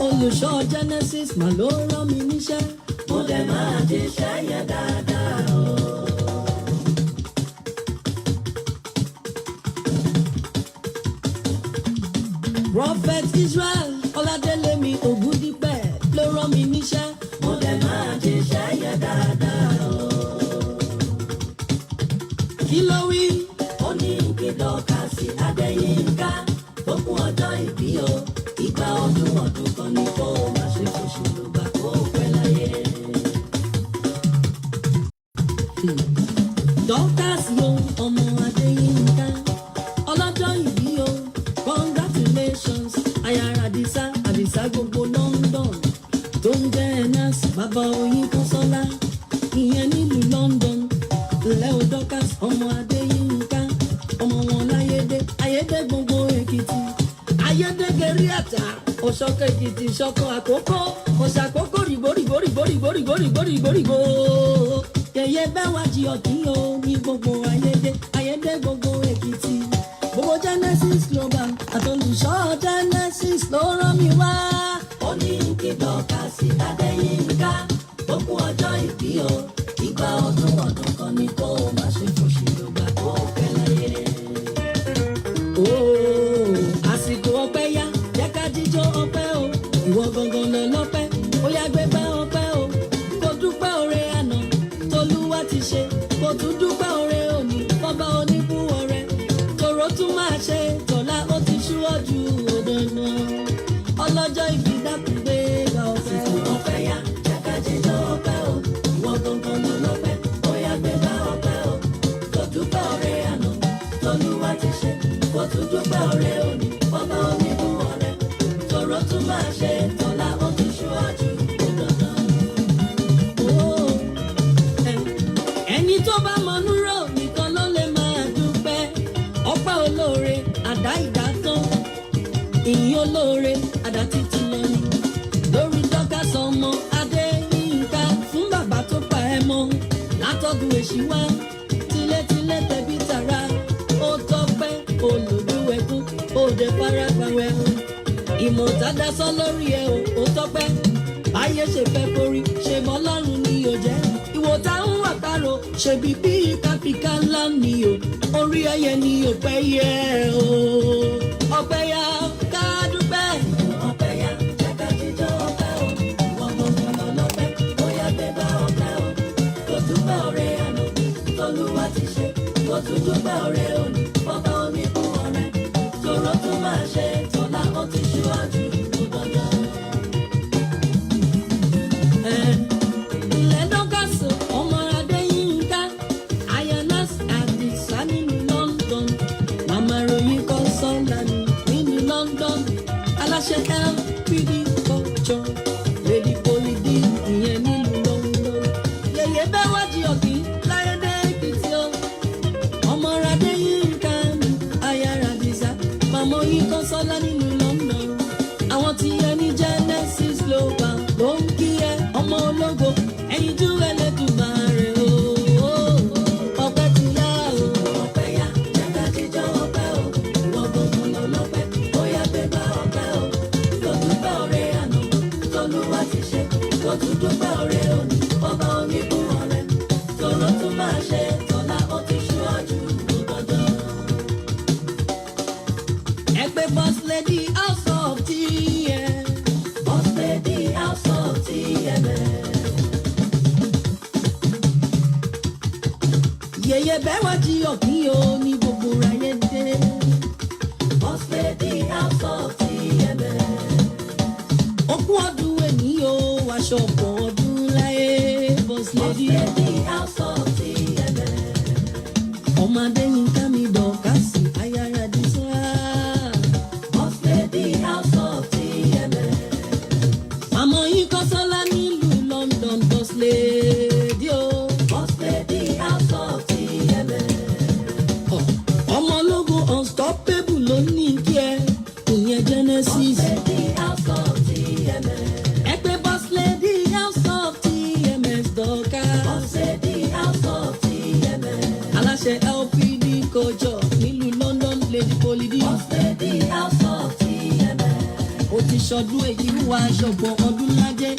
Olùṣọ́ Genesis mà ló rán mi níṣẹ́. Mo dẹ̀ máa jíṣẹ́ yẹn dáadáa o. Prophet Israel Ọládélé mi Ògúndípẹ̀ ló rán mi níṣẹ́. Mo dẹ̀ máa jíṣẹ́ yẹn dáadáa o. Kí ló wí? Ó ní kí Dorcas Adeyinka tó kún ọjọ́ ìbí o. Ìgbà ọdún kan ní kó má ṣe fòṣì ló bá kó pẹ́ láyé. Dorcas yo ọmọ Adeyinka ọlọ́jọ́ ìbí o congratulations ayára àdìsá gbogbo London tó ń jẹ́ Enas bàbá Oyinkan Sọ́lá ìyẹn nílùú London lẹ́o Dorcas ọmọ Adeyinka ọmọ wọn láyédè ayédè gbogbo Èkìtì ayédègérí àtà òṣọkọ Èkìtì ṣọkọ àkókò òṣàkókò rìgbòrìgbòrìgbòrìgbòrìgbòrìgbò yẹyẹ bẹ́ẹ̀ wá jí ọ̀kìn o ní gbogbo ayédè gbogbo Èkìtì gbogbo Genesis global àtolùṣọ́ Genesis ló rán mi wá. Ó ní kí Dorcas Adeyinka ó kú ọjọ́ ìbí o ìgbà ọdún kan ní kó má ṣe fòṣì lọ́gbà tó pẹ́ láyé. Àsìkò ọpẹ́ yá jẹ́ ká jíjó ọpẹ́ o ìwọ gangan lọ lọ́pẹ́ ó yá gbé bá ọpẹ́ o kó dúpẹ́ oore àná tolúwa ti ṣe kó tún dúpẹ́ oore òní bọ́bá oníbú ọrẹ tòró tún máa ṣe tọ̀la ó ti ṣíwájú òdòdó ọlọ́jọ́ ìbí dákúgbé gba ọpẹ́ o. Ọpẹ́ yá jẹ́ ká jíjó ọpẹ́ o ìwọ gangan lọ lọ́pẹ́ ó yá gbé bá ọpẹ́ o kó dúpẹ́ oore àná tolúwa ti ṣe kó tún dúpẹ́ oore òní bọ́bá oníbú ọrẹ tòró tún máa ṣe tọ̀la ó ti ṣíwájú òdòdó. Ẹni tó bá mọnú rò nìkan ló lè máa dúpẹ́ ọpẹ́ olóore àdá ìdá tán ìyìn olóore àdá títí lọ ni lórí Dorcas ọmọ Adeyinka fún bàbá tó pa ẹ́ mọ́ látọ̀dún èṣì wá tilétilé tẹ̀bí tààrà ó tọ́pẹ́ olùdúwẹ̀kún òde faragbáwẹ̀ ìmọ̀tádásọ́ lórí ẹ̀ ó tọ́pẹ́ báyé ṣe fẹ́ kórí ṣe mọ́ lọ́rùn ni yóò jẹ́ ìwò táwọn wà kárò ṣèbí bí káfíkà ńlá ni o orí ẹyẹ ni ọpẹ́ yẹ o ọpẹ́ yá ká dúpẹ́. Ọpẹ́ yá jẹ́ ká jíjó ọpẹ́ o ìwọ gbọ̀ngàn lọ lọ́pẹ́ bóyá gbé bá ọpẹ́ o kò dúpẹ́ oore àná tolúwa ti ṣe kò tún dúpẹ́ oore òní bọ́bá oníbú ọrẹ tòró tún máa ṣe tọ́lá ó ti ṣíwájú òdòdó. Ọmọ Adeyinka Ayanas àdìsá nínú London màmá ròyìn kan sọ́ńdà nínú London aláṣẹ LPD culture lady polidi ìyẹn nílùú London yẹyẹ bẹ́ẹ̀ wájú ọ̀kì láyédè Èkìtì o ọmọ Adeyinka ayára àdìsá màmá oyin kan sọ́lá nínú London àwọn tí yẹ ní Genesis global ló ń kí ẹ ọmọ ológo ẹyin jú Ẹlẹ́dùmarè o ọpẹ́ ti yá o. Ọpẹ́ yá jẹ́ ká jíjó ọpẹ́ o ìwọ gbogbo lọ lọ́pẹ́ ó yá gbé bá ọpẹ́ o kò dúpẹ́ oore àná tolúwa ti ṣe kò tún dúpẹ́ oore òní bọ́bá oníbú ọrẹ tòró tún máa ṣe tọ́lá ó ti ṣíwájú òdòdó. Ẹgbẹ́ boss lady house of tea boss lady house of tea yẹyẹ bẹ́ẹ̀ wá jí ọ̀kìn o ní gbogbo ayé dé. Boss lady house of tea okú ọdún èní o aṣọ ọ̀pọ̀ ọdún láyé. Boss lady house of tea ọmọ Adeyinka mi Dorcas ayára àdìsá. Boss lady house of tea màmá yín kọ́ sọ́lá nílùú London. Boss lady o. Boss lady house of tea Olidi. Boss lady, house of TMS. O ti ṣọdún èyí wá ṣọ̀pọ̀ ọdún lájẹ́.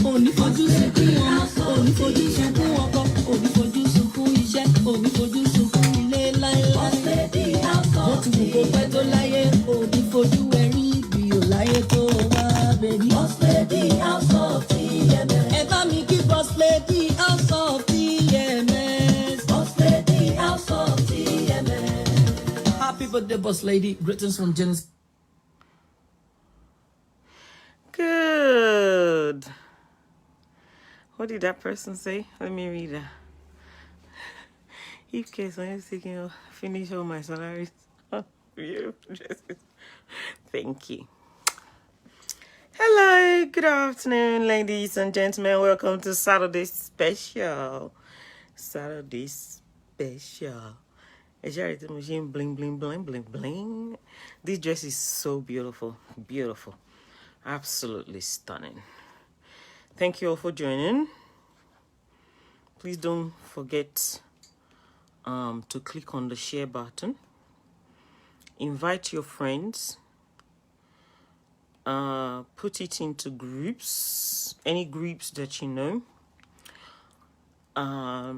Òní fojú sunkún ọmọ, òní fojú sunkún ọkọ, òní fojú sunkún iṣẹ́, òní fojú sunkún ilé láéláé. Boss lady, house of TMS. Mo ti wù kó pẹ́ tó láyé, òní fojú ẹ̀rí bí ò láyé tó wá bẹ̀bí. Boss lady, house of TMS. Ẹ bá mi kí boss lady, house of TMS. Boss lady, house of TMS. Happy birthday, boss lady. Greetings from Genesis. Good. What did that person say? Let me read that. If case I'm taking finish all my salaries. Thank you. Hello, good afternoon, ladies and gentlemen. Welcome to Saturday Special. Saturday Special. Machine bling bling bling bling bling. This dress is so beautiful. Beautiful. Absolutely stunning. Thank you all for joining. Please don't forget to click on the share button. Invite your friends. Put it into groups, any groups that you know.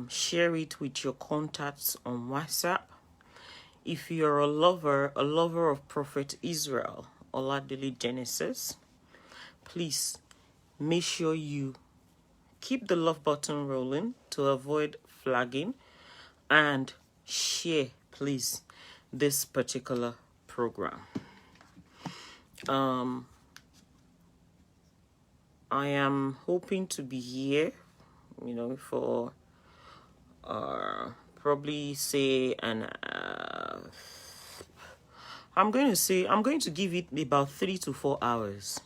Share it with your contacts on WhatsApp. If you're a lover of Prophet Israel, Oladili Genesis, please make sure you keep the love button rolling to avoid flagging, and share, please, this particular program. I am hoping to be here, for probably say I'm going to give it about 3 to 4 hours.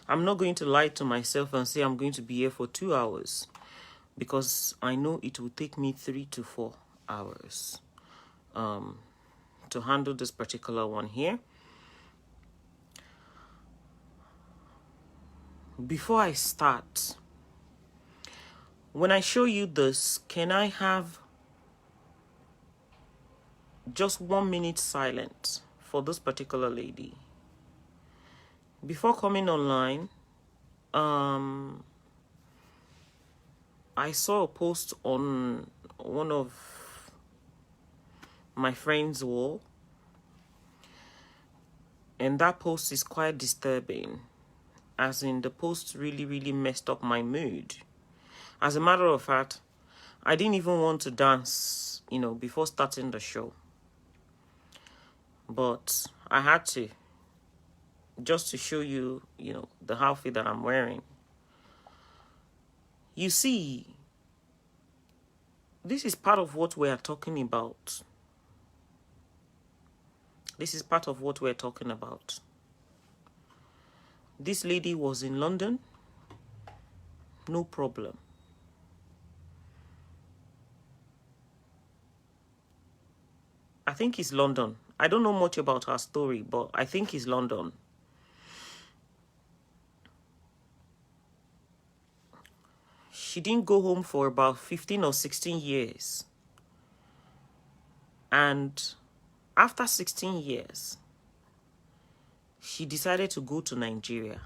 I'm not going to lie to myself and say I'm going to be here for 2 hours, because I know it will take me 3 to 4 hours to handle this particular one here. Before I start, when I show you this, can I have just 1 minute silence for this particular lady? Before coming online, I saw a post on one of my friend's wall, and that post is quite disturbing, as in the post really messed up my mood. As a matter of fact, I didn't even want to dance, before starting the show, but I had to, just to show you, the outfit that I'm wearing. You see, this is part of what we are talking about. This is part of what we're talking about. This lady was in London, no problem. I think it's London. I don't know much about her story, but I think it's London. She didn't go home for about 15 or 16 years. And after 16 years, she decided to go to Nigeria.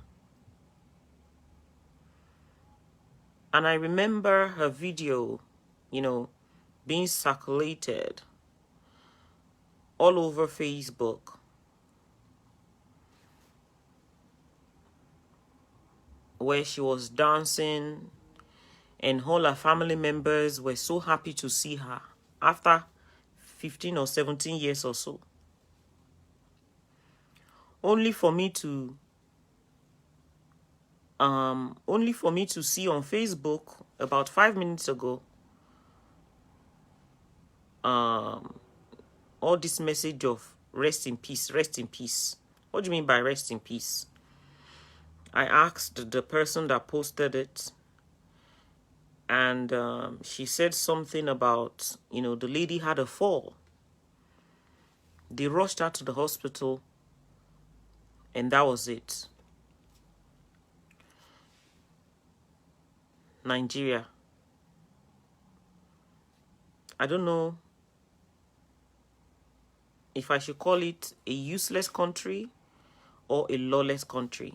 And I remember her video, being circulated all over Facebook. Where she was dancing, and all her family members were so happy to see her after 15 or 17 years or so. Only for me to see on Facebook about 5 minutes ago, all this message of rest in peace, rest in peace. What do you mean by rest in peace? I asked the person that posted it, and she said something about, the lady had a fall. They rushed her to the hospital, and that was it. Nigeria. I don't know if I should call it a useless country or a lawless country.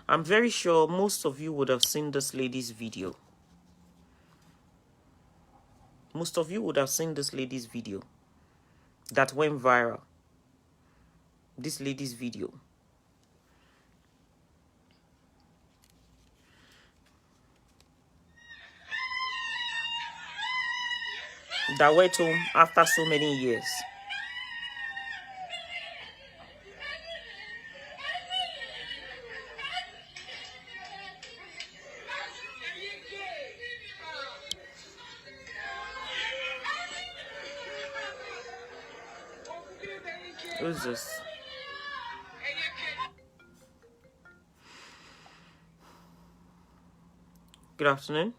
I'm very sure most of you would have seen this lady's video. Most of you would have seen this lady's video that went viral. This lady's video. That went home after so many years. Who's this? Good afternoon.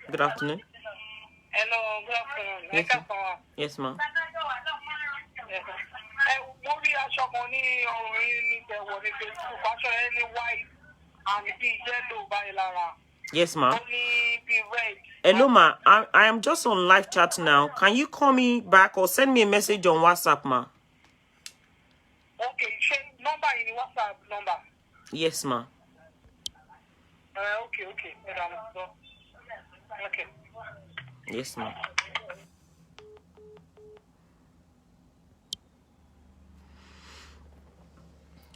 Good afternoon. Hello, good afternoon. Yes, ma'am. Yes, ma'am. Yes, ma'am. Hello, ma. I am just on live chat now. Can you call me back or send me a message on WhatsApp, ma? Okay, number in WhatsApp number. Yes, ma. Okay. Okay. Yes, ma.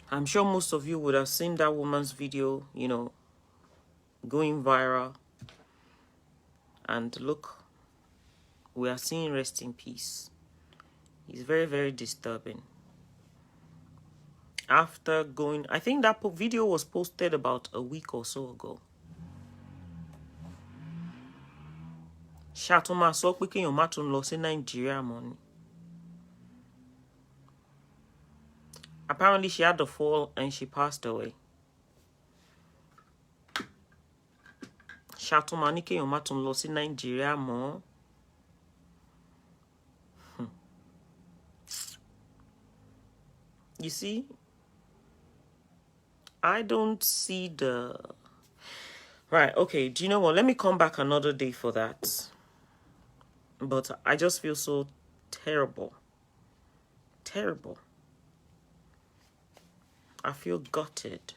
I'm sure most of you would have seen that woman's video, you know, going viral. And look, we are seeing rest in peace. It's very, very disturbing. After going, I think that video was posted about a week or so ago. Shatuma so quick in your matun loss in Nigeria money. Apparently she had the fall and she passed away. Shatuma nike your matun loss in Nigeria mo. You see, I don't see the... Right, okay, do you know what? Let me come back another day for that. But I just feel so terrible. Terrible. I feel gutted.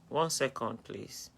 One second, please.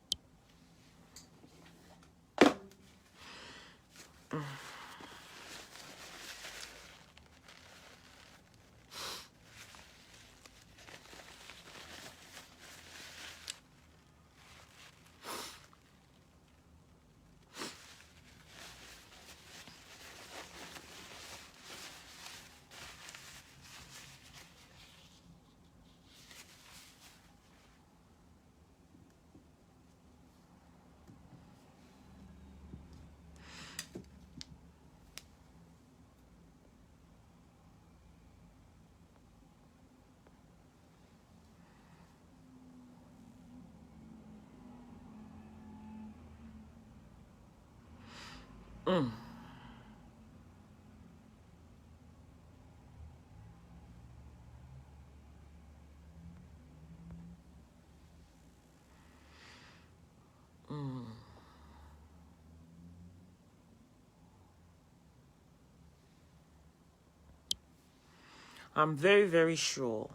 I'm very, very sure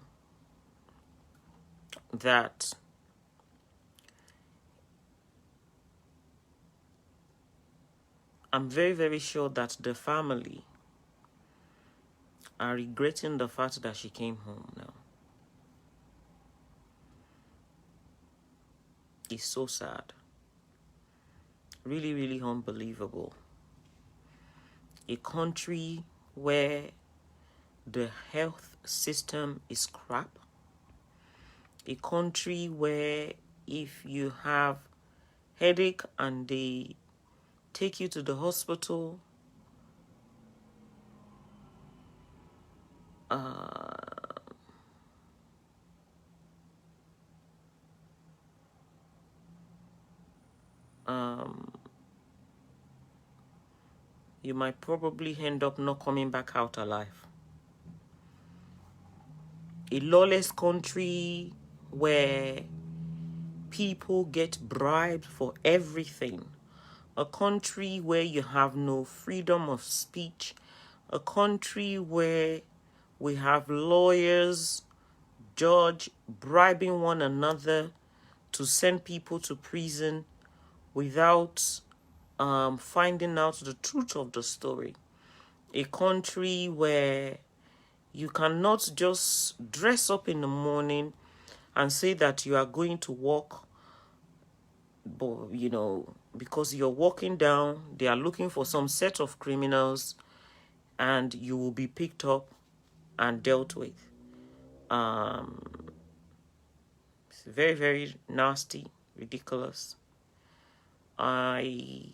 that the family are regretting the fact that she came home now. It's so sad. Really, really unbelievable. A country where the health system is crap. A country where if you have headache and they take you to the hospital, you might probably end up not coming back out alive. A lawless country where people get bribed for everything. a country where you have no freedom of speech, a country where we have lawyers, judge bribing one another to send people to prison without finding out the truth of the story. A country where you cannot just dress up in the morning and say that you are going to work, but because you're walking down, they are looking for some set of criminals, and you will be picked up and dealt with. It's very, very nasty, ridiculous. May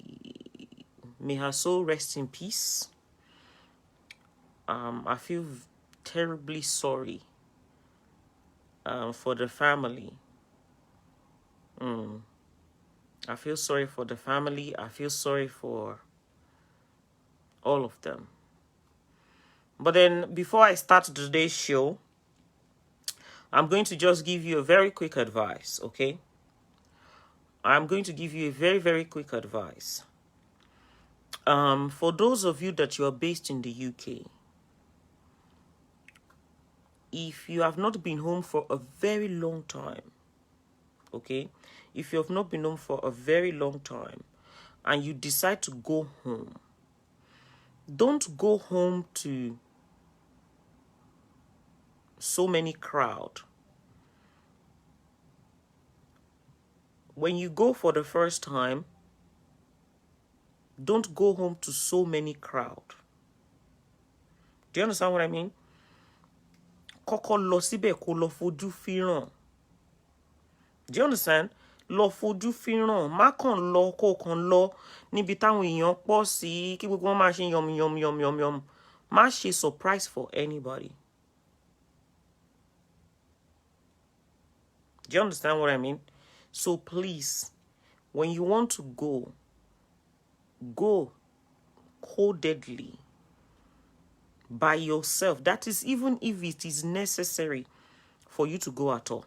her soul rest in peace. I feel terribly sorry for the family. I feel sorry for the family. I feel sorry for all of them. But then, before I start today's show, I'm going to just give you a very quick advice, okay? I'm going to give you a very, very quick advice. For those of you that you are based in the UK, if you have not been home for a very long time, okay? If you have not been home for a very long time and you decide to go home, don't go home to so many crowd. When you go for the first time, don't go home to so many crowd. Do you understand what I mean? Kọ́kọ́ lọ síbẹ̀ kó lọ fojú fíràn. Do you understand? Lọ fojú fíràn. Má kàn lọ kó kàn lọ níbi táwọn èèyàn pọ̀ sí kí gbogbo wọn máa ṣe yum. Má ṣe surprise for anybody. Do you understand what I mean? So please, when you want to go codedly by yourself. That is, even if it is necessary for you to go at all.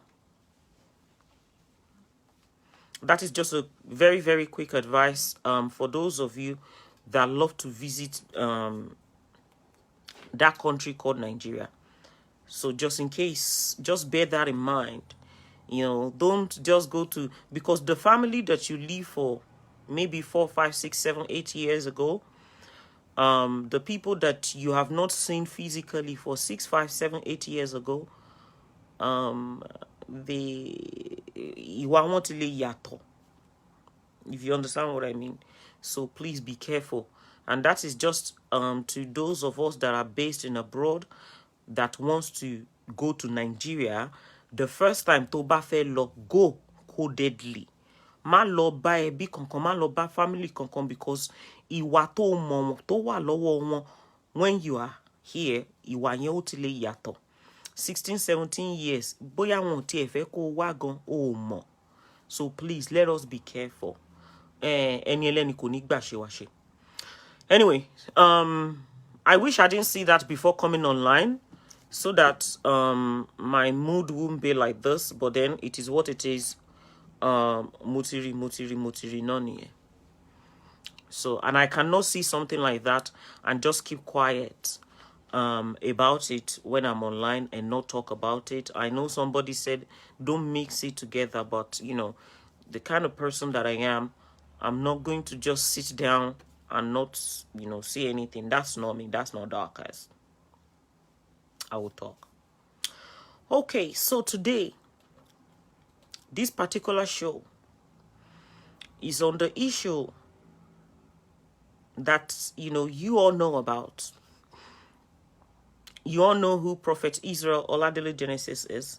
That is just a very, very quick advice for those of you that love to visit that country called Nigeria. So just in case, just bear that in mind. Don't just go to, because the family that you live for maybe 4, 5, 6, 7, 8 years ago, the people that you have not seen physically for 6, 5, 7, 8 years ago, if you understand what I mean. So please be careful. And that is just to those of us that are based in abroad that wants to go to Nigeria. The first time to bá fẹ́ lọ, go codedly. Má lọ bá ẹbí kankan, má lọ bá family kankan, because ìwà tó mọ̀ tó wà lọ́wọ́ wọn when you are here, ìwà yẹn ó ti lè yàtọ̀. 16, 17 years, bóyá wọn tí ẹ fẹ́ kó wá gan ó mọ̀. So please, let us be careful. Ẹni ẹlẹ́ni kò ní gbà ṣe wá ṣe. Anyway, I wish I didn't see that before coming online, so that my mood won't be like this, but then it is what it is. Mutiri noni. So, and I cannot see something like that and just keep quiet about it when I'm online and not talk about it. I know somebody said don't mix it together, but the kind of person that I am, I'm not going to just sit down and not say anything. That's not me. That's not Dorcas. I will talk. Okay, so today, this particular show is on the issue that you all know about. You all know who Prophet Israel Oladele Genesis is.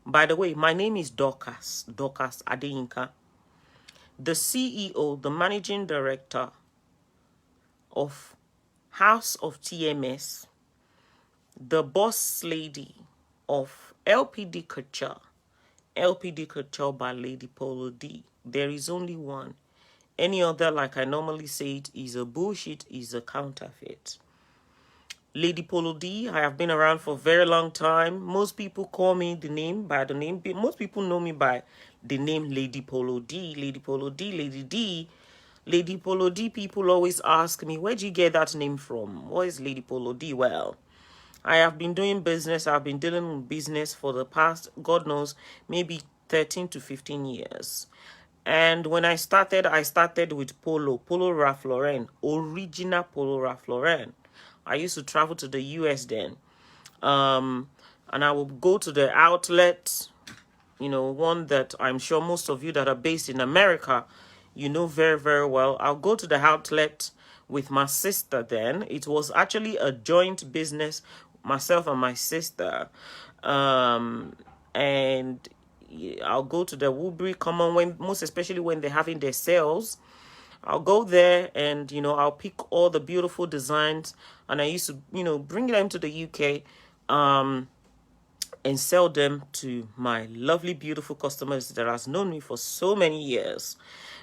By the way, my name is Dorcas Adeyinka, the CEO, the managing director of House of TMS, the boss lady of LPD Culture by Lady Polo D. There is only one. Any other, like I normally say, it is a bullshit, is a counterfeit. Lady Polo D, I have been around for a very long time. Most people call me by the name. Most people know me by the name Lady Polo D, Lady Polo D, Lady D. Lady Polo D, people always ask me, where do you get that name from? What is Lady Polo D? Well, I have been doing business. I've been dealing with business for the past, God knows, maybe 13 to 15 years. And when I started with Polo Ralph Lauren, original Polo Ralph Lauren. I used to travel to the US then. And I would go to the outlet, one that I'm sure most of you that are based in America, you know very, very well. I'll go to the outlet with my sister then. It was actually a joint business, myself and my sister. And I'll go to the Woodbury Common, most especially when they're having their sales. I'll go there and, I'll pick all the beautiful designs. And I used to, bring them to the UK and sell them to my lovely, beautiful customers that has known me for so many years.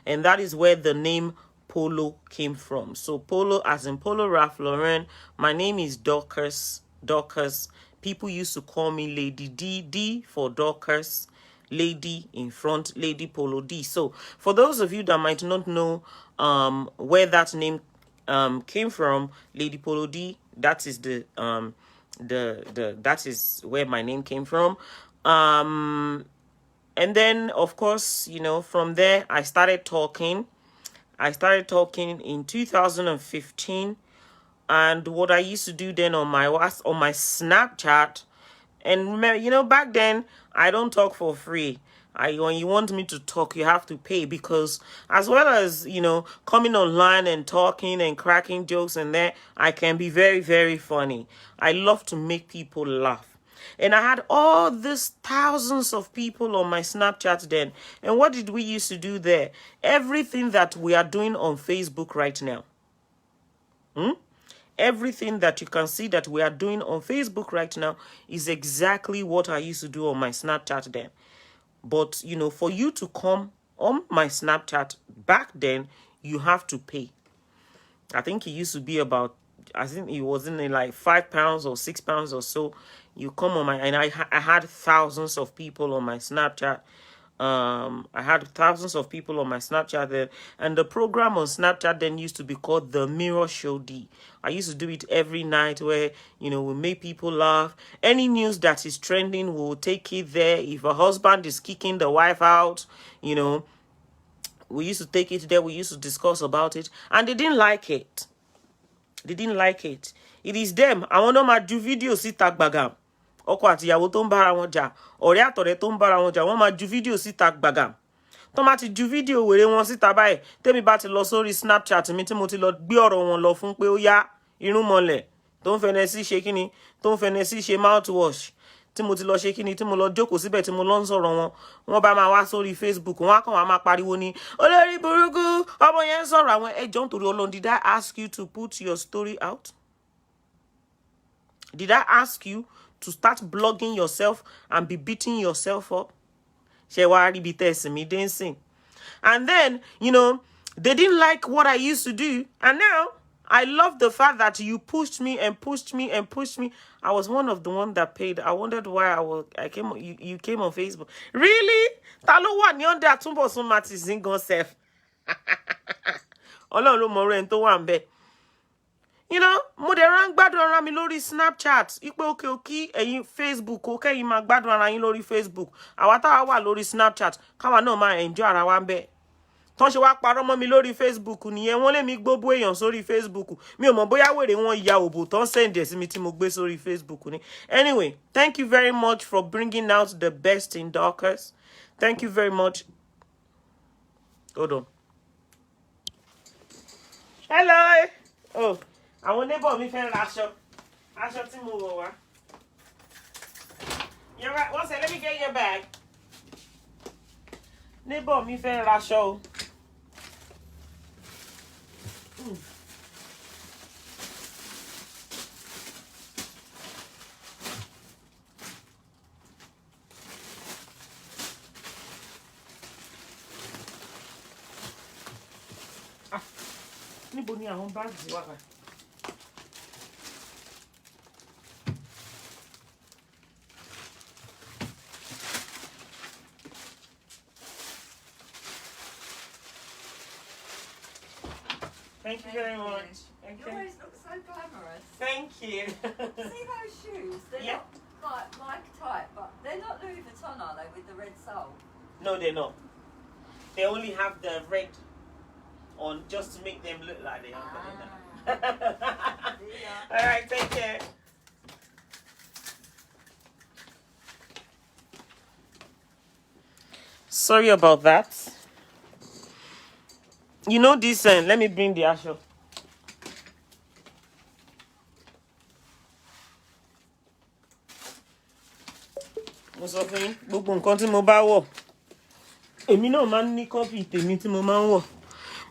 And that is where the name Polo came from. So Polo, as in Polo Ralph Lauren. My name is Dorcas. Dorcas. People used to call me Lady D. D for Dorcas. Lady in front, Lady Polo D. So for those of you that might not know where that name came from, Lady Polo D, that is that is where my name came from. And then of course, from there I started talking in 2015. And what I used to do then on my Snapchat, and remember, back then I don't talk for free. When you want me to talk, you have to pay, because as well as, coming online and talking and cracking jokes and that, I can be very, very funny. I love to make people laugh. And I had all these thousands of people on my Snapchat then. And what did we used to do there? Everything that we are doing on Facebook right now. Everything that you can see that we are doing on Facebook right now is exactly what I used to do on my Snapchat then. But, for you to come on my Snapchat back then, you have to pay. I think it used to be about, I think it was in like £5 or £6 or so. You come on and I had thousands of people on my Snapchat. I had thousands of people on my Snapchat then, and the program on Snapchat then used to be called The Mirror Show D. I used to do it every night where, we make people laugh. Any news that is trending, we'll take it there. If a husband is kicking the wife out, we used to take it there. We used to discuss about it, and they didn't like it. They didn't like it. It is them. I want to do videos síta gbàgàm. Ọkọ àti ìyàwó tó ń bára wọn jà, ọ̀rẹ́ àtọ̀rẹ́ tó ń bára wọn jà, wọ́n máa ju fídíò síta gbàgàm. Tó máa ti ju fídíò wèrè wọn síta báyìí, tèmi bá ti lọ sórí Snapchat mi tí mo ti lọ gbé ọ̀rọ̀ wọn lọ fún pé ó yá irun mọ́lẹ̀, tó ń fẹnẹ sí ṣe kíni, tó ń fẹnẹ sí ṣe mouthwash, tí mo ti lọ ṣe kíni, tí mo lọ jókòó síbẹ̀ tí mo lọ ń sọ̀rọ̀ wọn, wọ́n bá máa wá sórí Facebook, wọ́n á kàn wá máa pariwo ní olórí burúkú, ọmọ yẹn ń sọ̀rọ̀ àwọn ẹjọ́ nítorí Ọlọ́run. Did I ask you to put your story out? Did I ask you to start blogging yourself and be beating yourself up? And then, they didn't like what I used to do. And now, I love the fact that you pushed me and pushed me and pushed me. I was one of the ones that paid. I wondered why you came on Facebook. Really? Talo wa ni on da tumbo sun mati zingon self. Ọlọ́run ló mọ ọ̀rẹ́ tó wà ńbẹ̀. Mo dẹ̀ rán gbádùn ara mi lórí Snapchat. Ipe òkè ẹ̀yin Facebook, òkè yín máa gbádùn ara yín lórí Facebook. Àwa táwa wà lórí Snapchat, káwa náà máa enjoy ara wa ńbẹ̀. Tọ́n ṣe wá parọ́ mọ́ mi lórí Facebook nìyẹn. Wọ́n lé mi gbogbo èèyàn sórí Facebook. Mi ò mọ̀ bóyá wèrè wọn ya òbò tán send ẹ̀ sí mi tí mo gbé sórí Facebook ni. Anyway, thank you very much for bringing out the best in Dorcas. Thank you very much. Hold on. Hello. Oh. Àwọn neighbor mi fẹ́ ra aṣọ tí mo wọ̀ wá. You're right. One second, let me get your bag. Neighbor mi fẹ́ ra aṣọ o. Níbo ni àwọn báàgì wà báyìí? Thank you very much. You Okay. always look so glamorous. Thank you. See those shoes? They're Yeah. not like type, but they're not Louis Vuitton, are they, with the red sole? No, they're not. They only have the red on just to make them look like they are. All right, take care. Sorry about that. You know this, let me bring the asho. Mo sọ fún yín, gbogbo nǹkan tí mo bá wọ̀, èmi náà máa ń ní kọ́pì tèmi tí mo máa ń wọ̀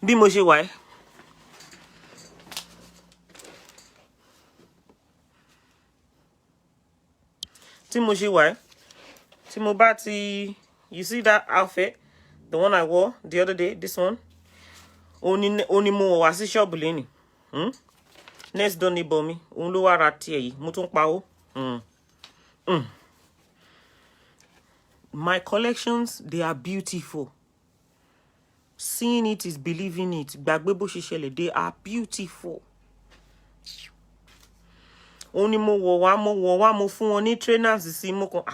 bí mo ṣe wà ẹ́. Tí mo ṣe wà ẹ́, tí mo bá ti, you see that outfit, the one I wore the other day, this one, oni mo wọ̀ wá sí ṣọ́ọ̀bù lẹ́nìí. Next door neighbor mi, òun ló wá ra tiẹ̀ yìí, mo tún pa ó. My collections, they are beautiful. Seeing it is believing it. Gbàgbé bó ṣe ṣẹlẹ̀, they are beautiful. Oni mo wọ̀ wá, mo fún wọn ní trainers sí mo kàn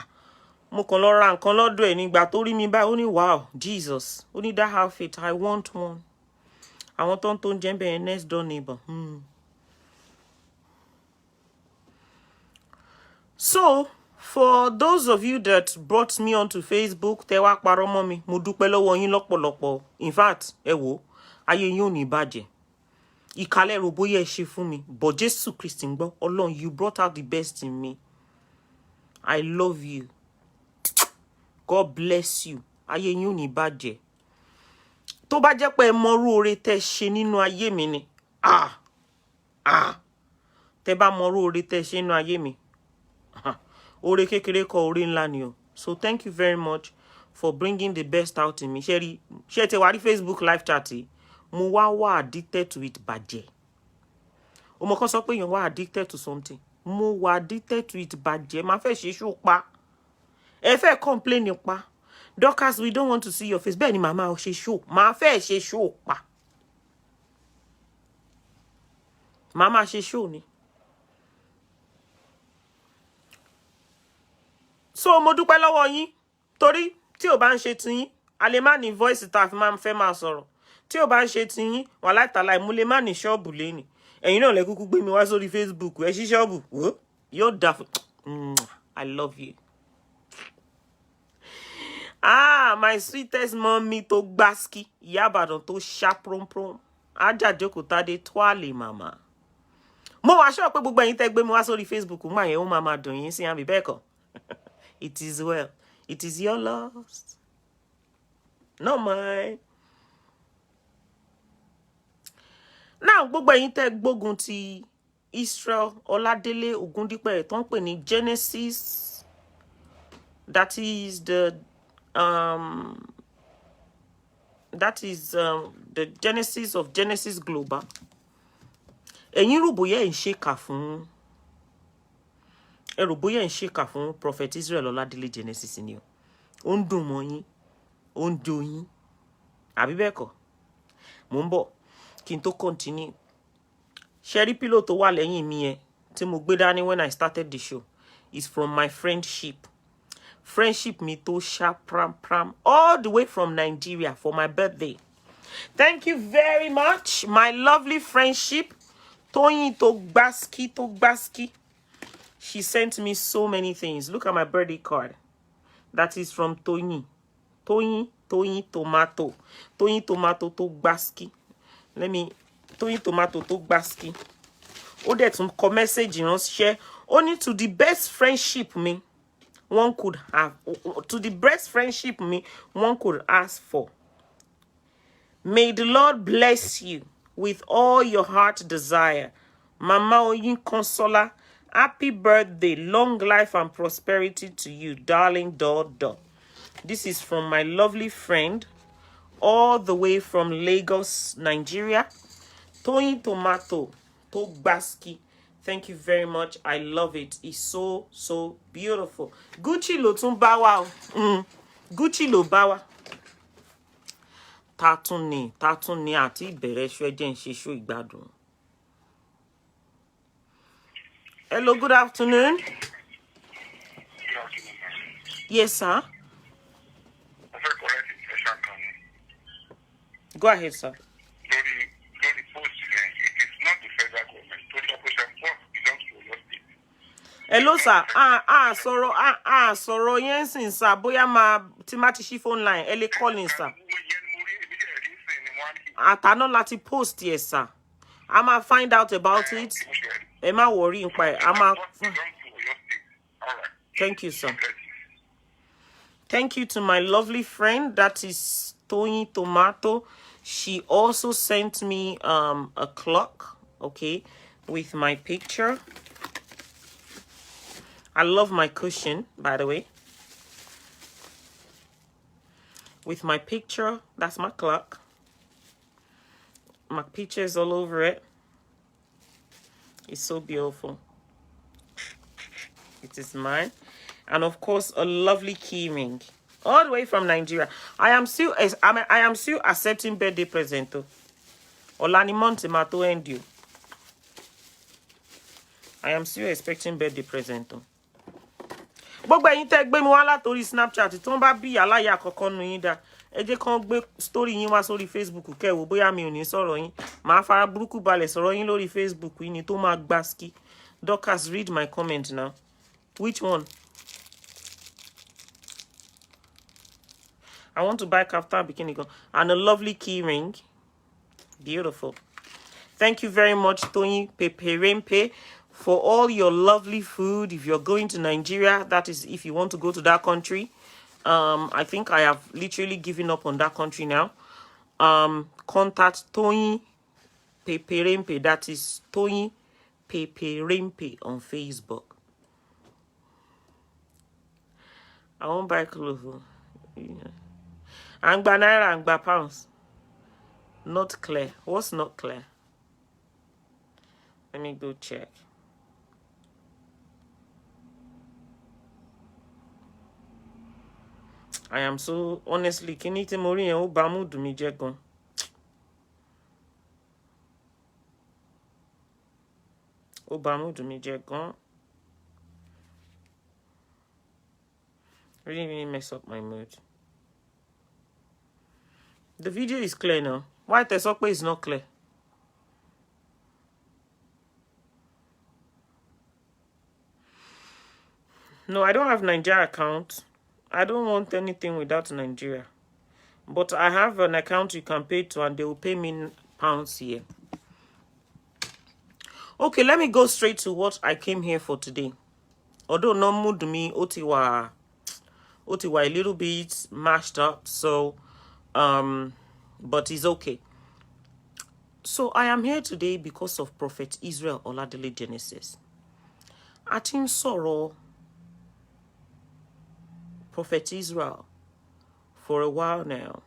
lọ ra nǹkan lọ́dọ̀ ẹ̀ nígbà tó rí mi báyìí, ó ní wow, Jesus. Ó ní that outfit, I want one. Àwọn tó ń jẹ́ bẹ́ẹ̀ next door neighbor. So, for those of you that brought me onto Facebook, tẹ́ wá parọ́ mọ́ mi, mo dúpẹ́ lọ́wọ́ yín lọ́pọ̀lọpọ̀. In fact, ẹ wò, ayé yín ò ní bàjẹ́. Ìkàlẹ̀ ro bóyá ẹ ṣe fún mi, but Jésù Kristi ń gbọ́, Ọlọ́run, you brought out the best in me. I love you. God bless you. Ayé yín ò ní bàjẹ́. Tó bá jẹ́ pé ẹ mọrú oore tẹ́ ṣe nínú ayé mi ni. Tẹ́ bá mọrú oore tẹ́ ṣe nínú ayé mi. Oore kékeré kọ́ oore ńlá ni o. So thank you very much for bringing the best out in me. Ṣé tẹ́ wá rí Facebook live chat yìí? Mo wá addicted to it bàjẹ́. O mo kan sọ pé èèyàn wá addicted to something. Mo wá addicted to it bàjẹ́. Ma fẹ́ ṣe show pa. Ẹ fẹ́ complain nípa. Dorcas, we don't want to see your face. Bẹ́ẹ̀ ni màmá ò ṣe show. Ma fẹ́ ṣe show pa. Màmá ṣe show ni. So mo dúpẹ́ lọ́wọ́ yín torí tí ò bá ń ṣe tiyín, a lè má ní voice tá fi máa fẹ́ máa sọ̀rọ̀. Tí ò bá ń ṣe tiyín, wà láìtàláì mo lè má ní ṣọ́ọ̀bù lẹ́nìí. Ẹ̀yin náà lẹ kúkú gbé mi wá sórí Facebook. Ẹ ṣí ṣọ́ọ̀bù. Wò yóò dà fún. I love you. My sweetest mommy tó gbáski. Ìyá Ìbàdàn tó ṣá prom. Ajájókòó tádé twálè màmá. Mo wá ṣọ́ pé gbogbo ẹ̀yin tẹ́ gbé mi wá sórí Facebook ńgbà yẹn ó máa dùn yín sí àbí bẹ́ẹ̀ kọ́. It is well. It is your loss. Not mine. Now, gbogbo ẹ̀yin tẹ́ gbógun ti Israel Ọládélé Ògúndípẹ̀ tó ń pè ní Genesis. That is the Genesis of Genesis Global. Ẹ̀yin rò bóyá ẹ̀ ń ṣèkà fún Prophet Israel Ọládélé Genesis ni o. Ó ń dùn mọ́ yín, ó ń jó yín. Àbí bẹ́ẹ̀ kọ́? Mo ń bọ̀ kí n tó continue. Sherry pillow tó wà lẹ́yìn mi yẹn tí mo gbé dání when I started the show is from my friendship. Friendship mi tó sha pram all the way from Nigeria for my birthday. Thank you very much, my lovely friendship. Toyin to Gbaski. She sent me so many things. Look at my birthday card. That is from Toyin Tomato. Toyin Tomato to Gbaski. Toyin Tomato to Gbaski. Ó dẹ̀ tún kọ message ránṣẹ́. Only to the best friendship me one could have. To the best friendship me one could ask for. May the Lord bless you with all your heart desire. Mama Oyin Consola, happy birthday, long life and prosperity to you, darling Dodo. This is from my lovely friend, all the way from Lagos, Nigeria. Toyin Tomato, Togbaski. Thank you very much. I love it. It's so, so beautiful. Gucci lo tún bá wa o. Gucci lo bá wa. Tatuni àti ìbẹ̀rẹ̀ ṣó ẹ jẹ́ n ṣe ṣó ìgbádùn. Hello, good afternoon. Good afternoon, ma'am. Yes, sir. I fẹ́ correct impression kan ni. Go ahead, sir. Lórí post yẹn, it is not the federal government. Torí Operation Force belongs to Oyo State. Hello, sir. Sọ̀rọ̀ yẹn sìn, sir. Bóyá tí má ti ṣí phone line, ẹ lè call in, sir. Àtàná láti post, yes, sir. I'm gonna find out about it. Ẹ má worry nípa ẹ̀. Thank you, sir. Thank you to my lovely friend, that is Tony Tomato. She also sent me a clock, okay, with my picture. I love my cushion, by the way. With my picture, that's my clock. My picture is all over it. It's so beautiful. It is mine. And of course, a lovely key ring. All the way from Nigeria. I am still accepting birthday present though. Olani Monte Mato and you. I am still expecting birthday present though. Gbogbo ẹ̀yin tẹ́ gbé mi wá látorí Snapchat tó ń bá bí aláya àkọ́kọ́ nu yín dá. Ẹ jẹ́ kàn gbé story yín wá sórí Facebook kẹ́ wò bóyá mi ò ní sọ̀rọ̀ yín. Màá fara burúkú balẹ̀ sọ̀rọ̀ yín lórí Facebook yín ni tó máa gbáski. Dorcas, read my comment now. Which one? I want to buy kaftan bikini gun and a lovely key ring. Beautiful. Thank you very much, Tony Peperempe, for all your lovely food. If you're going to Nigeria, that is if you want to go to that country. I think I have literally given up on that country now. Contact Tony Peperempe. That is Tony Peperempe on Facebook. I won't buy clothes. Yeah. Angba naira, angba pounds. Not clear. What's not clear? Let me go check. I am so honestly, kini tí mo rí yẹn ó bá mood mi jẹ́ gan. Ó bá mood mi jẹ́ gan. Really mess up my mood. The video is clear now. Why Tesokpe is not clear? No, I don't have Nigeria account. I don't want anything without Nigeria. But I have an account you can pay to and they will pay me pounds here. Okay, let me go straight to what I came here for today. Although no mood me, Otiwa a little bit mashed up, so but it's okay. So I am here today because of Prophet Israel Oladele Genesis. I think sorrow Prophet Israel for a while now.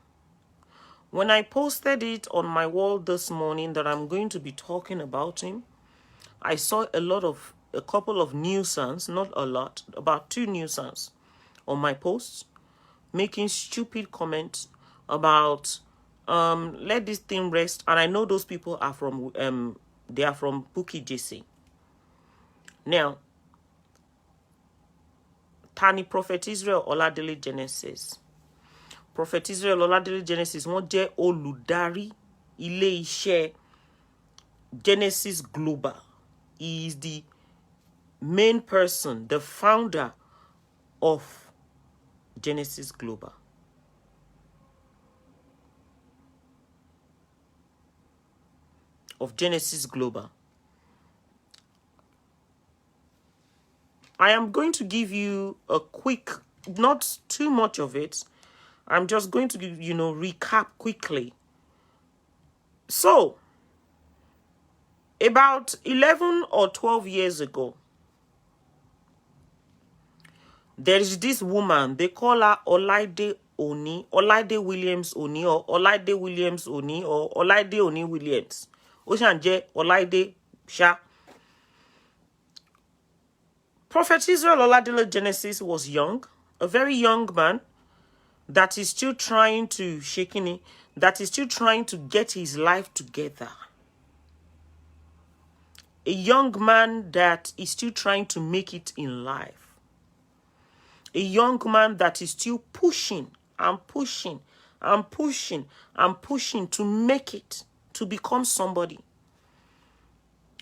When I posted it on my wall this morning that I'm going to be talking about him, I saw a couple of nuisance, not a lot, about 2 nuisance on my posts, making stupid comments about let this thing rest. And I know those people are from they are from Bukky JC. Now, Tani Prophet Israel Oladele Genesis. Prophet Israel Oladele Genesis wọ́n jẹ́ olùdarí ilé iṣẹ́ Genesis Global. He is the main person, the founder of Genesis Global. I am going to give you a quick, not too much of it. I'm just going to give, recap quickly. So, about 11 or 12 years ago, there is this woman, they call her Olaide Williams Oni, or Olaide Williams Oni, or Olaide Oni Williams. Oshanje Olaide Sha. Prophet Israel Oladele Genesis was young, a very young man, that is still trying to shaking, that is still trying to get his life together. A young man that is still trying to make it in life. A young man that is still pushing and pushing and pushing and pushing to make it, to become somebody.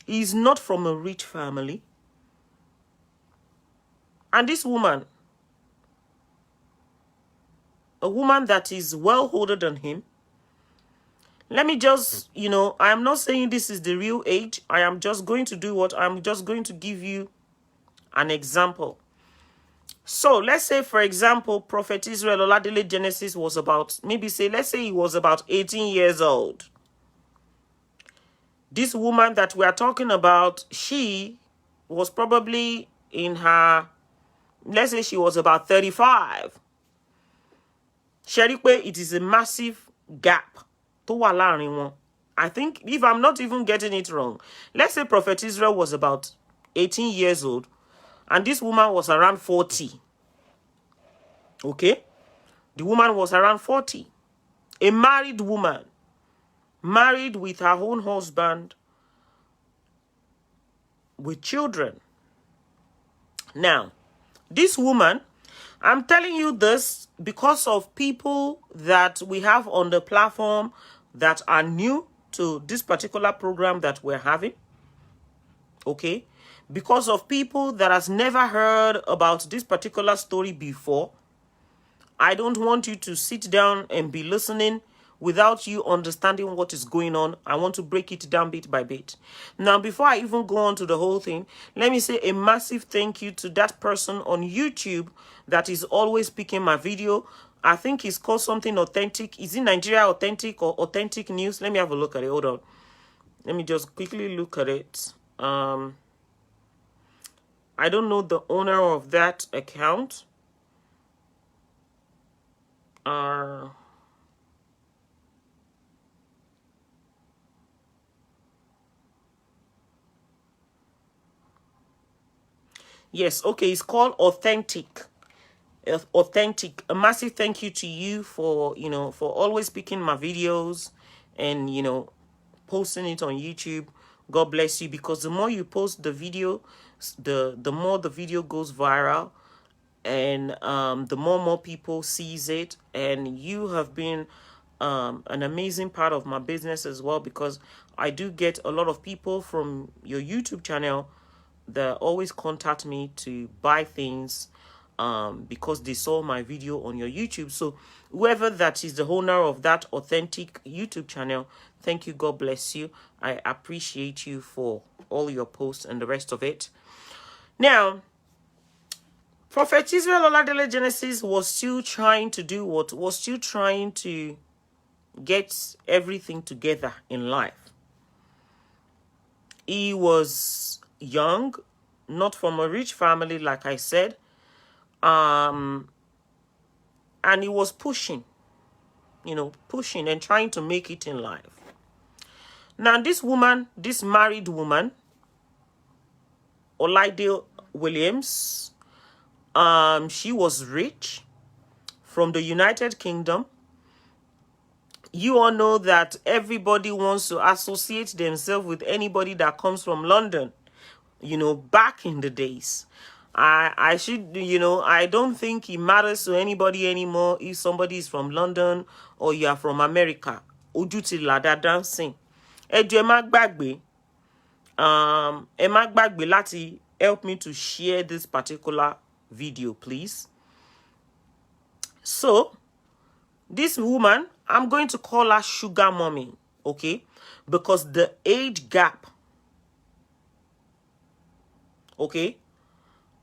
He is not from a rich family. And this woman, a woman that is well older than him, let me just, I am not saying this is the real age. I am just going to do what? I'm just going to give you an example. So let's say, for example, Prophet Israel Oladele Genesis was about, let's say he was about 18 years old. This woman that we are talking about, she was probably in her, let's say she was about 35. Sherikwe, it is a massive gap. I think, if I'm not even getting it wrong, let's say Prophet Israel was about 18 years old and this woman was around 40. Okay? The woman was around 40. A married woman, married with her own husband, with children. Now, this woman, I'm telling you this because of people that we have on the platform that are new to this particular program that we're having. Okay? Because of people that has never heard about this particular story before. I don't want you to sit down and be listening without you understanding what is going on. I want to break it down bit by bit. Now, before I even go on to the whole thing, let me say a massive thank you to that person on YouTube that is always picking my video. I think it's called something authentic. Is it Nigeria Authentic or Authentic News? Let me have a look at it. Hold on. Let me just quickly look at it. I don't know the owner of that account. Yes, okay, it's called Authentic. Authentic. A massive thank you to you for, for always picking my videos and, posting it on YouTube. God bless you, because the more you post the video, the more the video goes viral, and the more people sees it. And you have been an amazing part of my business as well, because I do get a lot of people from your YouTube channel that always contact me to buy things because they saw my video on your YouTube. So whoever that is the owner of that Authentic YouTube channel, thank you. God bless you. I appreciate you for all your posts and the rest of it. Now, Prophet Israel Oladele Genesis was still trying to do what? Was still trying to get everything together in life. He was young, not from a rich family, like I said. And he was pushing, pushing and trying to make it in life. Now, this woman, this married woman, Olaide Williams, she was rich, from the United Kingdom. You all know that everybody wants to associate themselves with anybody that comes from London, back in the days. I should, I don't think it matters to anybody anymore if somebody is from London or you are from America. Ojuti lada dancing. Ẹ má gbàgbé láti help me to share this particular video, please. So, this woman, I'm going to call her Sugar Mommy, okay? Because the age gap, okay?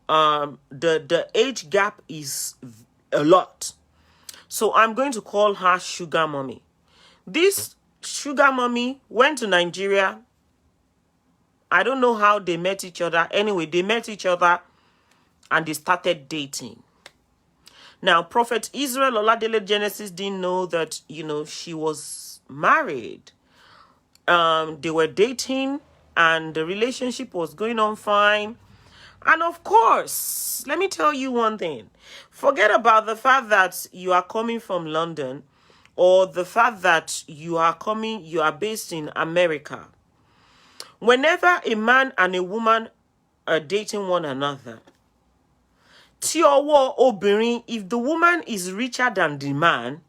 The age gap is a lot. So I'm going to call her Sugar Mommy. This Sugar Mommy went to Nigeria. I don't know how they met each other. Anyway, they met each other and they started dating. Now, Prophet Israel Oladele Genesis didn't know that, she was married. They were dating and the relationship was going on fine. And of course, let me tell you one thing. Forget about the fact that you are coming from London or the fact that you are based in America. Whenever a man and a woman are dating one another, tí ọwọ́ obìnrin, if the woman is richer than the man,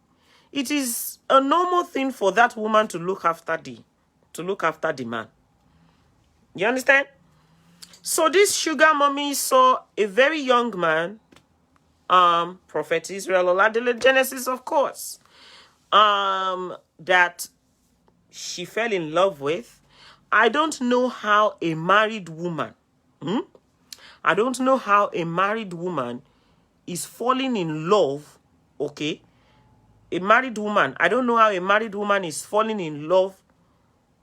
it is a normal thing for that woman to look after the man. You understand? So this sugar mommy saw a very young man, Prophet Israel Oladele Genesis, of course, that she fell in love with. I don't know how a married woman, I don't know how a married woman is falling in love, okay? A married woman, I don't know how a married woman is falling in love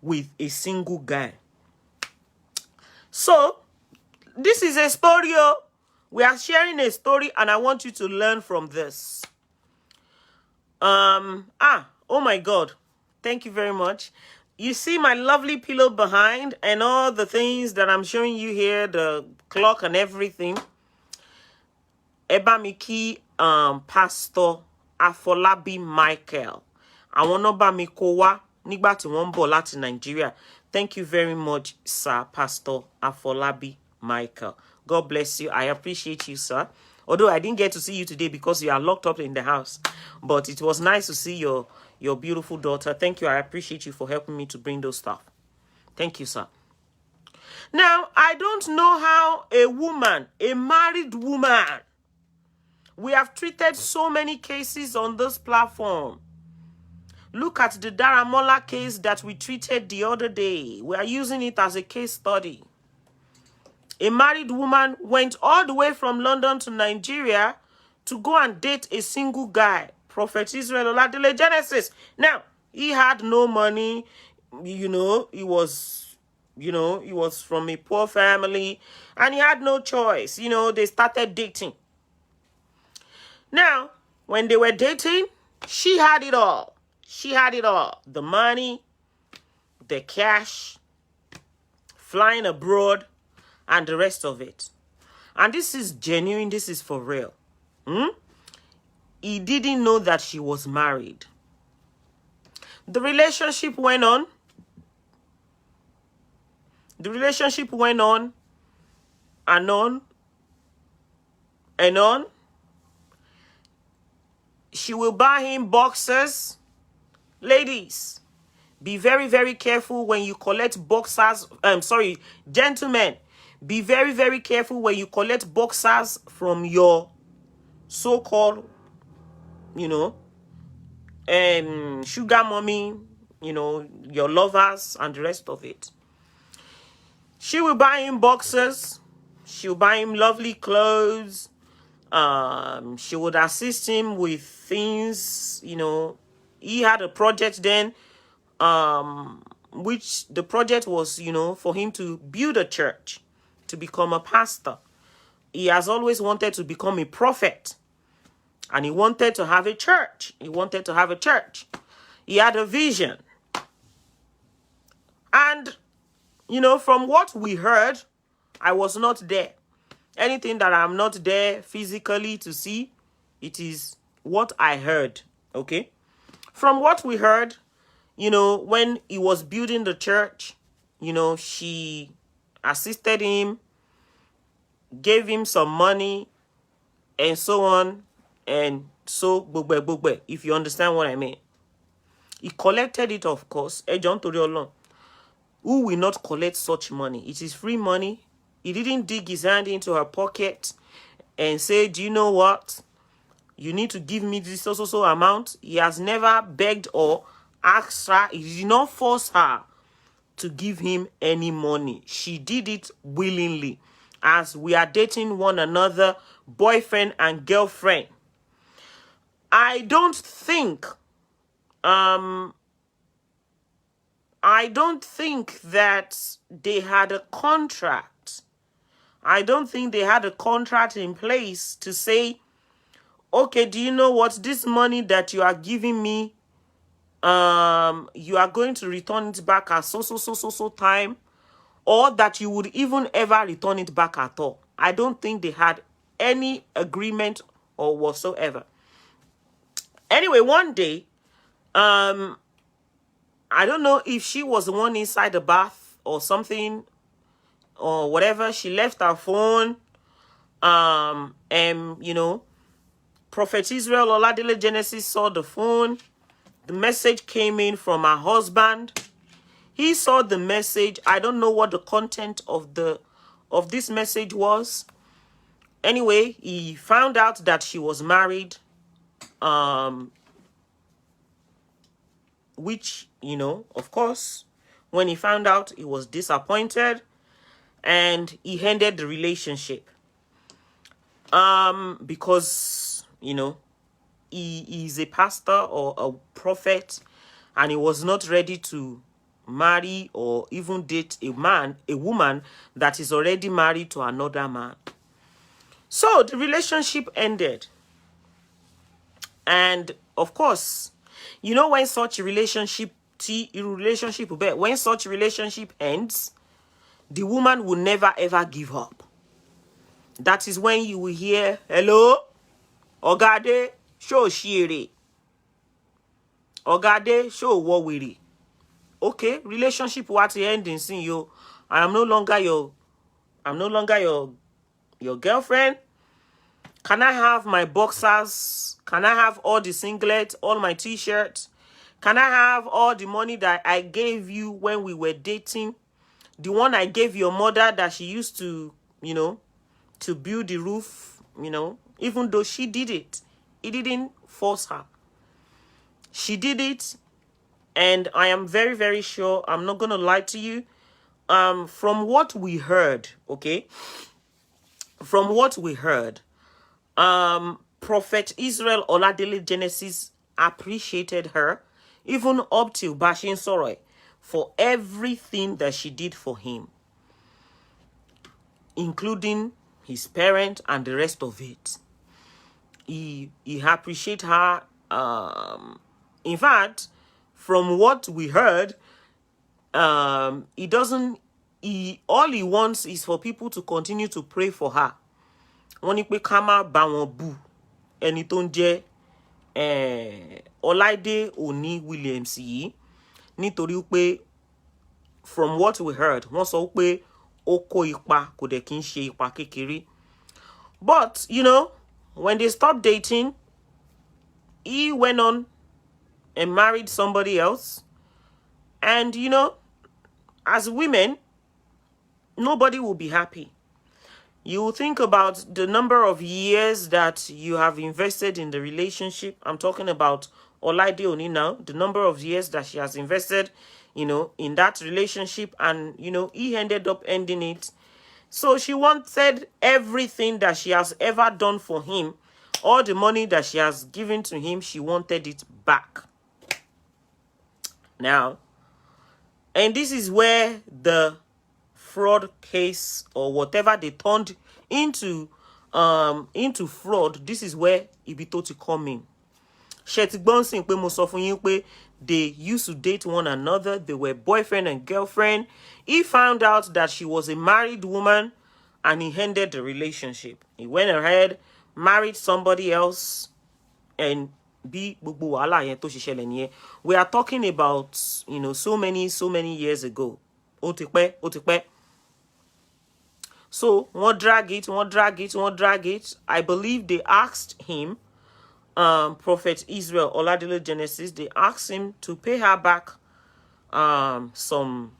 with a single guy. So, this is a story. We are sharing a story and I want you to learn from this. Oh my God. Thank you very much. You see my lovely pillow behind and all the things that I'm showing you here, the clock and everything. Ebamiki, Pastor Afolabi Michael. I want to ba mi ko wa nígbà tí wọ́n bọ̀ láti Nigeria. Thank you very much, sir, Pastor Afolabi Michael. God bless you. I appreciate you, sir. Although I didn't get to see you today because you are locked up in the house. But it was nice to see your beautiful daughter. Thank you. I appreciate you for helping me to bring those stuff. Thank you, sir. Now, I don't know how a woman, a married woman, we have treated so many cases on this platform. Look at the Daramola case that we treated the other day. We are using it as a case study. A married woman went all the way from London to Nigeria to go and date a single guy, Prophet Israel Oladele Genesis. Now, he had no money, he was from a poor family, and he had no choice. They started dating. Now, when they were dating, she had it all. She had it all. The money, the cash, flying abroad, and the rest of it. And this is genuine. This is for real. He didn't know that she was married. The relationship went on. The relationship went on and on and on. She will buy him boxers. Ladies, be very, very careful when you collect boxers. Gentlemen, be very, very careful when you collect boxers from your so-called, sugar mommy, your lovers and the rest of it. She will buy him boxers. She'll buy him lovely clothes. She would assist him with things, He had a project then, which the project was, for him to build a church, to become a pastor. He has always wanted to become a prophet. And he wanted to have a church. He had a vision. And, from what we heard, I was not there. Anything that I'm not there physically to see, it is what I heard, okay? From what we heard, when he was building the church, she assisted him, gave him some money, and so on, and so, bugbe, if you understand what I mean. He collected it, of course. Who will not collect such money? It is free money. He didn't dig his hand into her pocket and say, do you know what? You need to give me this so amount. He has never begged or asked her. He did not force her to give him any money. She did it willingly, as we are dating one another, boyfriend and girlfriend. I don't think that they had a contract. I don't think they had a contract in place to say, okay, do you know what? This money that you are giving me, you are going to return it back at so time, or that you would even ever return it back at all. I don't think they had any agreement or whatsoever. Anyway, one day, I don't know if she was the one inside the bath or something or whatever. She left her phone. And you know, Prophet Israel Oladele Genesis saw the phone. The message came in from her husband. He saw the message. I don't know what the content of this message was. Anyway, he found out that she was married. Which, you know, of course, when he found out, he was disappointed and he ended the relationship. Because, you know, he is a pastor or a prophet and he was not ready to marry or even date a woman that is already married to another man. So the relationship ended. And of course, you know, when such a relationship ends, the woman will never ever give up. That is when you will hear, hello, Ogade, show shire. Ogade, show wawiri. Okay, relationship what ending sin you. I'm no longer your girlfriend. Can I have my boxers? Can I have all the singlets, all my t-shirts? Can I have all the money that I gave you when we were dating? The one I gave your mother that she used to, you know, to build the roof, you know, even though she did it. It didn't force her. She did it. And I am very, very sure, I'm not going to lie to you. From what we heard, okay? From what we heard, Prophet Israel Oladele Genesis appreciated her, even up to Bashin Soroy, for everything that she did for him, including his parent and the rest of it. He appreciated her. In fact, from what we heard, all he wants is for people to continue to pray for her. Wọ́n ní pé ká má bá wọn bú ẹni tó ń jẹ́ Ọláìdé Òní Williams yìí, nítorí pé from what we heard, wọ́n sọ pé ó kó ipa, kò dẹ̀ kí ń ṣe ipa kékeré. But, you know, when they stopped dating, he went on and married somebody else. And, you know, as women, nobody will be happy. You will think about the number of years that you have invested in the relationship. I'm talking about Olaide Oni now. The number of years that she has invested, you know, in that relationship. And, you know, he ended up ending it. So she wanted everything that she has ever done for him. All the money that she has given to him, she wanted it back. Now, and this is where the fraud case or whatever they turned into fraud, this is where ibito to come in. Shetigbonsin pe mo sọ fún yín pé they used to date one another. They were boyfriend and girlfriend. He found out that she was a married woman and he ended the relationship. He went ahead, married somebody else, and we are talking about, you know, so many years ago. Otipe. So wọ́n drag it. I believe they asked him, Prophet Israel Oladele Genesis, they asked him to pay her back some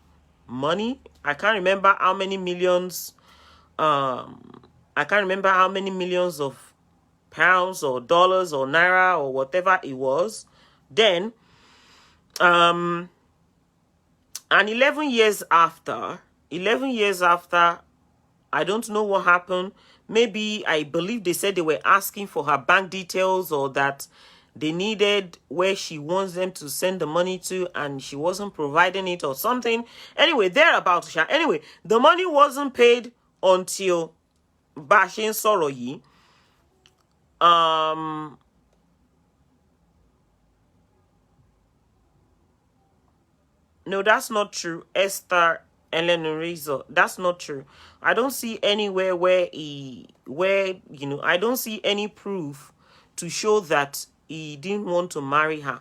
money. I can't remember how many millions. I can't remember how many millions of pounds or dollars or naira or whatever it was. Then, and 11 years after, I don't know what happened. Maybe, I believe they said they were asking for her bank details or that they needed where she wants them to send the money to and she wasn't providing it or something. Anyway, they're about to share. Anyway, the money wasn't paid until Bashin Soroyi. No, that's not true. Esther Razor. That's not true. I don't see anywhere where I don't see any proof to show that he didn't want to marry her.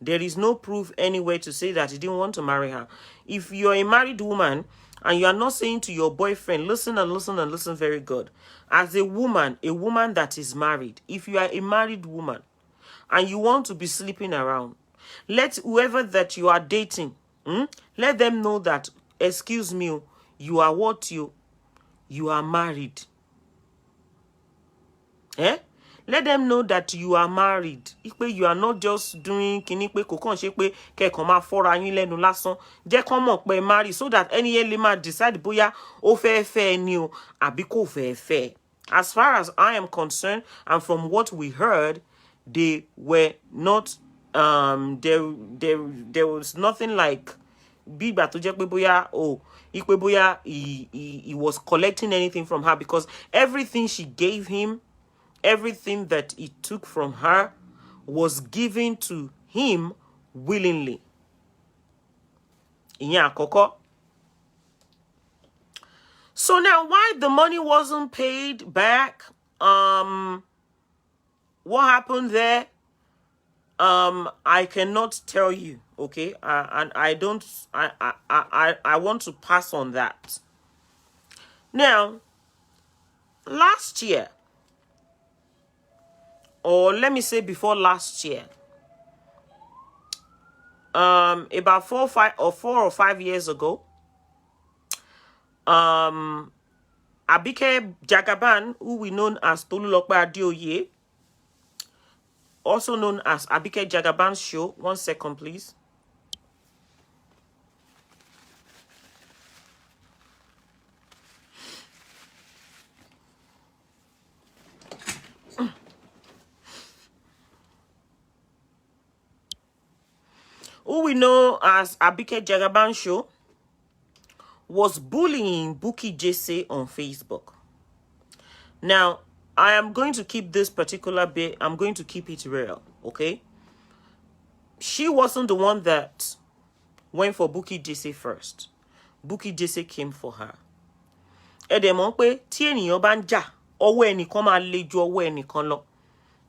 There is no proof anywhere to say that he didn't want to marry her. If you're a married woman and you are not saying to your boyfriend, listen and listen and listen very good. As a woman that is married, if you are a married woman and you want to be sleeping around, let whoever that you are dating, let them know that, excuse me, you are what you are married. Let them know that you are married. You are not just doing kini pe kò kàn ṣe pé kẹ́kàn máa fọ́ra yín lẹ́nu lásán. Jẹ́ kán mọ̀ pé married so that any yẹn lè máa decide bóyá ó fẹ́ fẹ́ ni o àbí kò fẹ́ fẹ́. As far as I am concerned, and from what we heard, they were not there was nothing like bí ìgbà tó jẹ́ pé bóyá ipe bóyá he was collecting anything from her, because everything she gave him, everything that he took from her was given to him willingly. Ìyẹn àkọ́kọ́. So now, why the money wasn't paid back? What happened there? I cannot tell you, okay? And I don't. I want to pass on that. Now, last year, or let me say before last year, about 4 or 5 years ago, Abike Jagaban, who we know as Tolulope Adeoye, also known as Abike Jagaban's show. 1 second, please. Who we know as Abike Jagaban show was bullying Bukky Jesse on Facebook. Now, I am going to keep this particular bit, I'm going to keep it real, okay? She wasn't the one that went for Bukky Jesse first. Bukky Jesse came for her. Ede mọ̀ pé tí ènìyàn bá ń jà, ọwọ́ ẹnìkan máa le ju ọwọ́ ẹnìkan lọ.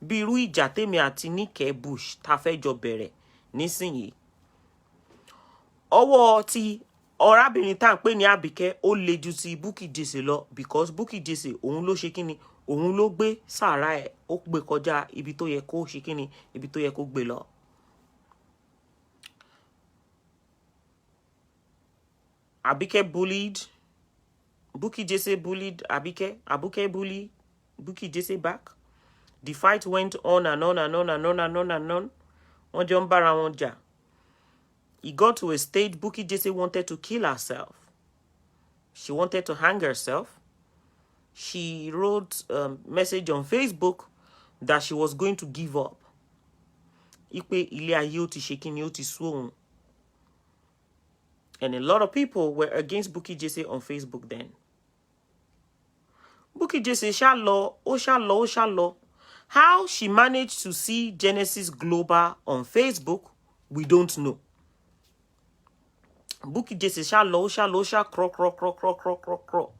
Bí irú ìjà tèmi àti Nike Bush tá fẹ́ jọ bẹ̀rẹ̀ nísìnyí. Ọwọ́ ti ọ̀rábìnrin tá ń pè ní Àbíkẹ́ ó le ju ti Bukky Jesse lọ, because Bukky Jesse òun ló ṣe kíni, òun ló gbé sàárà ẹ̀, ó gbé kọjá ibi tó yẹ kó ṣe kíni, ibi tó yẹ kó gbé lọ. Abike bullied, Bukky Jesse bullied Abike, Abike bullied Bukky Jesse back. The fight went on and on and on and on and on and on. Wọ́n jọ ń bára wọn jà. It got to a stage Bukky Jesse wanted to kill herself. She wanted to hang herself. She wrote a message on Facebook that she was going to give up. Ipe ilé ayé ó ti ṣe kíni, ó ti sú òun. And a lot of people were against Bukky Jesse on Facebook then. Bukky Jesse ṣá lọ, ó ṣá lọ. How she managed to see Genesis Global on Facebook, we don't know. Bukky Jesse ṣá lọ, crawl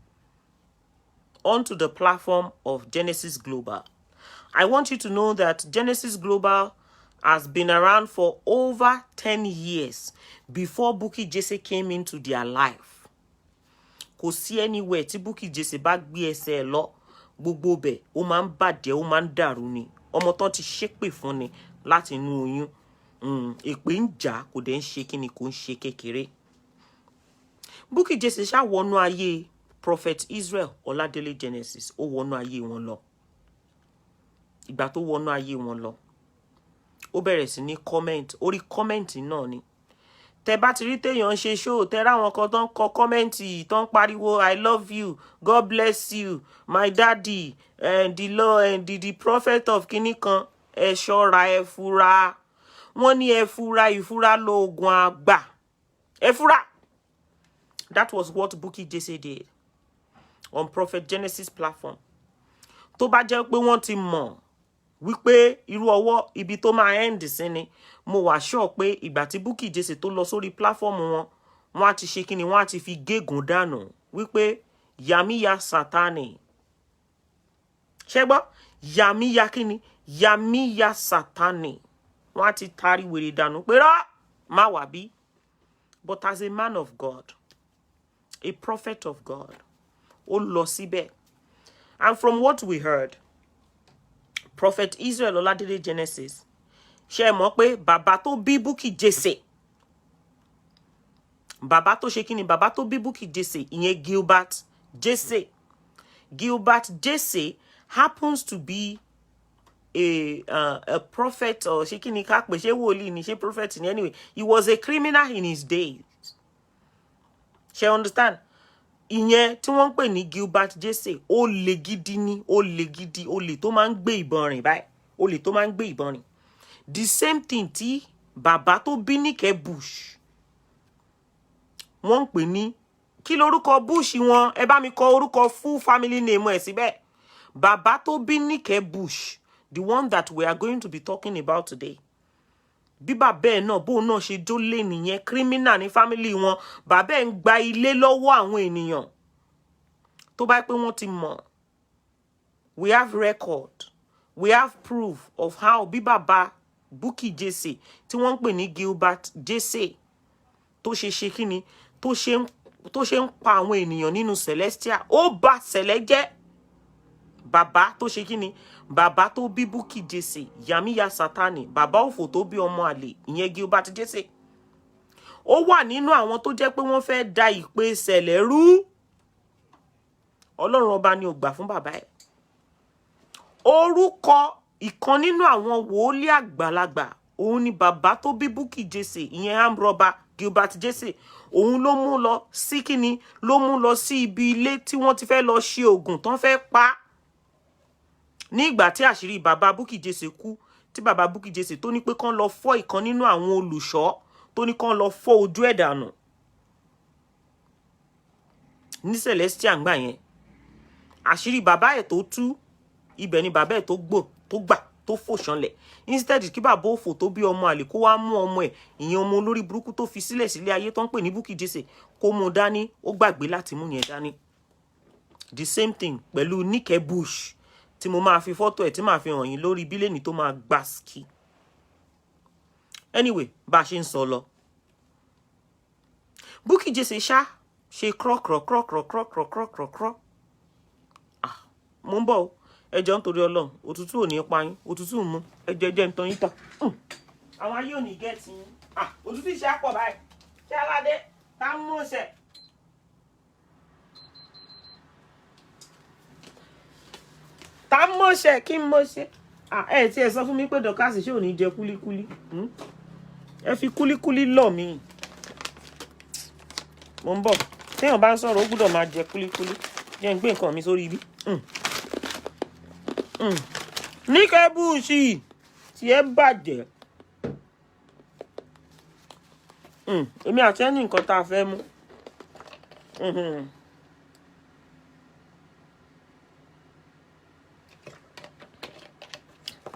onto the platform of Genesis Global. I want you to know that Genesis Global has been around for over 10 years before Bukky Jesse came into their life. Kò sí anywhere tí Bukky Jesse bá gbé ẹsẹ̀ lọ, gbogbo bẹ̀ ó máa ń bàjẹ́, ó máa ń dàrú ni. Ọmọ tán ti ṣépè fún ni láti inú oyún. Èpè ń jà, kò dẹ̀ ń ṣe kíni, kò ń ṣe kékeré. Bukky Jesse ṣá wọnú ayé Prophet Israel Oladele Genesis, ó wọnú ayé wọn lọ. Ìgbà tó wọnú ayé wọn lọ, ó bẹ̀rẹ̀ sí ní comment, orí comment náà ni. Tẹ́ bá ti rí téèyàn ṣe show, tẹ́ ráwọn kan tán kọ comment, tán pariwo I love you, God bless you, my daddy, and the Lord, and the prophet of kíní kan, ẹ ṣọ́ra, ẹ fura. Wọ́n ní ẹ fura, ìfura lóògùn àgbà. Ẹ fura. That was what Bukky Jesse did on Prophet Genesis platform. Tó bá jẹ́ pé wọ́n ti mọ̀ wípé irú ọwọ́ ibi tó máa end sí ni, mo wà sure pé ìgbà tí Bukky Jesse tó lọ sórí platform wọn, wọ́n á ti ṣe kíni, wọ́n á ti fi gégùn dànù wípé yàmíyà Sátánì. Ṣé gbọ́? Yàmíyà kíni? Yàmíyà Sátánì. Wọ́n á ti tarí wèrè dànù pé rá má wá bí. But as a man of God, a prophet of God, ó lọ síbẹ̀. And from what we heard, Prophet Israel Oladele Genesis, ṣé mọ̀ pé bàbá tó bí Bukky Jesse, bàbá tó ṣe kíni, bàbá tó bí Bukky Jesse, ìyẹn Gilbert Jesse. Gilbert Jesse happens to be a prophet, or ṣé kíni ká pè, ṣé wòlíì ni, ṣé prophet ni, anyway. He was a criminal in his days. Ṣé understand? Ìyẹn tí wọ́n ń pè ní Gilbert Jesse, olè gidi ni, olè gidi, olè tó máa ń gbé ìbọn rìn báyìí, olè tó máa ń gbé ìbọn rìn. The same thing tí bàbá tó bí Níkẹ́ Bush, wọ́n ń pè ní, kí lorúkọ Bush wọn, ẹ bá mi kọ orúkọ full family name ẹ̀ síbẹ̀. Bàbá tó bí Níkẹ́ Bush, the one that we are going to be talking about today. Bí bàbá ẹ̀ náà bó náà ṣe jólè nìyẹn, criminal ní family wọn. Bàbá ẹ̀ ń gba ilé lọ́wọ́ àwọn ènìyàn. Tó bá pé wọ́n ti mọ̀. We have record. We have proof of how bí bàbá Bukky Jesse, tí wọ́n ń pè ní Gilbert Jesse, tó ṣe ṣe kíni, tó ṣe ń pa àwọn ènìyàn nínú Celestial, ó bà Sẹ̀lẹ̀ jẹ́. Bàbá tó ṣe kíni, bàbá tó bí Bukky Jesse, Yàmíyà Sátánì, bàbá òfò tó bí ọmọ àlè, ìyẹn Gilbert Jesse. Ó wà nínú àwọn tó jẹ́ pé wọ́n fẹ́ da ìpè Sẹ̀lẹ̀ rú. Ọlọ́run ọba ni ò gbà fún bàbá ẹ̀. Orúkọ ìkan nínú àwọn wòlíì àgbàlagbà, òun ni bàbá tó bí Bukky Jesse, ìyẹn amrọba Gilbert Jesse. Òun ló mú lọ sí kíni, ló mú lọ sí ibi ilé tí wọ́n ti fẹ́ lọ ṣe oògùn tán fẹ́ pa. Ní ìgbà tí àṣírí bàbá Bukky Jesse kú, tí bàbá Bukky Jesse tó ní pé kán lọ fọ́ ìkan nínú àwọn olùṣọ́, tó ní kán lọ fọ́ ojú ẹ̀ dànù. Ní Celestial ńgbà yẹn, àṣírí bàbá ẹ̀ tó tú, ibẹ̀ ni bàbá ẹ̀ tó gbà tó fò ṣánlẹ̀. Instead kí bàbá òfò tó bí ọmọ àlè kó wá mú ọmọ ẹ̀, ìyẹn ọmọ olórí burúkú tó fi sílẹ̀ sílé ayé tó ń pè ní Bukky Jesse, kó mú dání, ó gbàgbé láti mú yẹn dání. The same thing pẹ̀lú Níkẹ́ Bush, tí mo máa fi fọ́tò ẹ̀ tí máa fi hàn yín lórí bílẹ̀nì tó máa gbà ski. Anyway, bá a ṣe ń sọ lọ. Bukky Jesse ṣá ṣe krọ́krọ́. Mo ń bọ̀ o. Ẹjọ́ nítorí Ọlọ́run, òtútù ò ní pa yín, òtútù mú, ẹjẹ́ ń tan yín tán. Àwọn ayé ò ní gẹ̀ẹ́tì yín. Òtútù iṣẹ́ á pọ̀ báyìí. Ṣé aládé tá ń mú ṣẹ̀? Tá ń mú ṣẹ̀ kí n mú ṣe? Ẹ tí ẹ sọ fún mi pé Dorcas ṣé ò ní jẹ kúlíkúlí. Ẹ fi kúlíkúlí lọ̀ mí. Mo ń bọ̀. Téèyàn bá ń sọ̀rọ̀ ó gbọ́dọ̀ máa jẹ kúlíkúlí. Jẹ́ ń gbé nǹkan mi sórí ibi. Níkẹ́ Bush tí ẹ bàjẹ́. Èmi àti ẹni nǹkan tá a fẹ́ mú.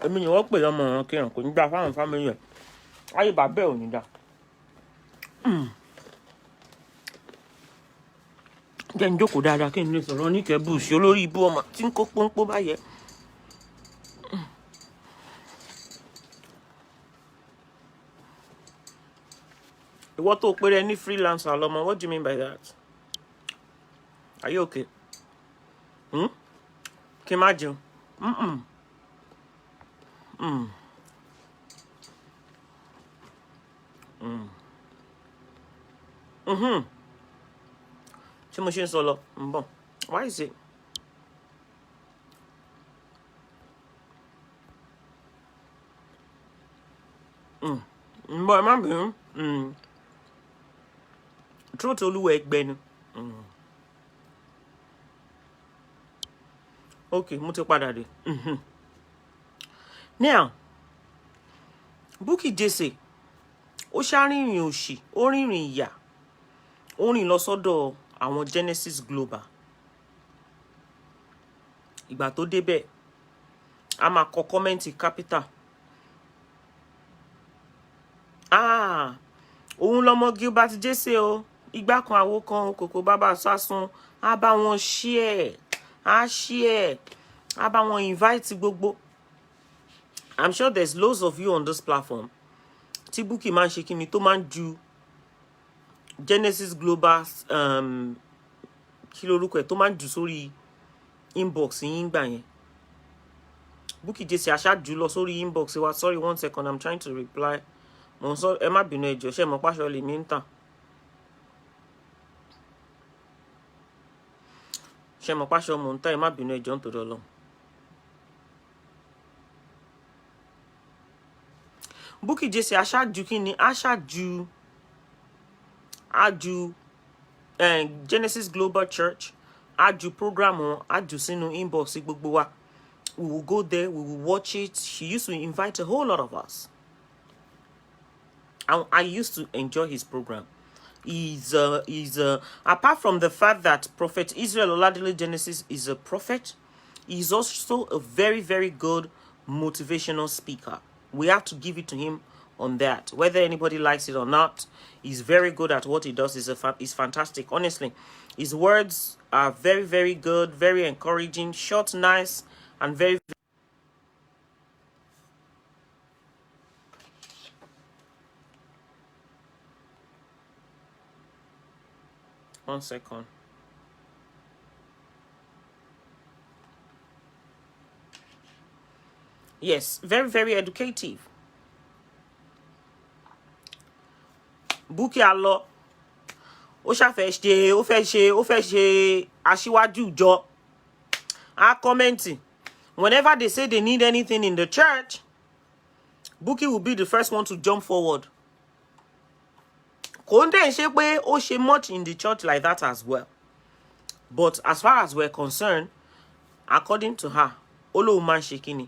Èmi ni wọ́n pè lọ́mọ ọ̀ràn kíran, kò ní gbà fáwọn fámìlì ẹ̀. Ayé bàbá ẹ̀ ò ní dá. Jẹ́ ń jókòó dáadáa kí n lè sọ̀rọ̀ Níkẹ́ Bush olórí ibú ọmọ tí ń kó pọ́npọ́ báyẹn. Ìwọ tó péré ní freelancer lọ́mọ, what do you mean by that? Are you okay? Kí n má jẹun? Ṣé mo ṣe ń sọ lọ? Ń bọ̀. Why is it? Ń bọ̀, ẹ má bínú. Truth olúwa ẹgbẹ́ ni. Okay, mo ti padà dé. Now, Bukky Jesse, ó ṣárìnrìn òṣì, ó rìnrìn ìyà, ó rìn lọ sọ́dọ̀ àwọn Genesis Global. Ìgbà tó débẹ̀, a máa kọ kọ́mẹ́ǹtì capital. Òun lọmọ Gilbert Jesse o. Igba kan awo kan koko baba sasun. A bá wọn share. A share. A bá wọn invite gbogbo. I'm sure there's loads of you on this platform. Tí Bukky máa ń ṣe kíni tó máa ń ju Genesis Global kí lorúkọ ẹ̀ tó máa ń jù sórí inbox yín gbà yẹn. Bukky jẹ́sí aṣáájú lọ sórí inbox wa. Sorry, 1 second, I'm trying to reply. Mo ń sọ ẹ má bínú ẹjọ́ ṣé mo pàṣọ lè mí ń tàn. Ṣé mo pàṣọ mo ń tàn ẹ má bínú ẹjọ́ nítorí Ọlọ́run. Bukky jẹ́sí aṣáájú kíni aṣáájú Genesis Global Church aju program on aju sínú inbox gbogbo wa. We will go there, we will watch it. She used to invite a whole lot of us. And I used to enjoy his program. He's apart from the fact that Prophet Israel Oladele Genesis is a prophet, he's also a very, very good motivational speaker. We have to give it to him on that. Whether anybody likes it or not, he's very good at what he does. He's fantastic. Honestly, his words are very, very good, very encouraging, short, nice, and very. One second. Yes, very, very educative. Bukky alọ ó ṣàfẹ́ ṣe ó fẹ́ ṣe aṣíwájú ìjọ. A commenting whenever they say they need anything in the church, Bukky will be the first one to jump forward. Kò ń dẹ̀ ṣe pé ó ṣe much in the church like that as well. But as far as we're concerned, according to her, ó lóun máa ń ṣe kíni.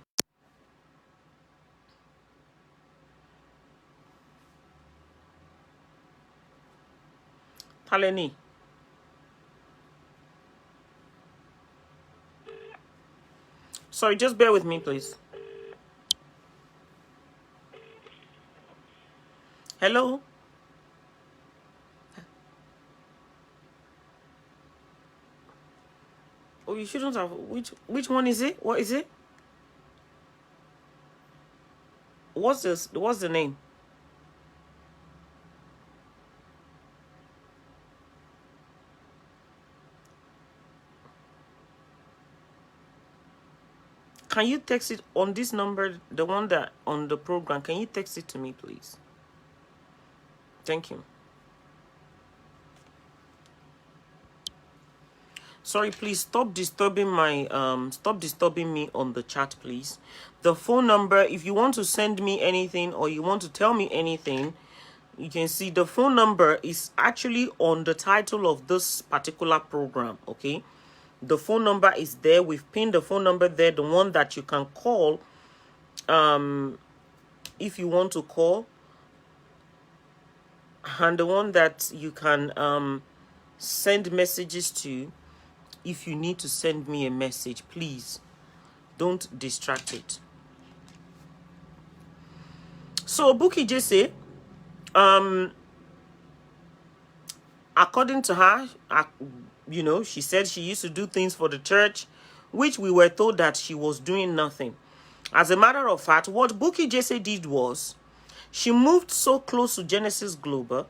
Taleni. Sorry, just bear with me, please. Hello? Oh, you shouldn't have. Which one is it? What is it? What's this? What's the name? Can you text it on this number, the one that on the program? Can you text it to me, please? Thank you. Sorry, please stop disturbing my stop disturbing me on the chat, please. The phone number, if you want to send me anything or you want to tell me anything, you can see the phone number is actually on the title of this particular program, okay? The phone number is there. We've pinned the phone number there, the one that you can call if you want to call, and the one that you can send messages to if you need to send me a message. Please don't distract it. So Bukky Jesse, according to her, you know, she said she used to do things for the church, which we were told that she was doing nothing. As a matter of fact, what Bukky Jesse did was, she moved so close to Genesis Global.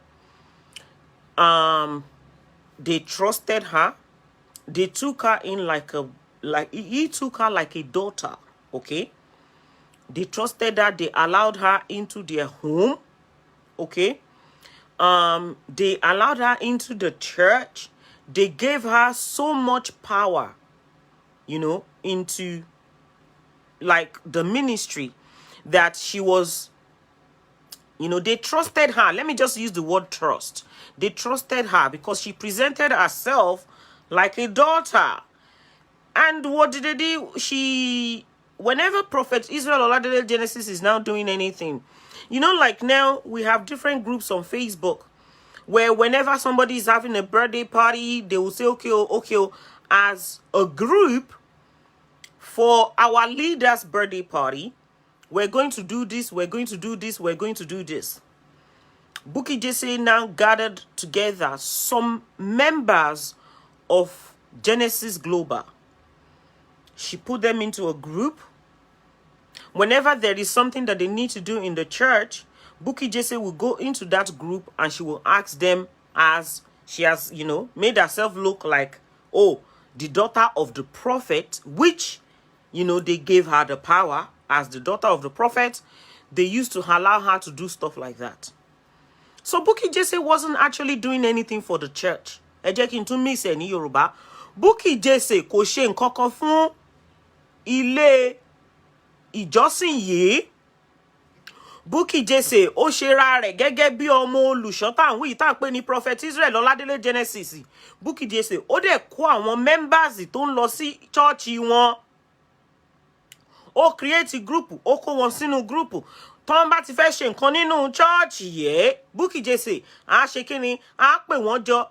They trusted her. They took her in he took her like a daughter, okay? They trusted her. They allowed her into their home, okay? They allowed her into the church. They gave her so much power, you know, into like the ministry that she was, you know, they trusted her. Let me just use the word trust. They trusted her because she presented herself like a daughter. And what did they do? Whenever Prophet Israel Oladele Genesis is now doing anything, you know, like now we have different groups on Facebook where whenever somebody is having a birthday party, they will say, okay, as a group, for our leader's birthday party, we're going to do this, we're going to do this, we're going to do this. Bukky Jesse now gathered together some members of Genesis Global. She put them into a group. Whenever there is something that they need to do in the church, Bukky Jesse will go into that group and she will ask them, as she has, made herself look like, oh, the daughter of the prophet, which, they gave her the power as the daughter of the prophet. They used to allow her to do stuff like that. So Bukky Jesse wasn't actually doing anything for the church. Ẹ jẹ́ kí n tún mix ẹ̀ ní Yorùbá. Bukky Jesse kò ṣe nǹkan kan fún ilé ìjọsìn yìí. Bukky Jesse ó ṣe ra rẹ̀ gẹ́gẹ́ bí ọmọ olùṣọ́ táwọn yìí tá ń pè ní Prophet Israel Ọládélé Genesis. Bukky Jesse ó dẹ̀ kó àwọn members tó ń lọ sí church wọn. Ó create group, ó kó wọn sínú group. Tọ́n bá ti fẹ́ ṣe nǹkan nínú church yìí, Bukky Jesse á ṣe kíni, á pè wọ́n jọ.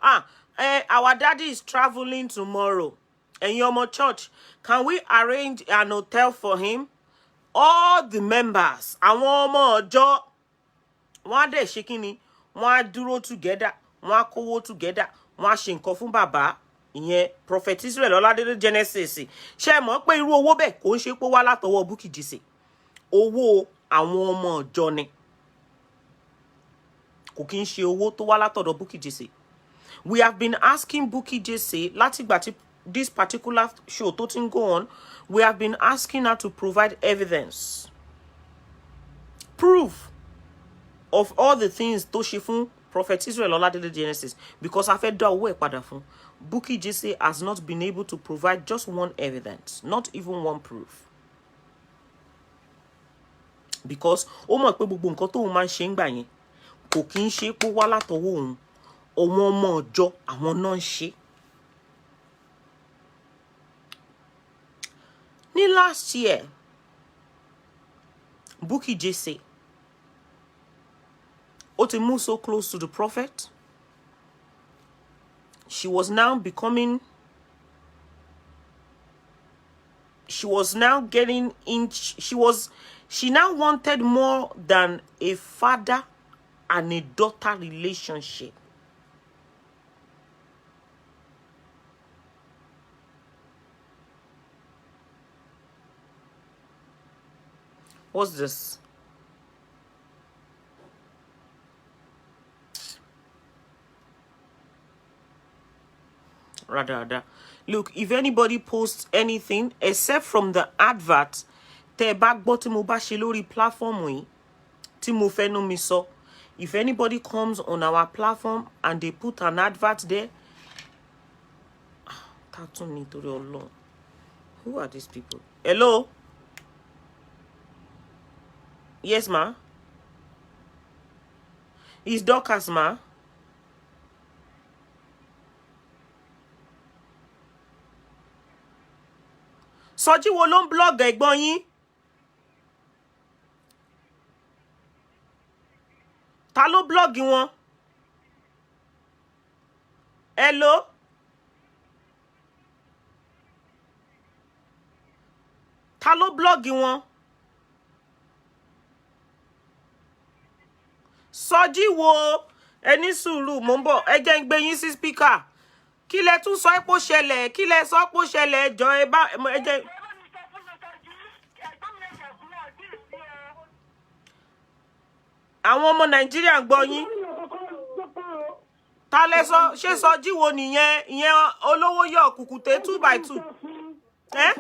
Our daddy is traveling tomorrow. Ẹ̀yin ọmọ church, can we arrange an hotel for him? All the members, àwọn ọmọ ọjọ́, wọ́n á dẹ̀ ṣe kíni, wọ́n á dúró together, wọ́n á kówó together, wọ́n á ṣe nǹkan fún bàbá, ìyẹn Prophet Israel Ọládélé Genesis. Ṣé mọ̀ pé irú owó bẹ́ẹ̀ kò ń ṣe pé wá látọwọ́ Bukky Jesse. Owó àwọn ọmọ ọjọ́ ni. Kò kí ń ṣe owó tó wá látọ̀dọ̀ Bukky Jesse. We have been asking Bukky Jesse látìgbà tí this particular show tó ti ń go on, we have been asking her to provide evidence, proof of all the things tó ṣe fún Prophet Israel Ọládélé Genesis, because a fẹ́ dá owó ẹ̀ padà fún. Bukky Jesse has not been able to provide just one evidence, not even one proof. Because ó mọ̀ pé gbogbo nǹkan tóun máa ń ṣe ń gbà yẹn kò kí ń ṣe pé wá látọwọ́ òun. Àwọn ọmọ ọjọ́ àwọn náà ń ṣe. Ní last year, Bukky Jesse ó ti move so close to the prophet. She was now becoming, she was now getting in, she now wanted more than a father and a daughter relationship. What's this? Rather. Look, if anybody posts anything except from the advert, tẹ́ bá gbọ́ tí mo bá ṣe lórí platform yìí, tí mo fẹ́nu mi sọ. If anybody comes on our platform and they put an advert there, who are these people? Hello? Yes, ma. It's Dorcas, ma. Sọjí wo ló ń blog ẹ̀gbọ́n yín? Ta ló blog wọn? Hello? Ta ló blog wọn? Sọjí wo? Ẹni sùúrù mò ń bọ̀, ẹ jẹ́ n gbé yín sí speaker. Kí lẹ tún sọ pé ó ṣẹlẹ̀? Kí lẹ sọ pé ó ṣẹlẹ̀? Jọ ẹ bá ẹ jẹ́. Àwọn ọmọ Nàìjíríà ń gbọ́ yín. Ta lẹ sọ ṣé Sọjí wo nìyẹn? Ìyẹn olówó yọ kùkùté 2x2. Eh?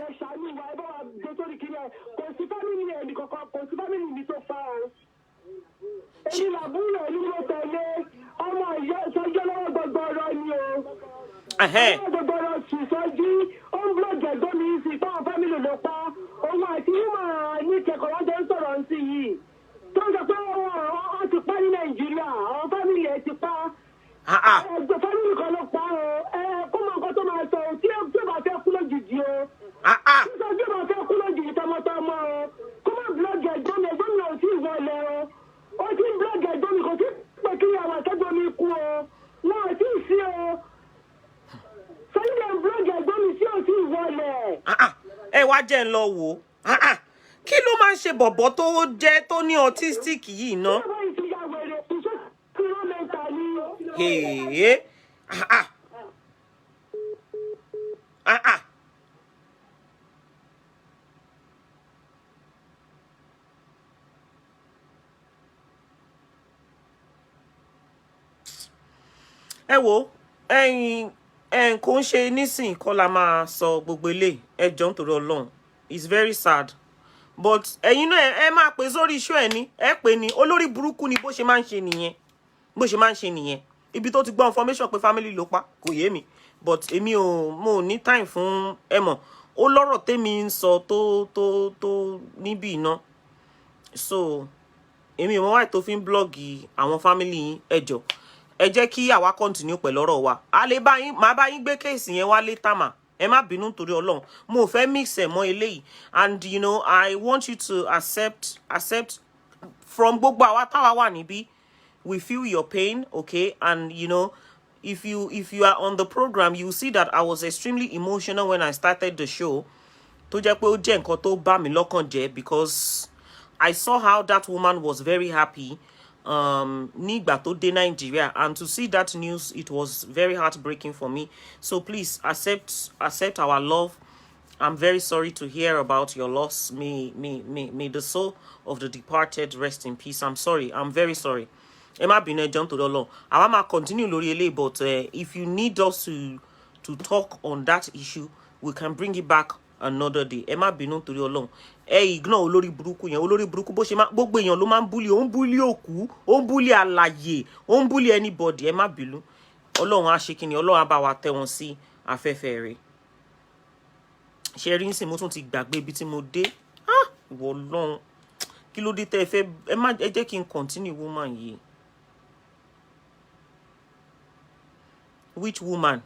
Ẹ wá jẹ́ ń lọ wò. Kí ló máa ń ṣe bọ̀bọ̀ tó jẹ́ tó ní autistic yìí ná? Hey. Ah. Ah. Ẹ wo, kò ń ṣe nísìn kọ́ la máa sọ gbogbo eléyìí. Ẹ jọ̀ọ́ nítorí Ọlọ́run. It's very sad. But ẹ̀yin náà ẹ máa pè sórí iṣu ẹ̀ ní. Ẹ pè ní olórí burúkú ni bó ṣe máa ń ṣe nìyẹn. Bó ṣe máa ń ṣe nìyẹn. Ibi tó ti gbọ́ information pé family ló pa kò yé mi. But èmi mo ní time fún ẹ mọ̀. Ó lọ́rọ̀ tèmi ń sọ tó níbí iná. So èmi ò mọ̀ why tó fi ń blọ́ọ̀gì àwọn family yín. Ẹ jọ̀ọ́ ẹ jẹ́ kí àwa continue pẹ̀lú ọ̀rọ̀ wa. A lè bá yín, máa bá yín gbé case yẹn wá later mà. Ẹ má bínú torí Ọlọ́run. Mo fẹ́ mix ẹ̀ mọ́ eléyìí. And you know, I want you to accept from gbogbo àwa táwa wà níbí. We feel your pain, okay? And you know, if you are on the program, you will see that I was extremely emotional when I started the show. Tó jẹ́ pé ó jẹ́ nǹkan tó bá mi lọ́kàn jẹ́ because I saw how that woman was very happy nígbà tó dé Nigeria, and to see that news, it was very heartbreaking for me. So please accept our love. I'm very sorry to hear about your loss. May the soul of the departed rest in peace. I'm sorry. I'm very sorry. Ẹ má bínú, ẹ jọ̀ọ́ nítorí Ọlọ́run. Àwa máa continue lórí eléyìí, but if you need us to talk on that issue, we can bring it back another day. Ẹ má bínú nítorí Ọlọ́run. Ẹ ignore olórí burúkú yẹn. Olórí burúkú bó ṣe máa gbogbo èèyàn ló máa ń bully. Ó ń bully òkú, ó ń bully alààyè, ó ń bully anybody. Ẹ má bínú. Ọlọ́run á ṣe kíni, Ọlọ́run á bá wa tẹ́ wọn sí afẹ́fẹ́ rẹ̀. Ṣé rí nsìn mo tún ti gbàgbé ibi tí mo dé. Ìwọ Ọlọ́run. Kí ló dé tẹ́ ẹ fẹ́ ẹ jẹ́ kí n continue woman yìí. Which woman?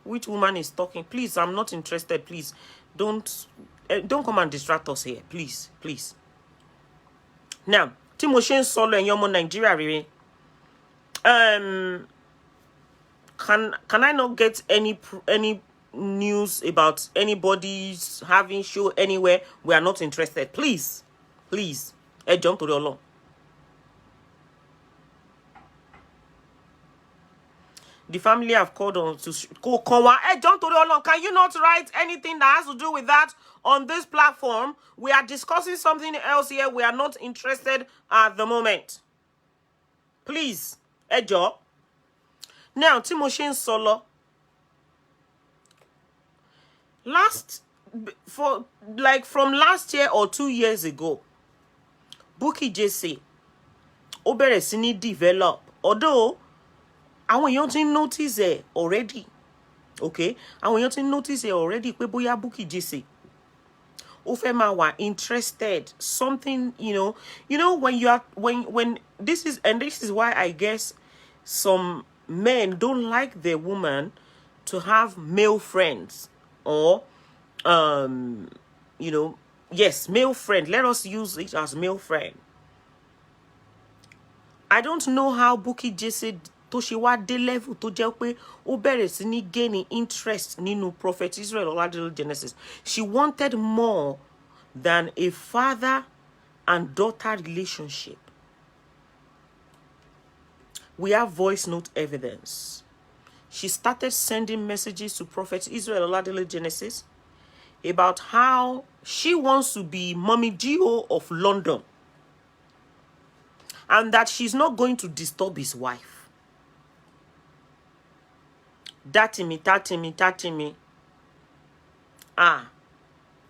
Which woman is talking? Please, I'm not interested. Please, don't come and distract us here. Please. Now, tí mo ṣe ń sọ lọ ẹ̀yin ọmọ Nigeria rere. Can I not get any news about anybody's having show anywhere? We are not interested. Please. Ẹ jọ̀ọ́ nítorí Ọlọ́run. The family have called on to John Toriolon. Can you not write anything that has to do with that on this platform? We are discussing something else here. We are not interested at the moment. Please, Ejo. Now, Timoshin Solo. From last year or 2 years ago, Bukky JC, Obere Sini develop. Although àwọn èèyàn ti notice ẹ already, okay? Àwọn èèyàn ti notice ẹ already pé bóyá Bukky JC ó fẹ́ máa wà interested something, you know when this is why I guess some men don't like their woman to have male friends or yes, male friend. Let us use it as male friend. I don't know how Bukky JC tó ṣe wá dé level tó jẹ́ pé ó bẹ̀rẹ̀ sí ní gaining interest nínú Prophet Israel Oladele Genesis. She wanted more than a father and daughter relationship. We have voice note evidence. She started sending messages to Prophet Israel Oladele Genesis about how she wants to be Mommy Gio of London and that she's not going to disturb his wife. Tatimi.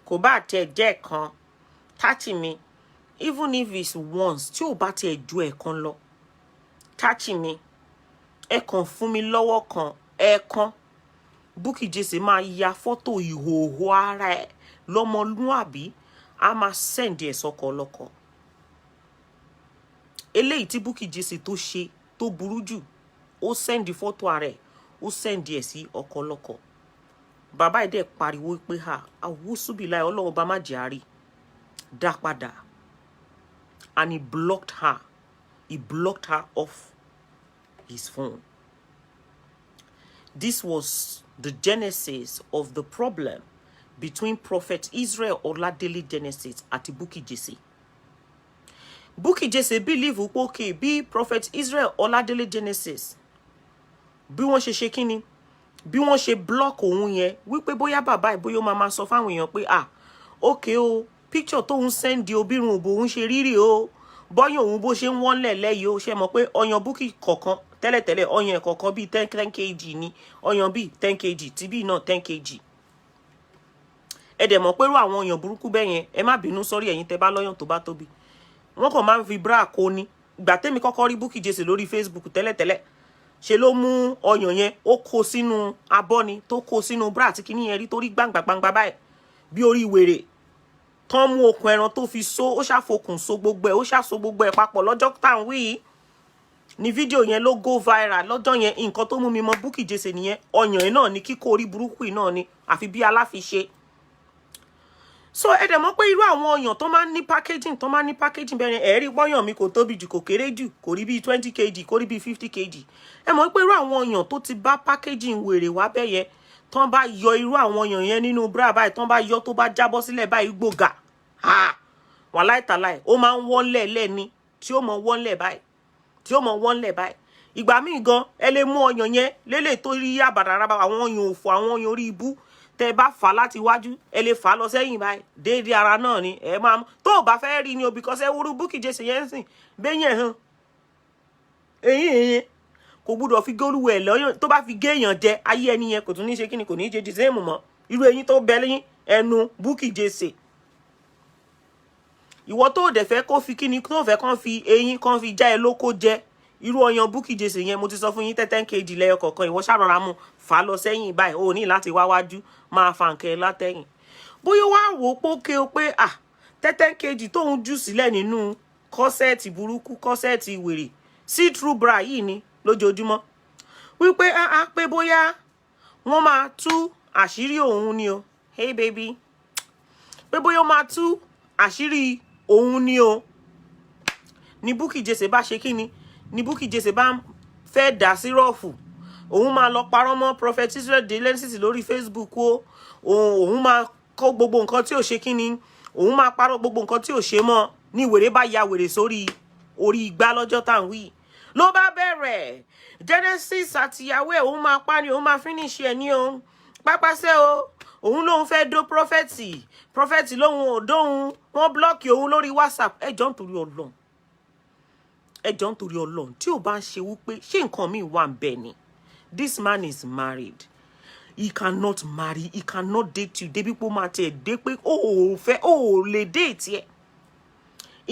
Kò bá tẹ jẹ́ kan. Tatimi. Even if it's once, tí ò bá tẹ ju ẹ̀kan lọ. Tatimi. Ẹ kàn fún mi lọ́wọ́ kan. Ẹ̀kan. Bukky JC máa ya fọ́tò ìhòòhò ara ẹ̀ lọ́mọlúàbí. A máa send ẹ̀ sọ́kọ ọlọ́kọ. Eléyìí tí Bukky JC tó ṣe tó burú jù. Ó send photo ara ẹ̀. Ó send ẹ̀ sí ọkọ ọlọ́kọ. Bàbá ẹ̀ dẹ̀ pariwo pé àwòsùbìláì Ọlọ́run bá má jẹ́ àrí. Dá padà. And he blocked her. He blocked her off his phone. This was the genesis of the problem between Prophet Israel Oladele Genesis àti Bukky JC. Bukky Jesse believe pé okay bí Prophet Israel Oladele Genesis bí wọ́n ṣe kíni bí wọ́n ṣe block òun yẹn wípé bóyá bàbá ẹ̀ bóyá ó máa sọ fáwọn èèyàn pé okay o picture tóun send obìnrin òbò òun ṣe rírì o bọ́yàn òun bó ṣe ń wọ́n lẹ̀lẹ́ yìí ó ṣe mọ̀ pé ọyàn Bukky kọ̀ọ̀kan tẹ́lẹ̀tẹ́lẹ̀ ọyàn kọ̀ọ̀kan bíi 10 kg ni ọyàn bíi 10 kg tìbí náà 10 kg ẹ dẹ̀ mọ̀ pé irú àwọn ọyàn burúkú bẹ́ẹ̀ yẹn ẹ má bínú sọ́rí ẹ̀yin tẹ́ bá lọ́yàn tó bá tóbi wọ́n kàn máa ń fi bra kó ni ìgbà tẹ́mi kọ́kọ́ rí Bukky Jesse lórí Facebook tẹ́lẹ̀tẹ́lẹ̀ ṣe ló mú ọyàn yẹn ó kó sínú abọ́ ni tó kó sínú bra àti kíní yẹn rí torí gbàǹgbàǹgbà báyìí bí orí wèrè tán mú okùn ẹran tó fi so ó ṣàfokùn so gbogbo ẹ̀ ó ṣàso gbogbo ẹ̀ papọ̀ lọ́jọ́ tá à ń wí ní fídíò yẹn ló go viral lọ́jọ́ yẹn nǹkan tó mú mi mọ Bukky Jesse nìyẹn ọyàn yẹn náà ni kíkó orí burúkú yìí náà ni àfi bí aláfiṣe so ẹ dẹ̀ mọ̀ pé irú àwọn ọyàn tó máa ń ní packaging bẹ́ẹ̀ ẹ̀ rí pọ́yàn mi kò tóbi jù kò kéré jù kò rí bíi 20 kg kò rí bíi 50 kg ẹ mọ̀ pé irú àwọn ọyàn tó ti bá packaging wèrè wá bẹ́ẹ̀ yẹn tán bá yọ irú àwọn ọyàn yẹn nínú bra báyìí tán bá yọ tó bá jábọ́ sílẹ̀ báyìí gbògà wàláì tàláì ó máa ń wọ́nlẹ̀ lẹ́ni tí ó mọ̀ wọ́nlẹ̀ báyìí ìgbà míì gan ẹ lè mú ọyàn yẹn lélẹ̀ tó rí àbàdàràbà àwọn ọyàn òfò àwọn ọyàn orí ibú tẹ́ bá fà láti wájú ẹ lè fà lọ sẹ́yìn báyìí déédéé ara náà ni ẹ máa tó bá fẹ́ rí ni o because ẹ wúrú Bukky Jesse yẹn sìn béèyàn hàn èyí kò gbúdọ̀ fi gólúwẹ̀ lọ́yàn tó bá fi géèyàn jẹ ayé ẹni yẹn kò tún ní ṣe kíni kò ní jẹ dìsẹ́ẹ̀mù mọ́ irú eyín tó bẹ lẹ́yìn ẹnu Bukky Jesse ìwọ tó dẹ̀ fẹ́ kó fi kíni tó fẹ́ kán fi eyín kán fi já ẹ lóko jẹ irú ọyàn Bukky Jesse yẹn mo ti sọ fún yín 10 kg lẹ́yọ kọ̀ọ̀kan ìwọ ṣàrọ̀ra mú fà lọ sẹ́yìn báyìí o ní láti wá wájú máa fa nǹkan látẹ̀yìn bóyá wá wò ó pókè o pé 10 kg tóun jù sílẹ̀ nínú kọ́sẹ́ẹ̀tì burúkú kọ́sẹ́ẹ̀tì wèrè see through bra yìí ni lójoojúmọ́ wípé pé bóyá wọ́n máa tú àṣírí òun ni o hey baby pé bóyá wọ́n máa tú àṣírí òun ni o ni Bukky Jesse bá ṣe kíni ni Bukky Jesse bá fẹ́ dà sí rọ́ọ̀fù òun máa lọ parọ́ mọ́ Prophet Israel Genesis lórí Facebook o òun máa kọ́ gbogbo nǹkan tí ò ṣe kíni òun máa parọ́ gbogbo nǹkan tí ò ṣe mọ́ ní wèrè bá ya wèrè sórí orí igbá lọ́jọ́ tá à ń wí ló bá bẹ̀rẹ̀ Genesis àtìyàwó ẹ̀ òun máa pa ni òun máa finish ẹ̀ ní o pápásẹ́ o òun lòun fẹ́ dó prophet lòun ò dóhun wọ́n blọ́ọ̀kì òun lórí WhatsApp ẹjọ́ nítorí Ọlọ́run tí ò bá ń ṣe wípé ṣé nǹkan mi wà ń bẹ ni this man is married he cannot marry he cannot date you débi pé ó máa tiẹ̀ dé pé ó lè date ẹ̀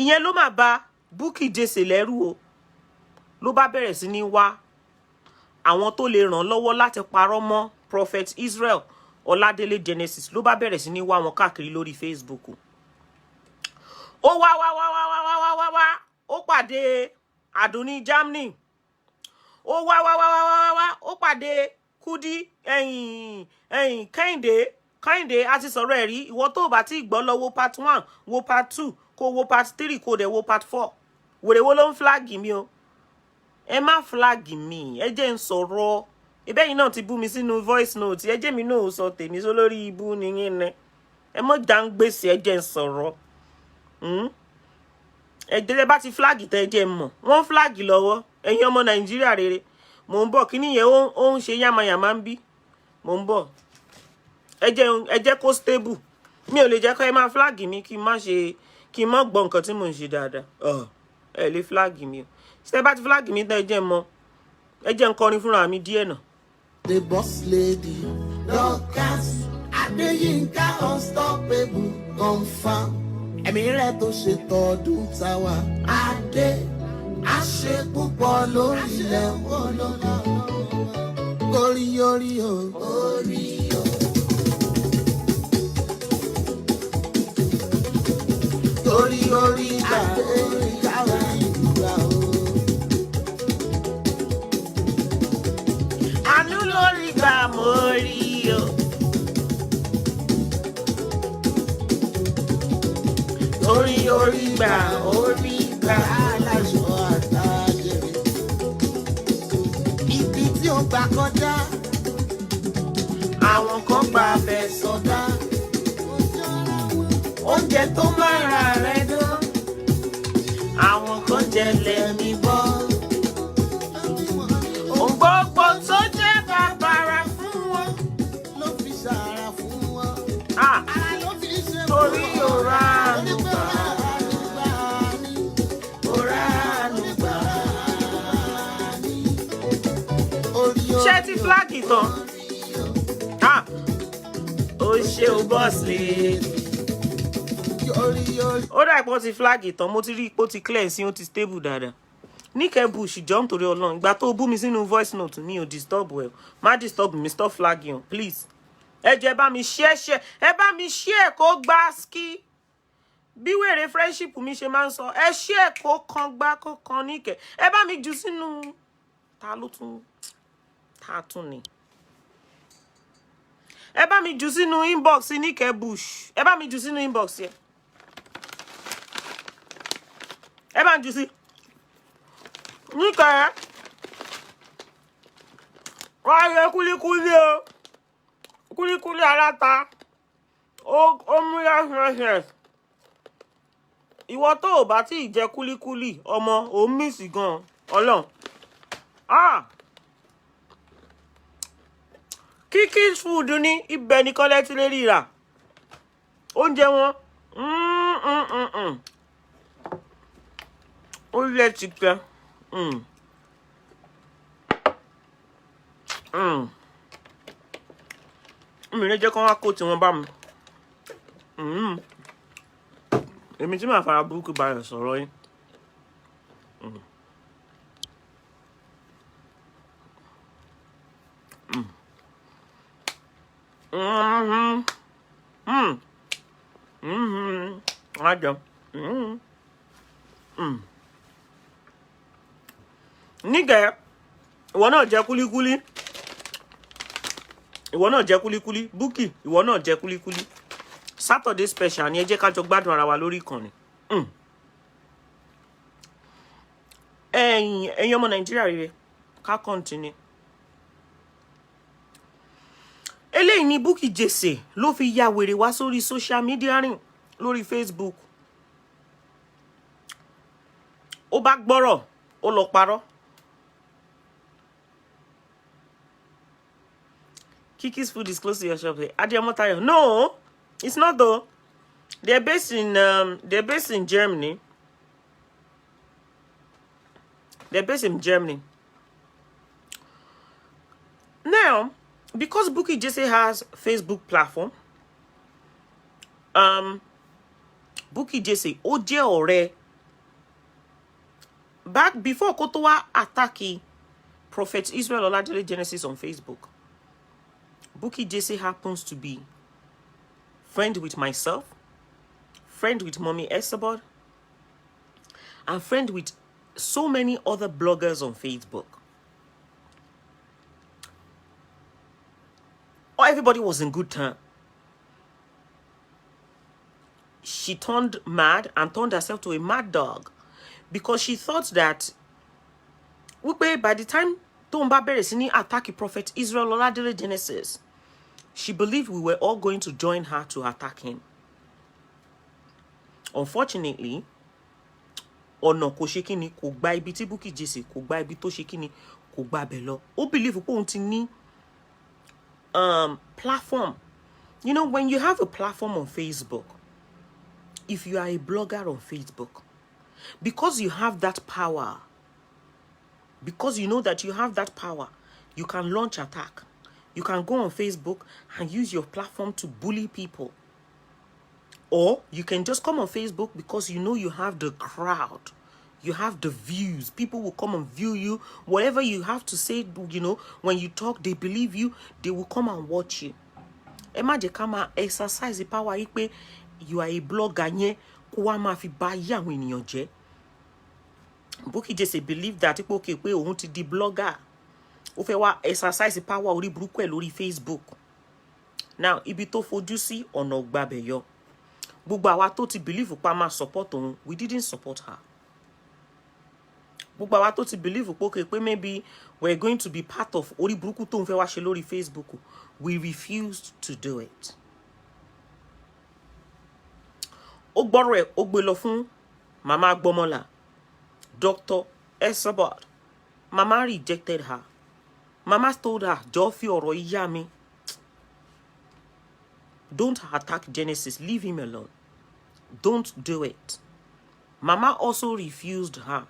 ìyẹn ló máa bà Bukky Jesse lẹ́rù o ló bá bẹ̀rẹ̀ sí ní wá àwọn tó lè ràn lọ́wọ́ láti parọ́ mọ́ Prophet Israel Oladele Genesis ló bá bẹ̀rẹ̀ sí ní wá wọn káàkiri lórí Facebook ó wá ó pàdé Adoni Germany ó wá ó pàdé Kudi Kẹ́hìndé a ti sọ̀rọ̀ ẹ̀ rí ìwọ tó bá ti gbọ́ lọ wo part 1 wo part 2 kó wo part 3 kó dẹ̀ wo part 4 wèrè wo ló ń flag mi o ẹ má flag mi ẹ jẹ́ ń sọ̀rọ̀ ibẹ̀ yìí náà ti bú mi sínú voice note ẹ jẹ́ mi náà sọ tèmi sọ lórí ibú ni yín ni ẹ mọ́ jàǹgbèsè ẹ jẹ́ ń sọ̀rọ̀ ẹ jẹ́ bá ti flag tẹ́ ẹ jẹ́ mọ̀ wọ́n flag lọ́wọ́ ẹ̀yin ọmọ Nàìjíríà rere mò ń bọ̀ kíní yẹn ó ń ṣe yàmàyàmà ń bí mò ń bọ̀ ẹ jẹ́ kó stable mi ò lè jẹ́ kó ẹ máa flag mi kí n má gbọ́ nǹkan tí mò ń ṣe dáadáa ẹ lè flag mi o ṣé bá ti flag mi tẹ́ ẹ jẹ́ mọ̀ ẹ jẹ́ ń kọrin fúnra mi díẹ̀ náà. The boss lady Dorcas Adeyinka unstoppable confirm ẹ̀mí rẹ̀ tó ṣe tọdún táwa adé àṣẹ púpọ̀ lórí ilẹ̀ olóòlò orí o orí gbà àánú lórí gbà mórí o orí gbà aláṣọ àtàjẹrẹ ibi tí ó gbà kọjá àwọn kan gbà fẹ́ sọdá oúnjẹ tó mára rẹ dán àwọn ṣẹlẹ̀ mi bọ́. ohun gbogbo tó jẹ́ bàbàrà fún wọn. Ló fi ṣàrà fún wọn. Ah, Ara ló fi ṣe torí òrà Torí pé àlùgbà ni. òrà ànúgbà. Orí Ṣé ti fúláàgì tán? Ah, ó ṣe o bọ́ọ̀sì lè. orí. Ó dà pé ó ti fúláàgì tán, mo ti rí ipò ti clear sí, ó ti stable dáadáa. Níkẹ́ Bush jọ nítorí Ọlọ́run, ìgbà tó bú mi sínú voice note mi ò disturb well. Má disturb mi, stop flagging, please. Ẹ jẹ́ bá mi share, ẹ bá mi share kó gbá ski. Bí wèrè friendship mi ṣe máa ń sọ, ẹ share kó kan gbá kó kan Níkẹ́. Ẹ bá mi jù sínú ta tún ni. Ẹ bá mi jù sínú inbox Níkẹ́ Bush. Ẹ bá mi jù sínú inbox yẹn. Ẹ bá mi jù sí. Níkẹ́. Wáyé kúlíkúlí o. Kúlíkúlí aláta. Ó mú yes. Ìwọ tó ò bá tí ì jẹ kúlíkúlí, ọmọ, ò ń miss gan. Ọlọ́run. Ah. Kiki's food ní ibẹ̀ ní kọ́lẹ́ tí lè ríra. Oúnjẹ wọn. Ó lè ti pẹ́. Mi lè jẹ́ kí wọ́n wá kó tí wọ́n bá mi. Èmi tí màá fara burúkú bá rẹ̀ sọ̀rọ̀ yín. Ajọ. Níkẹ́, ìwọ náà jẹ kúlíkúlí. Ìwọ náà jẹ kúlíkúlí. Bukky, ìwọ náà jẹ kúlíkúlí. Saturday special ni ẹ jẹ́ ká jọ gbádùn ara wa lórí ìkànnì. Ẹ̀yin ọmọ Nàìjíríà rere, ká continue. Eléyìí ni Bukky Jesse ló fi ya wèrè wá sórí social media rìn lórí Facebook. Ó bá gbọ́rọ̀, ó lọ parọ́. Kiki's food is close to your shop. Adeyinka. No, it's not though. They're based in Germany. They're based in Germany. Now, because Bukky Jesse has Facebook platform, Bukky Jesse, ó jẹ́ ọ̀rẹ́. Back before kó tó wá attack Prophet Israel Oladele Genesis on Facebook, Bukky Jesse happens to be friend with myself, friend with Mommy Esabod, and friend with so many other bloggers on Facebook. Everybody was in good time. She turned mad and turned herself to a mad dog because she thought that by the time Tomba Beresini attacked Prophet Israel Oladele Genesis, she believed we were all going to join her to attack him. Unfortunately, ọ̀nà kò ṣe kíni kò gba ibi tí Bukky Jesse kò gba ibi tó ṣe kíni kò gba bẹ̀ lọ. Ó believe pé òun ti ní platform. You know, when you have a platform on Facebook, if you are a blogger on Facebook, because you have that power, because you know that you have that power, you can launch attack. You can go on Facebook and use your platform to bully people. Or you can just come on Facebook because you know you have the crowd. You have the views. People will come and view you. Whatever you have to say, you know, when you talk, they believe you. They will come and watch you. Imagine come and exercise the power. You are a blogger. Bukky just believe that okay, we want to be blogger. Ó fẹ́ wá exercise power orí burúkú ẹ̀ lórí Facebook. Now, ibi tó fojú sí ọ̀nà gbabẹ̀ yọ. Gbogbo àwa tó ti believe pa máa support òun, we didn't support her. Gbogbo àwa tó ti believe pé maybe we're going to be part of orí burúkú tó ń fẹ́ wá ṣe lórí Facebook, we refused to do it. Ó gbọ́rọ̀ ẹ̀ ó gbé lọ fún Mama Agbomola. Dr. Esabod. Mama rejected her. Mama told her, Jofi or Yami, don't attack Genesis. Leave him alone. Don't do it. Mama also refused her.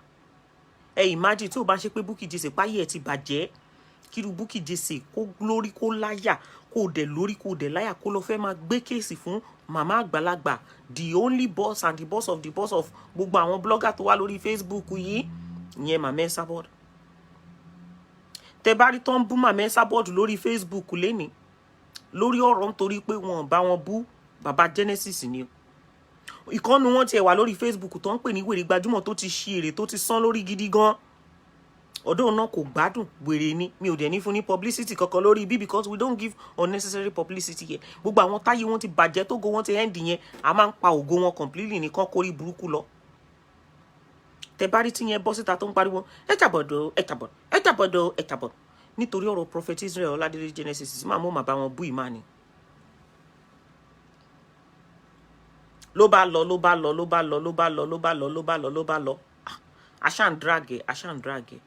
Hey, imagine tó bá ṣe pé Bukky Jesse páyé ẹ ti bàjẹ́. Kíru Bukky Jesse kó lórí kó láyà kó dẹ̀ lórí kó dẹ̀ láyà kó lọ fẹ́ máa gbé kéèsì fún màmá àgbàlagbà, the only boss and the boss of gbogbo àwọn blogger tó wà lórí Facebook yìí, ìyẹn Mama Esabod. Tẹ́ bá rí tó ń bú Mama Esabod lórí Facebook lénìí lórí ọ̀rọ̀ nítorí pé wọ́n bá wọn bú bàbá Genesis ni o. Ìkànnì wọn tiẹ̀ wà lórí Facebook tó ń pè ní wèrè gbajúmọ̀ tó ti ṣí èrè tó ti sán lórí gidi gan. Ọ̀dọ̀ náà kò gbádùn wèrè ni, mi ò dẹ̀ ní fún ní publicity kankan lórí ibi because we don't give unnecessary publicity here. Gbogbo àwọn táyé wọn ti bàjẹ́ tó go wọn ti end yẹn, a máa ń pa ògo wọn completely nìkan kórí burúkú lọ. Tẹ́ bá rí tí yẹn bọ́ síta tó ń pariwo ẹ̀tàbọ̀dọ̀ nítorí ọ̀rọ̀ Prophet Israel Ọládélé Genesis máa mú màá bá wọn bú ìmáàní. Ló bá lọ. I shan't drag it.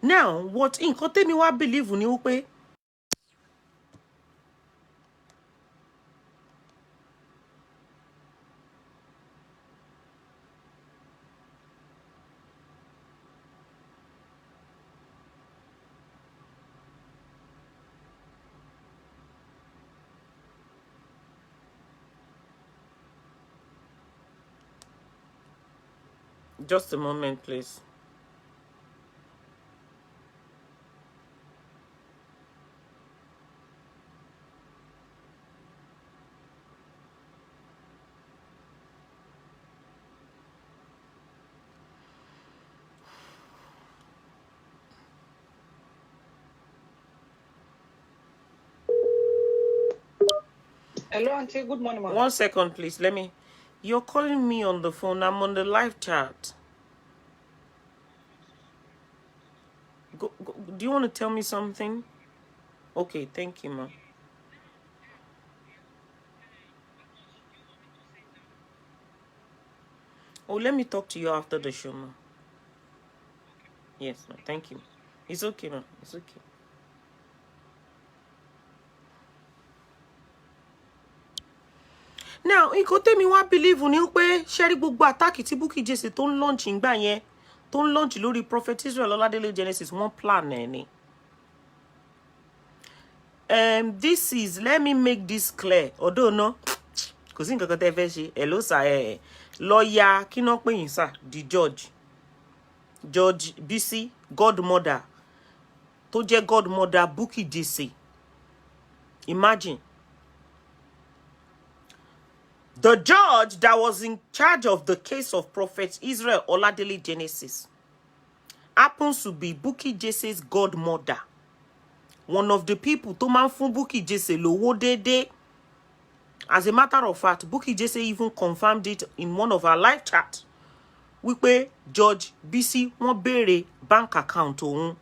Now, what nǹkan tẹ́mi wá believe ni wípé just a moment, please. Hello, Auntie. Good morning, ma'am. 1 second, please. You're calling me on the phone. I'm on the live chat. Go, do you want to tell me something? Okay, thank you, ma'am. Oh, let me talk to you after the show, ma'am. Yes, ma'am. Thank you. It's okay, ma'am. It's okay. Now, nǹkan tẹ́mi wá believe ni pé ṣẹ́rí gbogbo attack tí Bukky Jesse tó ń launch ńgbà yẹn tó ń launch lórí Prophet Israel Ọládélé Genesis wọ́n plan ẹ̀ ni. This is, let me make this clear. Although no, kò sí nǹkan kan tẹ́ fẹ́ ṣe. Hello sir, lawyer kí náà pè yín sir, the Judge BC, godmother tó jẹ́ godmother Bukky Jesse. Imagine. The judge that was in charge of the case of Prophet Israel Oladele Genesis happens to be Bukky Jesse's godmother. One of the people to man fún Bukky Jesse lówó dédé. As a matter of fact, Bukky Jesse even confirmed it in one of our live chats. Wípé Judge BC wọ́n béèrè bank account òun.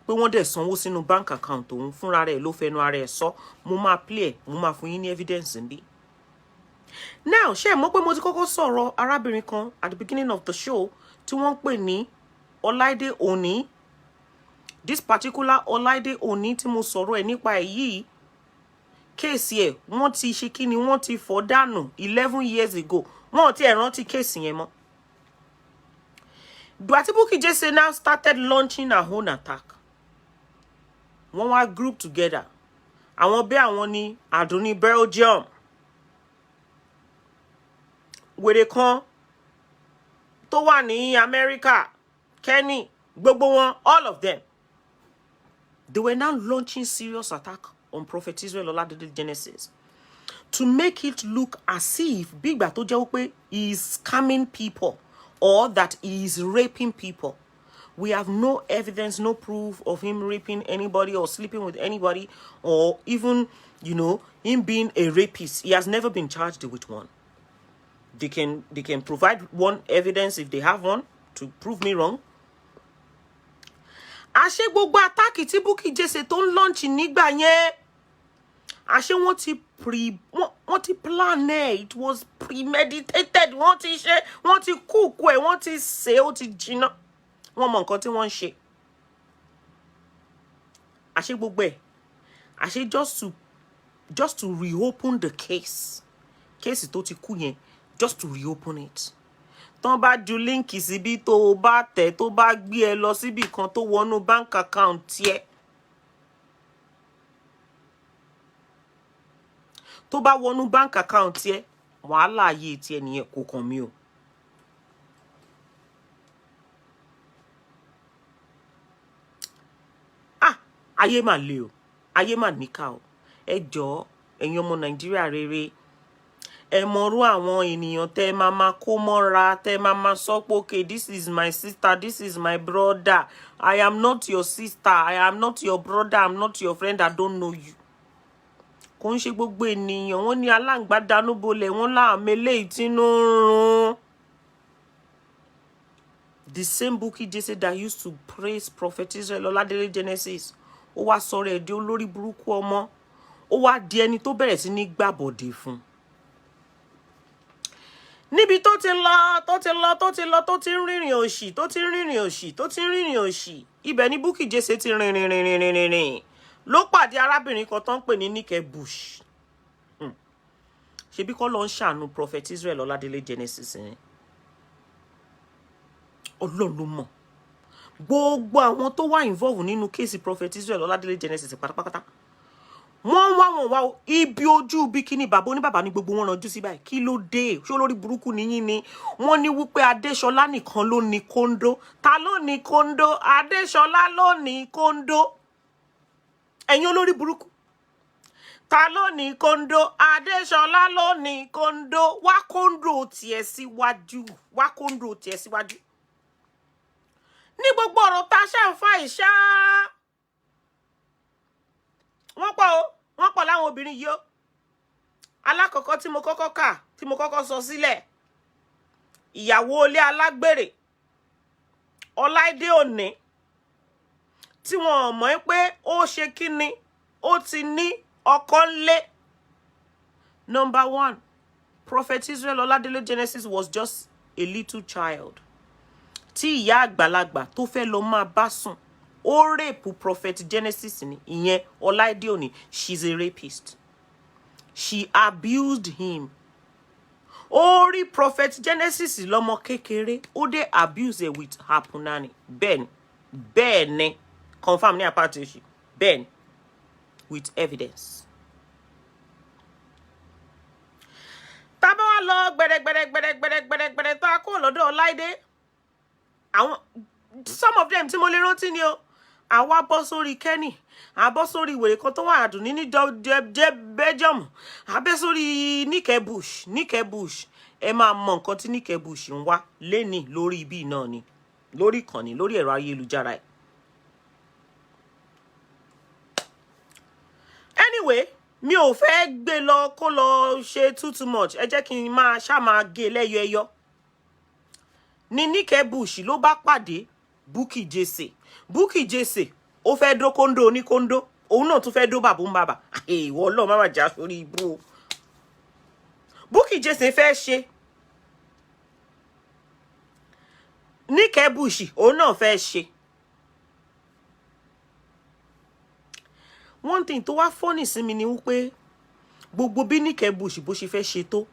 Pé wọ́n dẹ̀ sanwó sínú bank account òun fúnra rẹ̀ ló fẹnu ara ẹ̀ sọ. Mo máa play, mo máa fún yín ní evidence níbí. Now, ṣé mo pé mo ti kọ́kọ́ sọ̀rọ̀ arábìnrin kan at the beginning of the show tí wọ́n pè ní Ọláìdé Òní. This particular Ọláìdé Òní tí mo sọ̀rọ̀ ẹ̀ nípa ẹ̀ yìí, kéèsì ẹ̀ wọ́n ti ṣe kí ni wọ́n ti fọ́ dànù 11 years ago. Wọ́n ti ẹ̀ rántí kéèsì yẹn mọ́. But Bukky Jesse now started launching her own attack. Wọ́n wá group together. Àwọn bẹ́ẹ̀ àwọn ni Adoni Belgium. Wèrè kan tó wà ní America, Kenny, gbogbo wọn, all of them. They were now launching serious attack on Prophet Israel Oladele Genesis to make it look as if Big Bato Jaupe is scamming people or that he is raping people. We have no evidence, no proof of him raping anybody or sleeping with anybody or even, you know, him being a rapist. He has never been charged with one. They can provide one evidence if they have one to prove me wrong. Àṣé gbogbo attack tí Bukky Jesse tó ń launch nígbà yẹn. àṣé wọ́n ti plan ẹ̀, it was premeditated, wọ́n ti ṣe, wọ́n ti cook ẹ̀, wọ́n ti sè, ó ti jiná, wọ́n mọ nǹkan tí wọ́n ń ṣe. Àṣé gbogbo ẹ̀, àṣé just to reopen the case tó ti kú yẹn, just to reopen it. Tán bá ju líǹkì síbi tó bá tẹ̀, tó bá gbé ẹ lọ síbi kan tó wọnú bank account tiẹ̀, tó bá wọnú bank account tiẹ̀, wàhálà ayé tiẹ̀ nìyẹn, kò kàn mí o. Ayé mà le o, ayé mà níkà o. Ẹ jọ̀ọ́ ẹ̀yin ọmọ Nàìjíríà rere, ẹ mọ̀rú àwọn ènìyàn tẹ́ máa kó mọ́ra, tẹ́ máa sọ pé okay, this is my sister, this is my brother. I am not your sister, I am not your brother, I am not your friend, I don't know you. Kò ń ṣe gbogbo ènìyàn, wọ́n ní aláǹgbá dánú bolẹ̀, wọ́n láàmú eléyìí tínú rún. The same Bukky Jesse that used to praise Prophet Israel Oladele Genesis, ó wá sọ̀rọ̀ ẹ̀ di olórí burúkú ọmọ, ó wá di ẹni tó bẹ̀rẹ̀ sí ní gbàbọ̀dé fún. Níbi tó ti rìnrìn òṣì, ibẹ̀ ni Bukky Jesse ti rìn. Ló pàdé arábìnrin kan tó ń pè ní Nike Bush. Ṣebí kọ́ ló ń ṣàánú Prophet Israel Oladele Genesis ni. Ọlọ́run ló mọ̀. Gbogbo àwọn tó wà involve nínú kéèsì Prophet Israel Oladele Genesis pátápátá, wọ́n wá ibi ojú bikini bàbá oníbàbá ní gbogbo wọn ranjú sí báyìí. Kí ló dé? Ṣé olórí burúkú nìyín ni? Wọ́n ní wípé Adéṣọlá nìkan ló ní kóńdó. Ta ló ní kóńdó? Adéṣọlá ló ní kóńdó. Ẹ̀yin olórí burúkú. Ta ló ní kóńdó? Adéṣọlá ló ní kóńdó. Wá kóńdó tiẹ̀ síwájú. Wá kóńdó tiẹ̀ síwájú. Ní gbogbo ọ̀rọ̀ tá ṣe ń fa ìṣá. Wọ́n pọ̀ láwọn obìnrin yìí o. Alákọ̀ọ́kọ́ tí mo kọ́kọ́ kà, tí mo kọ́kọ́ sọ sílẹ̀. Ìyàwó ilé alágbèrè. Ọláìdé Òní. Tí wọ́n mọ̀ pé ó ṣe kíni, ó ti ní ọkọ ńlé. Number 1, Prophet Israel Oladele Genesis was just a little child. Tí ìyá àgbàlagbà tó fẹ́ lọ máa bá sùn, ó rape Prophet Genesis ni, ìyẹn Ọláìdé Òní. She's a rapist. She abused him. Ó rí Prophet Genesis lọ́mọ kékeré, ó dé abuse with her punani. Bẹ́ẹ̀ ni, confirm ní apá tí ó ṣe. Bẹ́ẹ̀ with evidence. Tá bá wá lọ gbẹ̀rẹ̀gbẹ̀rẹ̀ tá kó lọ́dọ̀ Ọláìdé. Some of them tí mo lè rántí ni o. Àwa bọ́ sórí Kenny, a bọ́ sórí ìwèrè kan tó wà àdùnní ní Belgium, a bẹ́ sórí Nike Bush. Ẹ máa mọ nǹkan tí Nike Bush ń wá lénìí lórí ibi náà ni, lórí ìkànnì, lórí ẹ̀rọ ayélujára ẹ̀. Anyway, mi ò fẹ́ gbé lọ kó lọ ṣe too much. Ẹ jẹ́ kí n máa gé lẹ́yọ ẹyọ. Ní Nike Bush ló bá pàdé Bukky Jesse. Bukky Jesse ó fẹ́ dó kóńdó ní kóńdó, òun náà tún fẹ́ dó bàbá ń bàbá. Ìwọ Ọlọ́run má já sórí ibú. Bukky Jesse fẹ́ ṣe. Nike Bush òun náà fẹ́ ṣe. One thing tó wá funny sí mi ni wípé gbogbo bí Nike Bush bó ṣe fẹ́ ṣe tó.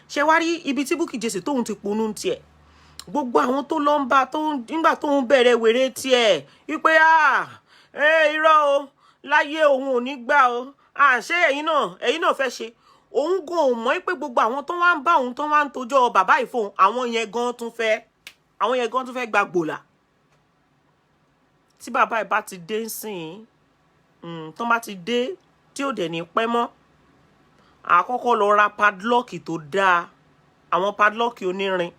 Ṣé wá rí ibi tí Bukky Jesse tóun ti ponú tiẹ̀. Gbogbo àwọn tó lọ ń bá nígbà tó ń bẹ̀rẹ̀ wèrè tiẹ̀ wípé irọ́ o, láyé òun ò ní gbà o, ṣé ẹ̀yin náà fẹ́ ṣe. Òun gan ò mọ̀ pé gbogbo àwọn tó wá ń bá òun tó wá ń tojọ́ bàbá ìfòun, àwọn yẹn gan tún fẹ́ gba gbòlà. Tí bàbá ẹ̀ bá ti dé sìn, tó bá ti dé tí ò dẹ̀ ní pẹ́ mọ́, àkọ́kọ́ lọ ra padlock tó dáa, àwọn padlock onírin.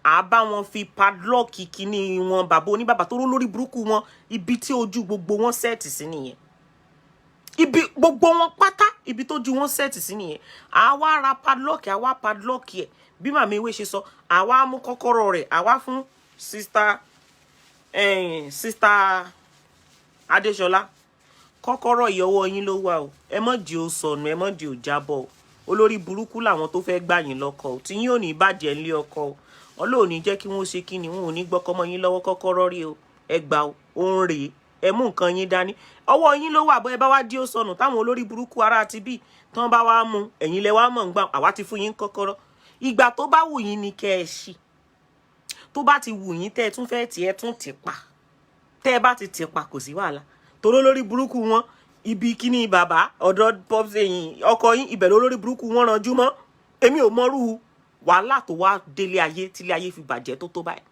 A bá wọn fi padlock kíní wọn bàbá oníbàbá tó lórí burúkú wọn, ibi tí ojú gbogbo wọn sẹ́ẹ̀tì sí nìyẹn. Ibi gbogbo wọn pátá, ibi tó ju wọn sẹ́ẹ̀tì sí nìyẹn. A wá ra padlock, a wá padlock ẹ̀. Bí màmí ewé ṣe sọ, a wá mú kọ́kọ́rọ́ rẹ̀, a wá fún sister Adéṣọlá. kọ́kọ́rọ́ ìyọwọ́ yín ló wà o. Ẹ má jẹ́ ó sọnù, ẹ má jẹ́ ó jábọ́. Olórí burúkú làwọn tó fẹ́ gbà yín lọ́kọ o. Tí yín ò ní bàjẹ́ ńlé ọkọ o. Ọlọ́run ní jẹ́ kí wọ́n ṣe kíni, wọn ò ní gbọ́kọ́ mọ́ yín lọ́wọ́ kọ́kọ́rọ́ rí o. Ẹ gbà o, ó ń rèé. Ẹ mú nǹkan yín dání. Ọwọ́ yín ló wà bọ́ ẹ bá wá dí ó sọnù táwọn olórí burúkú ara ti bí tán bá wá mú ẹ̀yin lẹ wá mọ̀ ń gbà àwa ti fún yín kọ́kọ́rọ́. Ìgbà tó bá wù yín ni kẹ́ ẹ ṣí. Tó bá ti wù yín tẹ́ ẹ tún fẹ́ tì ẹ tún tì pa. Tẹ́ ẹ bá ti tì pa kò sí wàhálà. Toró lórí burúkú wọn ibi kíní bàbá ọ̀dọ̀ pops ẹ̀yin ọkọ yín ibẹ̀ lórí burúkú wọn ranjú mọ́. Èmi ò mọrú wàhálà tó wá délé ayé tílé ayé fi bàjẹ́ tó báyìí.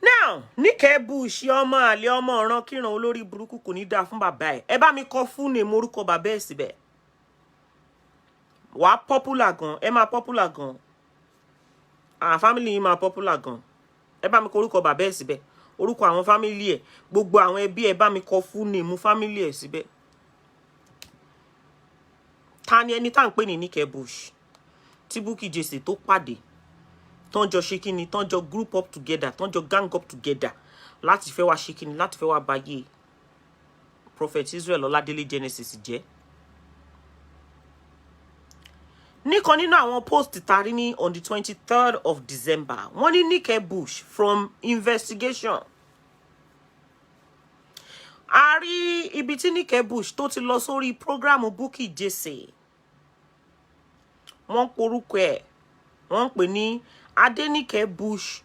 Now, Níkẹ́ Bush ọmọ àlè ọmọ ọ̀ràn kíran olórí burúkú kò ní dáa fún bàbá ẹ̀. Ẹ bá mi kọ fún ní morúkọ bàbá ẹ̀ síbẹ̀. Wà popular gan, ẹ máa popular gan. Family yín máa popular gan. Ẹ bá mi kọ orúkọ bàbá ẹ̀ síbẹ̀. Orúkọ àwọn family ẹ̀, gbogbo àwọn ẹbí ẹ bá mi kọ fún ní mú family ẹ̀ síbẹ̀. Ta ni ẹni tá ń pè ní Níkẹ́ Bush? Tí Bukky Jesse tó pàdé. Tán jọ ṣe kíni, tán jọ group up together, tán jọ gang up together láti fẹ́ wá ṣe kíni, láti fẹ́ wá báyé Prophet Israel Ọládélé Genesis jẹ́. Níkan nínú àwọn post tari ní on the 23rd of December, wọ́n ní Níkẹ́ Bush from investigation. A rí ibi tí Níkẹ́ Bush tó ti lọ sórí programu Bukky Jesse. Wọ́n porúkọ ẹ̀, wọ́n pè ní Adeyinka Bush,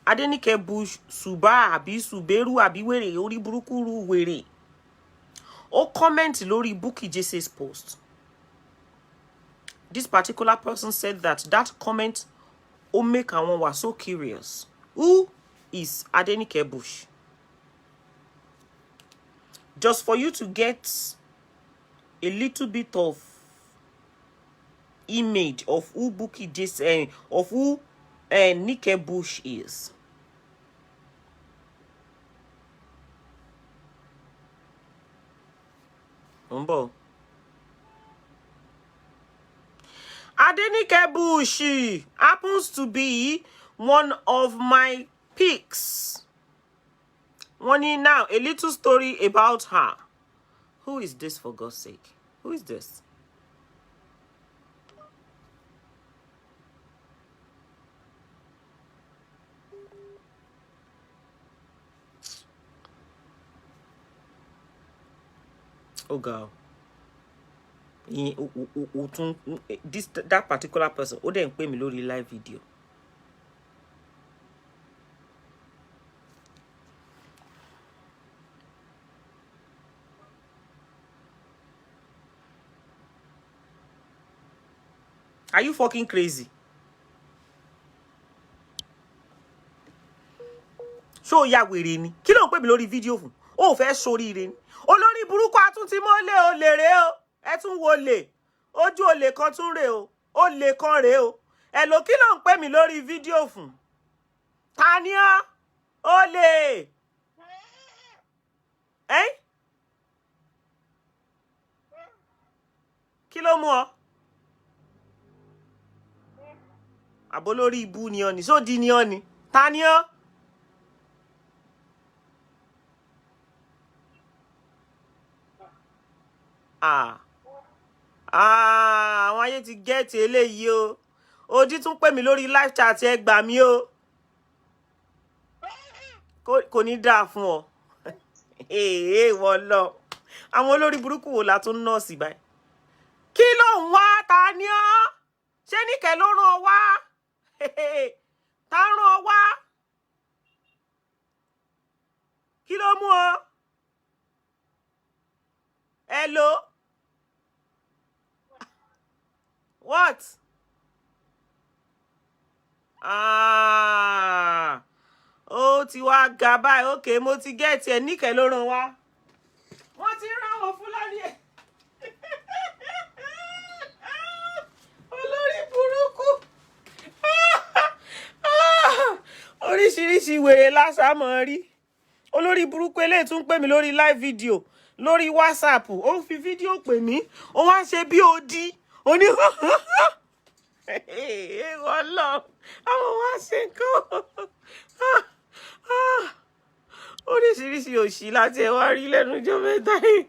Adeyinka Bush Suba àbí Suberu àbí wèrè orí burúkú ru wèrè. Ó comment lórí Bukky Jesse's post. This particular person said that comment ó make àwọn wà so curious. Who is Adeyinka Bush? Just for you to get a little bit of image of who Bukky Jesse of who Níkẹ́ Bush is. Umbo. Adeyinka Bush happens to be one of my picks. Now a little story about her. Who is this, for God's sake? Who is this? Oh God. That particular person, ó dẹ̀ ń pè mí lórí live video. Are you fucking crazy? So ya wèrè ni. Kí ló ń pè mí lórí video fún? Ó fẹ́ ṣoríire ni. Olórí burúkú atún ti mọ́lé o lè rè o. Ẹ tún wo lè. Ojú olè kan tún rè o. Olè kan rè o. Ẹ ló kí ló ń pè mí lórí video fún? Ta ni ọ́? Olè. Kí ló mú ọ? Àbó lórí ibu ni ọ ni. So di ni ọ ni. Ta ni ọ́? Àwọn ayé ti gẹ́ẹ̀tì eléyìí o. Ojí tún pè mí lórí live chat ẹ gbà mí o. Kò ní dáa fún ọ. Wọ́n lọ. Àwọn olórí burúkú wo la tún nọ́ọ̀sì báyìí. Kí ló ń wá? Ta ni ọ́? Ṣé Níkẹ́ ló rán ọ wá? Ta rán ọ wá? Kí ló mú ọ? Hello? What? Ó ti wá ga báyìí. Okay, mo ti get ẹ. Níkẹ́ ló rán wá. Wọ́n ti rán wọn Fúlàní ẹ̀. Olórí burúkú. Oríṣiríṣi wèrè lásàmọ́ rí. Olórí burúkú eléyìí tún pè mí lórí live video. Lórí WhatsApp. Ó fi fídíò pè mí. Ó wá ṣe bí odi. Ó ní wọ́n lọ. Àwọn wá ṣe nǹkan. Oríṣiríṣi òṣì láti ẹ̀ wá rí lẹ́nu ọjọ́ mẹ́ta yìí.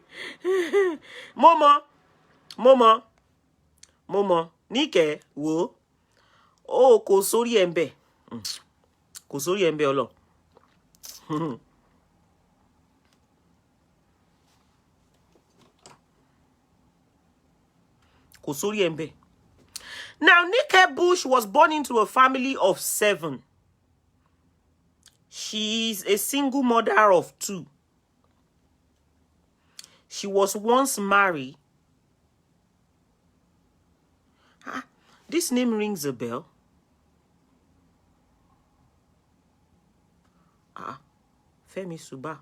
Mo mọ̀ Níkẹ́ wò ó kò sórí ẹ̀ ń bẹ̀ kò sórí ẹ̀ ń bẹ̀ ọlọ. Kò sórí ẹ̀ ń bẹ̀. Now Nike Bush was born into a family of 7. She is a single mother of 2. She was once married. This name rings a bell. Femi Suba.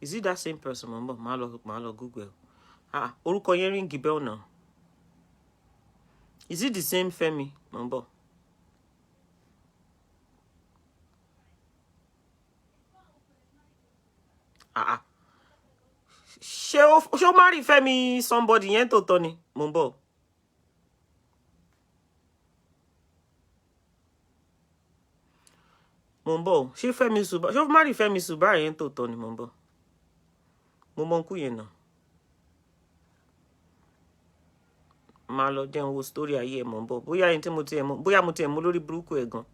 Is it that same person? Malo Google. Orúkọ yẹn ring a bell now. Is it the same Femi? Mambo. She'll marry Femi somebody yẹn tó tọ́ ni, Mambo. Mambo, she Femi Suba. She'll marry Femi Suba yẹn tó tọ́ ni, Mambo. Mo ku yẹn náà. Ma lọ jẹun wo story ayé ẹ mọ̀ ń bọ̀ bóyá ẹni tí mo ti ẹ̀ mọ̀ bóyá mo ti ẹ̀ mọ̀ lórí burúkú ẹ̀ gan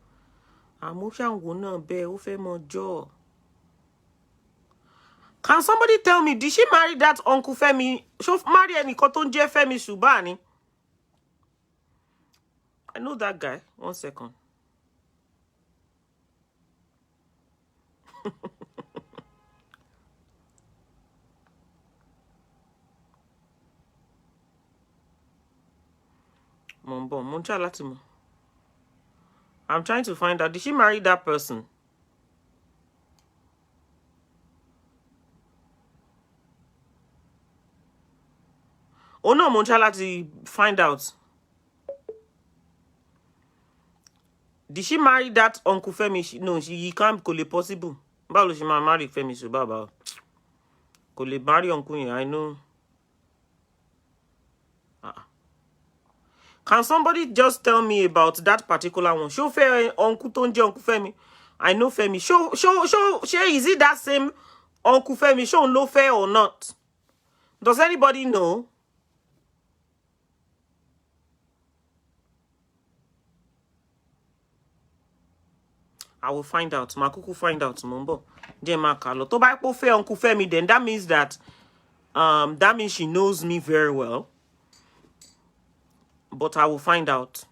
àmọ́ ṣàǹwò náà bẹ́ẹ̀ ó fẹ́ mọ jọ́. Can somebody tell me, did she marry that Uncle Femi? Ṣó marry ẹnìkan tó ń jẹ́ Femi Suba ni? I know that guy. 1 second. I'm trying to find out. Did she marry that person? Oh no, Monchala to find out. Did she marry that Uncle Femi? No, he can't. Could it possible? Báwo she marry Femi Suba? Could it marry Uncle? I know. Can somebody just tell me about that particular one? Show fair Uncle Tonje, Uncle Femi. I know Femi. Show. Is it that same Uncle Femi? Show no fair or not? Does anybody know? I will find out. Makuku find out. Mumbo. Makalo. To ba po fair Uncle Femi, then that means that she knows me very well. But I will find out.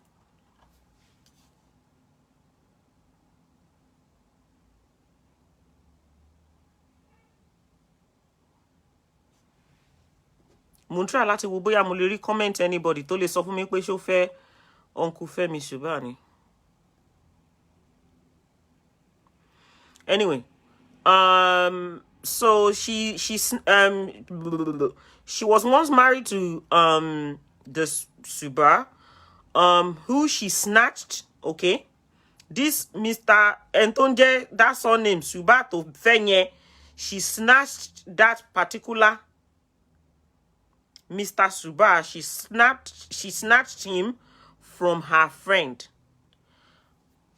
Mo try láti wo bóyá mo lè rí comment anybody tó lè sọ fún mi pé ṣó fẹ́ Uncle Femi Suba ni. Anyway, so she was once married to the Suba, who she snatched. Okay, this Mr. Entonje, that's her name, Suba to Fenye. She snatched that particular Mr. Suba. She snatched him from her friend.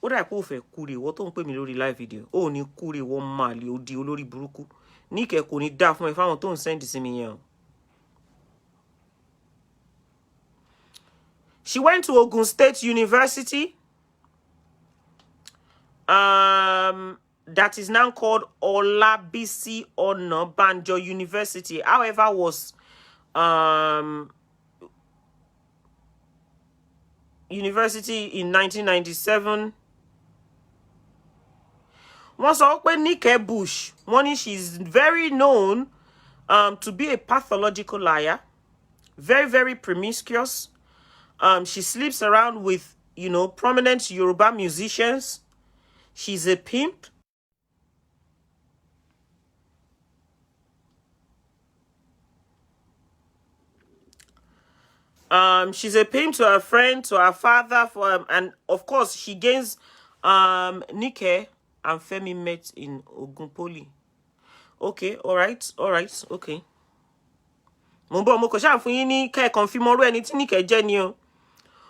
What I call for kuri? What don't put me lórí live video? Oh, ni kuri one mali o di olórí burúkú. Nike kò ní dá fún ẹ fáwọn tó ń send sí mi yẹn. She went to Ogun State University. That is now called Olabisi Onabanjo University. However, was university in 1997. Wọ́n sọ pé Nike Bush, she's very known to be a pathological liar, very, very promiscuous. She sleeps around with, prominent Yoruba musicians. She's a pimp. She's a pimp to her friend, to her father, and of course she gains Nike and Femi met in Ogunpoli. Okay, all right, okay. Mo ko sha fún yín ní kẹ́ confirm ọ̀rọ̀ ẹni tí Nike jẹ́ ni o.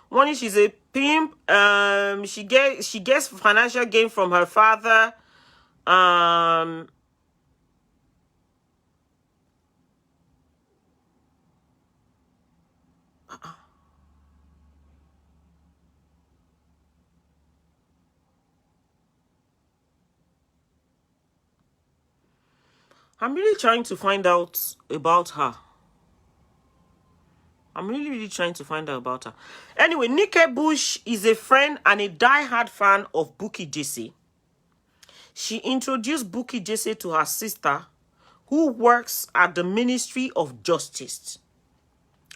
One, she's a pimp. She gets financial gain from her father. I'm really trying to find out about her. I'm really trying to find out about her. Anyway, Nike Bush is a friend and a die-hard fan of Bukky Jesse. She introduced Bukky Jesse to her sister, who works at the Ministry of Justice.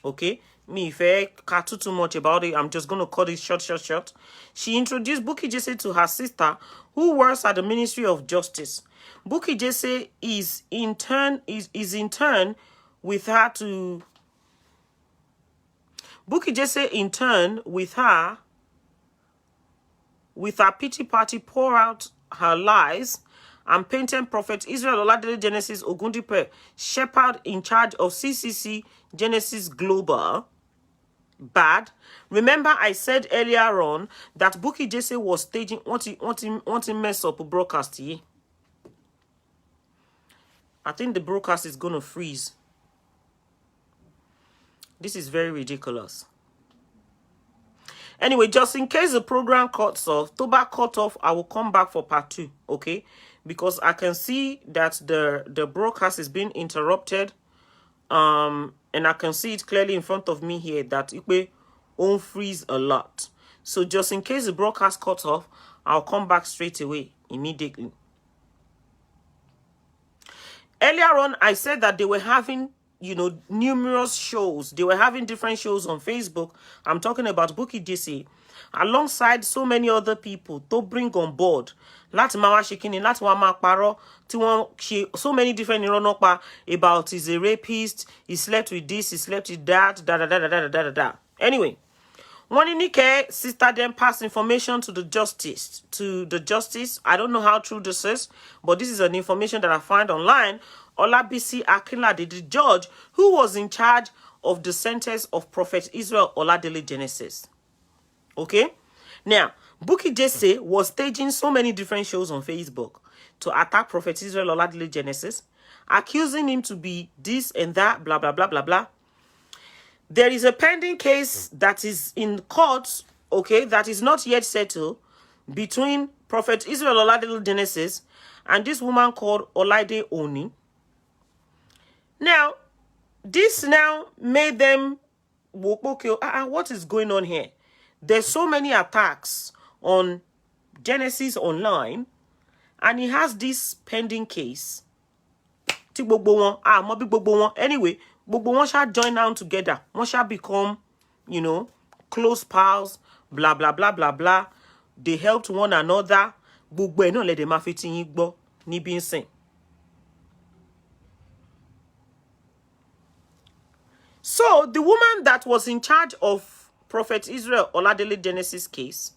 Okay? Me, if I can't too much about it, I'm just going to cut it short. She introduced Bukky Jesse to her sister, who works at the Ministry of Justice. Bukky Jesse is in turn with her to... Bukky Jesse in turn with her pity party pour out her lies and painted Prophet Israel Oladele Genesis Ogundipe, shepherd in charge of CCC Genesis Global, bad. Remember I said earlier on that Bukky Jesse was staging want to mess up a broadcast here. I think the broadcast is gonna freeze. This is very ridiculous. Anyway, just in case the program cuts off, cut off, I will come back for part 2, okay? Because I can see that the broadcast is being interrupted. And I can see it clearly in front of me here that it won't freeze a lot. So just in case the broadcast cuts off, I'll come back straight away, immediately. Earlier on, I said that they were having, you know, numerous shows. They were having different shows on Facebook. I'm talking about Bukky Jesse, alongside so many other people to bring on board. Láti máa wá ṣe kíni, láti wá máa parọ́, tí wọ́n ṣe so many different ìrọ́nàpá about he's a rapist, he slept with this, he slept with that, da. Anyway, one Nike sister then passed information to the justice. I don't know how true this is, but this is an information that I find online. Olabisi Akinlade, the judge who was in charge of the sentence of Prophet Israel Oladele Genesis. Okay? Now, Bukky Jesse was staging so many different shows on Facebook to attack Prophet Israel Oladele Genesis, accusing him to be this and that, blah, blah, blah, blah, blah. There is a pending case that is in court, okay, that is not yet settled between Prophet Israel Oladele Genesis and this woman called Olaide Oni. Now, this now made them, okay, what is going on here? There's so many attacks on Genesis online, and he has this pending case. Anyway, one shall join down together. One shall become, you know, close pals, blah, blah, blah, blah, blah. They helped one another. So, the woman that was in charge of Prophet Israel Oladele Genesis case,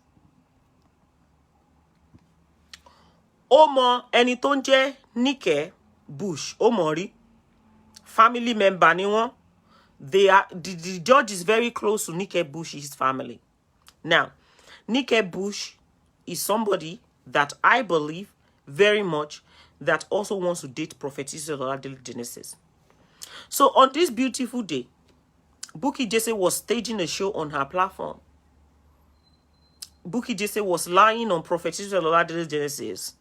Omo Enitonje Nike Bush, Omori, family member ni won. They are the judge is very close to Nike Bush's family. Now, Nike Bush is somebody that I believe very much that also wants to date Prophet Israel Oladele Genesis. So on this beautiful day, Bukky Jesse was staging a show on her platform. Bukky Jesse was lying on Prophet Israel Oladele Genesis.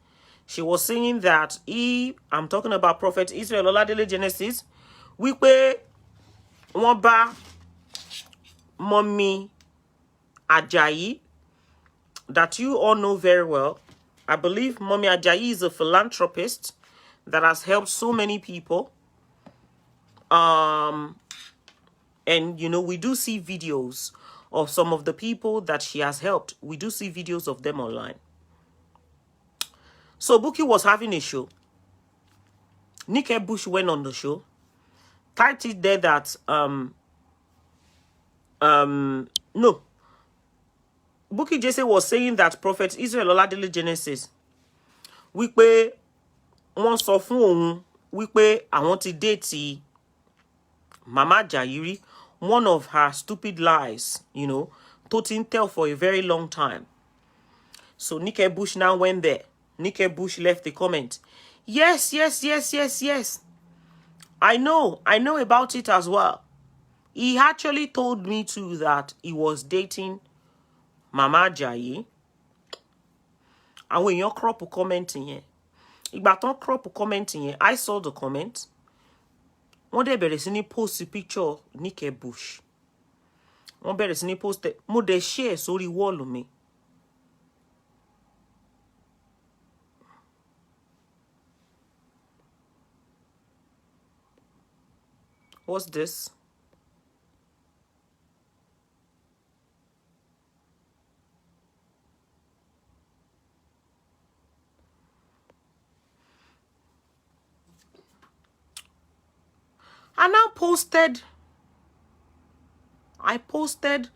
She was saying that I'm talking about Prophet Israel Oladele Genesis, we pay one ba Mommy Ajayi, that you all know very well. I believe Mommy Ajayi is a philanthropist that has helped so many people. And, you know, we do see videos of some of the people that she has helped. We do see videos of them online. So Bukky was having a show. Nike Bush went on the show. Typed it there that, no. Bukky Jesse was saying that Prophet Israel Oladele Genesis, we pay one sọ fún òun, we pay I want to date Mama Jayiri, one of her stupid lies, you know, Totin tell for a very long time. So Nike Bush now went there. Nike Bush left a comment. Yes. I know about it as well. He actually told me too that he was dating Mama Ajayi. And when you crop commenting here, ìgbà tán crop commenting here, I saw the comment. Wọ́n dẹ̀ bẹ̀rẹ̀ sí ní post picture Nike Bush. Wọ́n bẹ̀rẹ̀ sí ní post mo dẹ̀ share sórí wall mi. What's this? I posted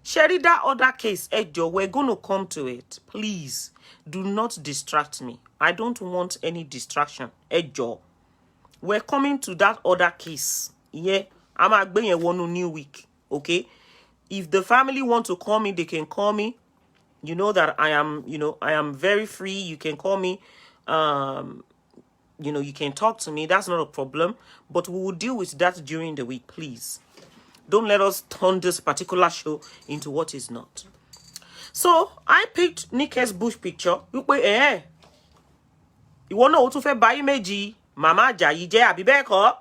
Sherry, that other case, Ejo, we're going to come to it. Please, do not distract me. I don't want any distraction. Ejo, we're coming to that other case. Yeah, I'm going to one new week. Okay? If the family want to call me, they can call me. You know that I am very free. You can call me. You can talk to me. That's not a problem. But we will deal with that during the week, please. Don't let us turn this particular show into what is not. So, I picked Nike's bush picture. You náà ó tún fẹ́ bà image Mama Ajayi jẹ́ àbí bẹ́ẹ̀ kọ́.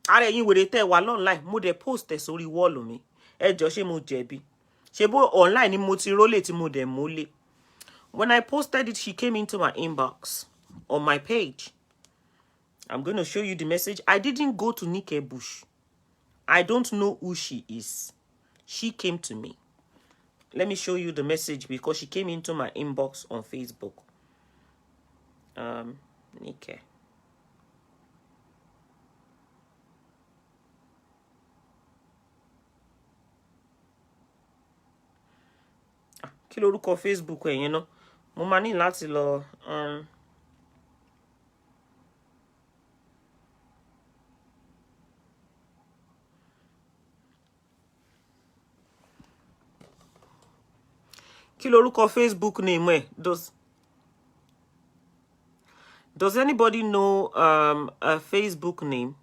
Ara ẹ̀yin wèrè tẹ́ wà online. Mo dẹ̀ post ẹ̀ sórí wall mi. Ẹ jọ̀ọ́ ṣé mo jẹ̀bi. Ṣé bó online ni mo ti rólé tí mo dẹ̀ mólé. When I posted it, she came into my inbox on my page. I'm going to show you the message. I didn't go to Nike Bush. I don't know who she is. She came to me. Let me show you the message because she came into my inbox on Facebook. Nike. Kí lorúkọ Facebook ẹ yẹn ná? Mo máa ní láti lọ Kí lorúkọ Facebook name ẹ? Does anybody know a Facebook name?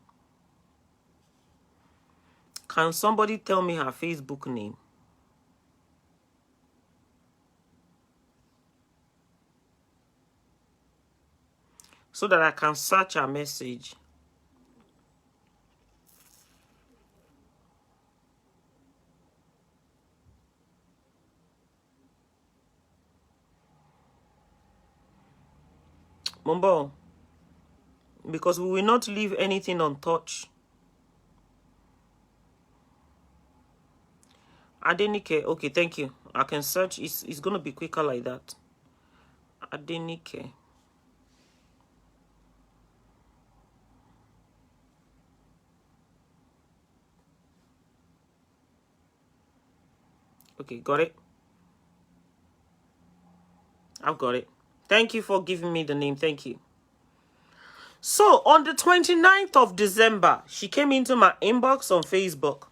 Can somebody tell me her Facebook name? So that I can search her message. Mumbo, because we will not leave anything untouched. Adeyinka, okay, thank you. I can search. It's going to be quicker like that. Adeyinka. Okay, got it. I've got it. Thank you for giving me the name. Thank you. So, on the 29th of December, she came into my inbox on Facebook.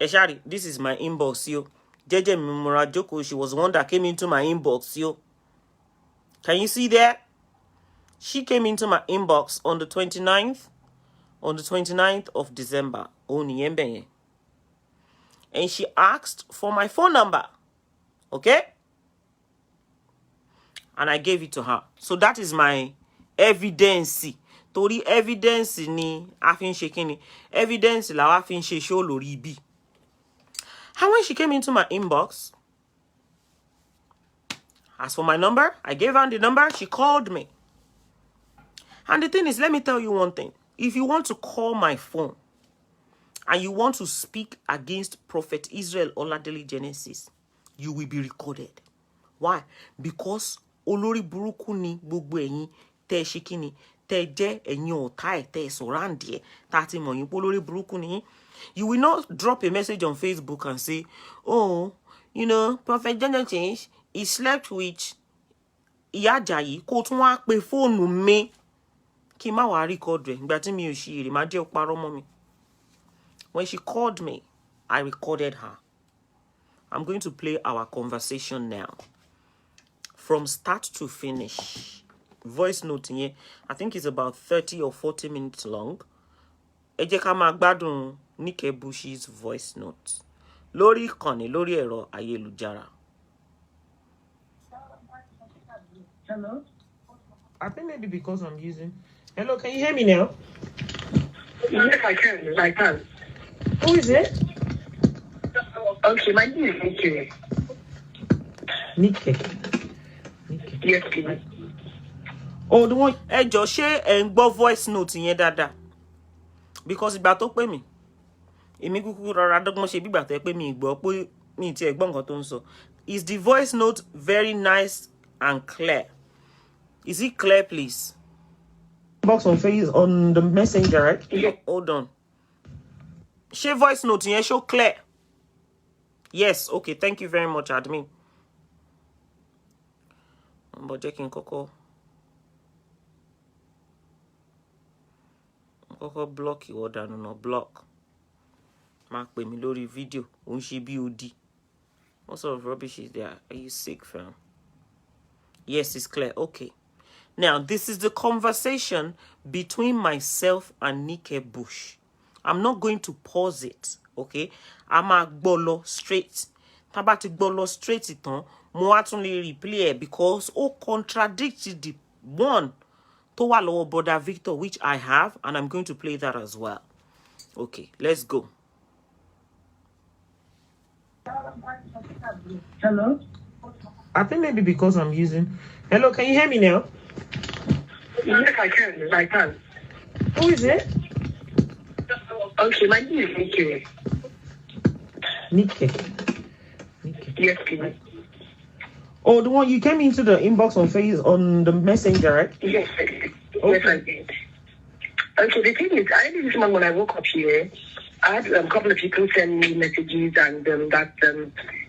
Eshari, this is my inbox, yo. Jeje Mimurajoko, she was the one that came into my inbox, yo. Can you see that? She came into my inbox on the 29th of December. And she asked for my phone number. Okay? And I gave it to her. So that is my evidence. Tori evidence ni a fin ṣe kíni. Evidence la wa fin ṣe show lórí bí. And when she came into my inbox, asked for my number, I gave her the number, she called me. And the thing is, let me tell you one thing. If you want to call my phone and you want to speak against Prophet Israel Oladele Genesis, you will be recorded. Why? Because olórí burúkú ni gbogbo ẹ̀yin tẹ́ ṣe kíni tẹ́ jẹ́ ẹ̀yin ọ̀tá ẹ̀ tẹ́ surround ẹ̀ tá ti mọ̀ yín pé olórí burúkú ni. You will not drop a message on Facebook and say, oh, you know, Prophet Genesis, he slept with Ìyá Àjàyí kó tún wá pe fóònù mi kí má wá record rẹ̀ ìgbà tí mi ò ṣe èrè má jẹ́ ó parọ́ mọ́ mi. When she called me, I recorded her. I'm going to play our conversation now. from start to finish. Voice note here, I think it's about 30 or 40 minutes long. Ẹ jẹ́ ká máa gbádùn Nike Bush's voice note. Lórí ìkànnì, lórí ẹ̀rọ ayélujára. Hello? I think maybe because I'm using... Hello, can you hear me now? Yes, I can. I can. Who is it? Okay, my name is Nike. Nike. Yes, please. Oh, the one... Ẹ jọ̀ọ́, ṣé ẹ ń gbọ́ voice note yẹn dáadáa? Because ìgbà tó pè mí. Èmi kúkú rọra dọ́gbọ́n ṣe bí ìgbà tó pè mí gbọ́ pé mi ti ẹ̀ gbọ́ nǹkan tó ń sọ. Is the voice note very nice and clear? Is it clear, please? Box on face on the messenger, right? Yeah. Hold on. Ṣé voice note yẹn show clear? Yes, okay, thank you very much, admin. But jẹ́ kí n kọ́kọ́ block ìwọ dànù náà, block. Má pè mí lórí video, ó ń ṣe BOD. What sort of rubbish is there? Are you sick, fam? Yes, it's clear. Okay. Now, this is the conversation between myself and Nike Bush. I'm not going to pause it, okay? I'm a gbọ́ straight. Tá bá ti gbọ́ straight ìtàn, mo wá tún lè replay because ó contradicts the one tó wà lọ́wọ́ Brother Victor, which I have, and I'm going to play that as well. Okay, let's go. Hello? I think maybe because I'm using... Hello, can you hear me now? Yes, I can. I can. Who is it? Okay, my name is Nike. Nike. Yes, please. Oh, the one you came into the inbox on face on the messenger, right? Yes, I did. Yes, I did. Okay, the thing is, I did this morning when I woke up here. I had a couple of people send me messages and that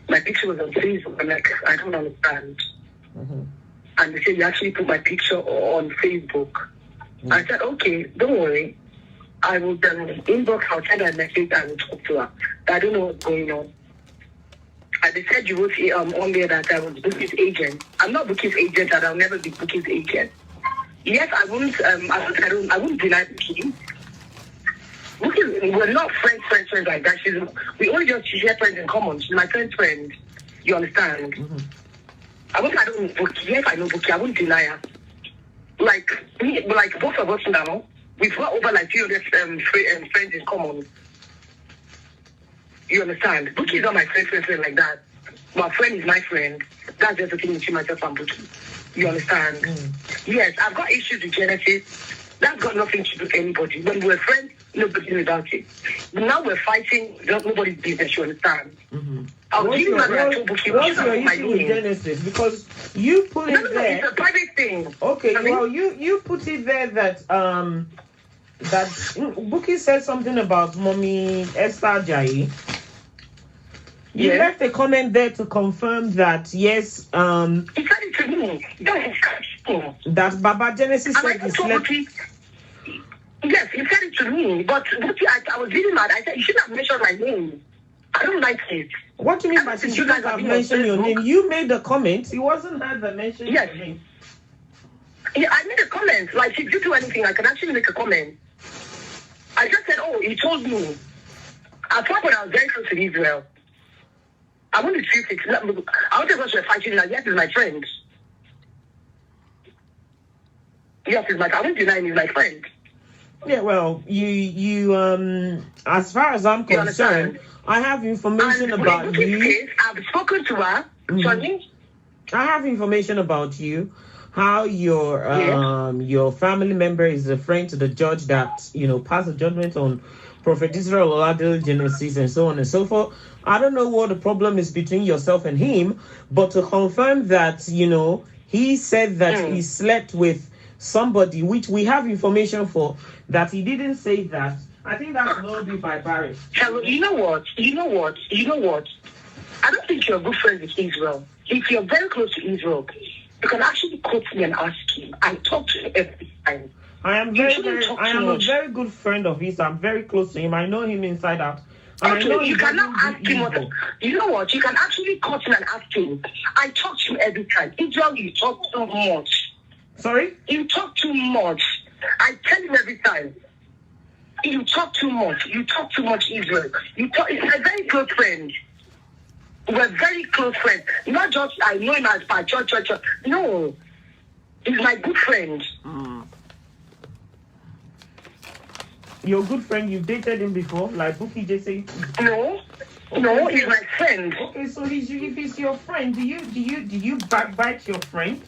my picture was on Facebook. I'm like, I don't understand. Mm-hmm. And they said, you actually put my picture on Facebook. Mm-hmm. I said, okay, don't worry. I will inbox, I'll send her a message and talk to her. I don't know what's going on. And they said you wrote on there that I was Bukky's agent. I'm not Bukky's agent and I'll never be Bukky's agent. Yes, I wouldn't deny Bukky. Bukky, we're not friends like that. We only just share friends in common. She's my friend. You understand? Mm-hmm. I don't know Bukky. Yes, I know Bukky. I wouldn't deny her. Like both of us now, we've got over like 300 friends in common. You understand? Bukky is not my friend like that. My friend is my friend. That's just the thing between myself and Bukky. You understand? Mm. Yes, I've got issues with Genesis. That's got nothing to do with anybody. When we're friends, nobody knew about it. But now we're fighting, nobody's business, you understand? Mm-hmm. What's your issue with Genesis? Because you put it there. It's a private thing. Okay, well, you put it there that Bukky said something about Mommy Esther Jai. You left a comment there to confirm that, yes, he said it to me. That Baba Genesis said he slept. Yes, he said it to me, but I was really mad. I said, you shouldn't have mentioned my name. I don't like it. What do you mean by you shouldn't have mentioned your name? You made the comment. He wasn't had the mention your name. Yeah, I made a comment. Like, if you do anything, I can actually make a comment. I just said, oh, he told me. I thought when I was very close to Israel, I want to treat it. I want to go to a fighting like, yes, he's my friend. Yes, I won't deny he's my friend. Yeah, well, you as far as I'm concerned, I have information about you. Case, I've spoken to her. Sorry? I have information about you. How your family member is a friend to the judge that, passed the judgment on Prophet Israel Oladele Genesis and so on and so forth. I don't know what the problem is between yourself and him, but to confirm that, he said that he slept with somebody, which we have information for, that he didn't say that. I think that's a little bit barbaric. You know what? I don't think you're a good friend with Israel. If you're very close to Israel, you can actually quote me and ask him. I talk to him every time. I am a very good friend of his. I'm very close to him. I know him inside out. And I know Okay, he you can now doesn't ask do him what. evil. You know what? You can actually cut him and ask him. I talk to you every time. Israel, you talk too much. Sorry? You talk too much. I tell him every time. You talk too much. You talk too much, Israel. You talk. It's my very close friend. We're very close friends. Not just I know him as my church. No, he's my good friend. Your good friend, you've dated him before, like Bukky just said. No, he's my friend. Okay, so if he's your friend, do you backbite your friend?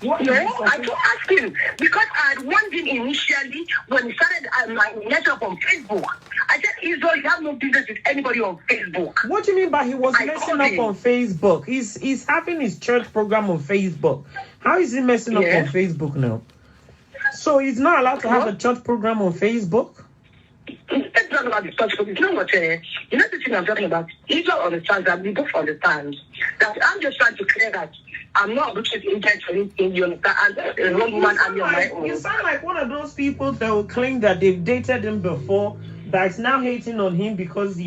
What No, is this I don't ask him because I had warned him initially when he started my letter on Facebook. I said, Israel, you have no business with anybody on Facebook. What do you mean by he was I messing called up him. on Facebook? He's having his church program on Facebook. How is he messing up Yeah. on Facebook now? So he's not allowed to have a church program on Facebook? Let's talk about the church. You know what? You know the thing I'm talking about? Israel understands that we both understand that I'm just trying to clear that I'm not a butcher's agent or anything. You understand? And a wrong woman, I'm your my own. You sound like one of those people that will claim that they've dated him before, that's now hating on him because,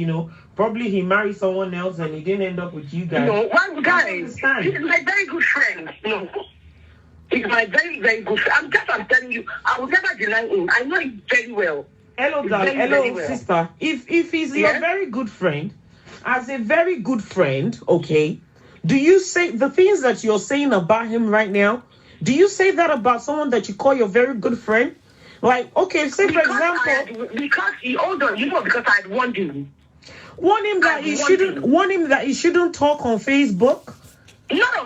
probably he married someone else and he didn't end up with you guys. No, one guy. understand. He's my very good friend. No. He's my very, very good friend. I'm telling you, I will never deny him. I know him very well. Hello, darling. Very, Hello, very well. sister. If he's Yeah? your very good friend, as a very good friend, okay, do you say the things that you're saying about him right now? Do you say that about someone that you call your very good friend? Like, okay, say for example, because he hold on, because I had warned him. warn him that he shouldn't talk on Facebook.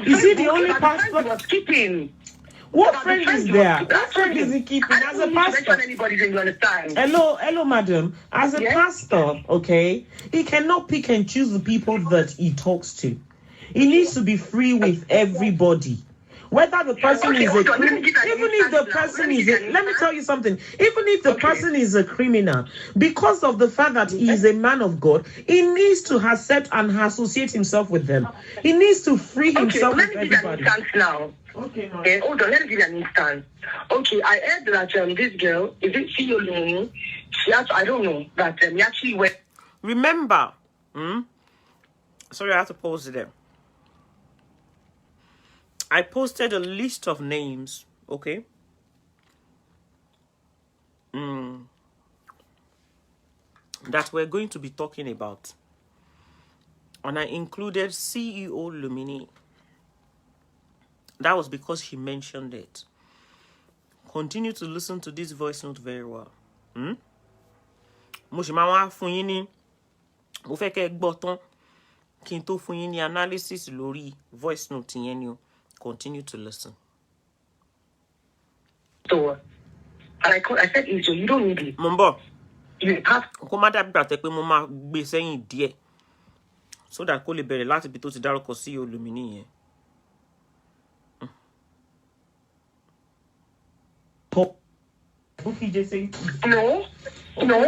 Is he the only pastor? Was keeping. What friend is there? What friend is he keeping I as don't a need to mention pastor? anybody, you understand? Hello, madam. As a Yes? pastor, okay, he cannot pick and choose the people that he talks to. He needs to be free with everybody. Whether the person Okay, is hold a on, let me give you an even if the instance now. person Let me is give you an let me tell you something. Even if the Okay. person is a criminal, because of the fact that he is a man of God, he needs to accept and associate himself with them. He needs to free Okay, himself let with me give you an everybody. instance now. Okay, no. Okay, hold on, let me give you an instance. Okay, I heard that this girl, is it Fiolini? I don't know, that he actually went. Remember, sorry, I have to pause it there. I posted a list of names, okay? That we're going to be talking about. And I included CEO Lumini. That was because she mentioned it. Continue to listen to this voice note very well. Mo ṣì máa wá fún yín ní mo fẹ́ kẹ́ gbọ́ tán kí n tó fún yín ní analysis lórí voice note yẹn ni o. Continue to listen. So, and I said, so you don't need it. Mo ń bọ̀. You have. Kó má dàbí gbàtẹ́ pé mo máa gbé sẹ́yìn díẹ̀. So that kó lè bẹ̀rẹ̀ láti ibi tó ti dárúkọ sí Olùmíní yẹn. Bukky just say No,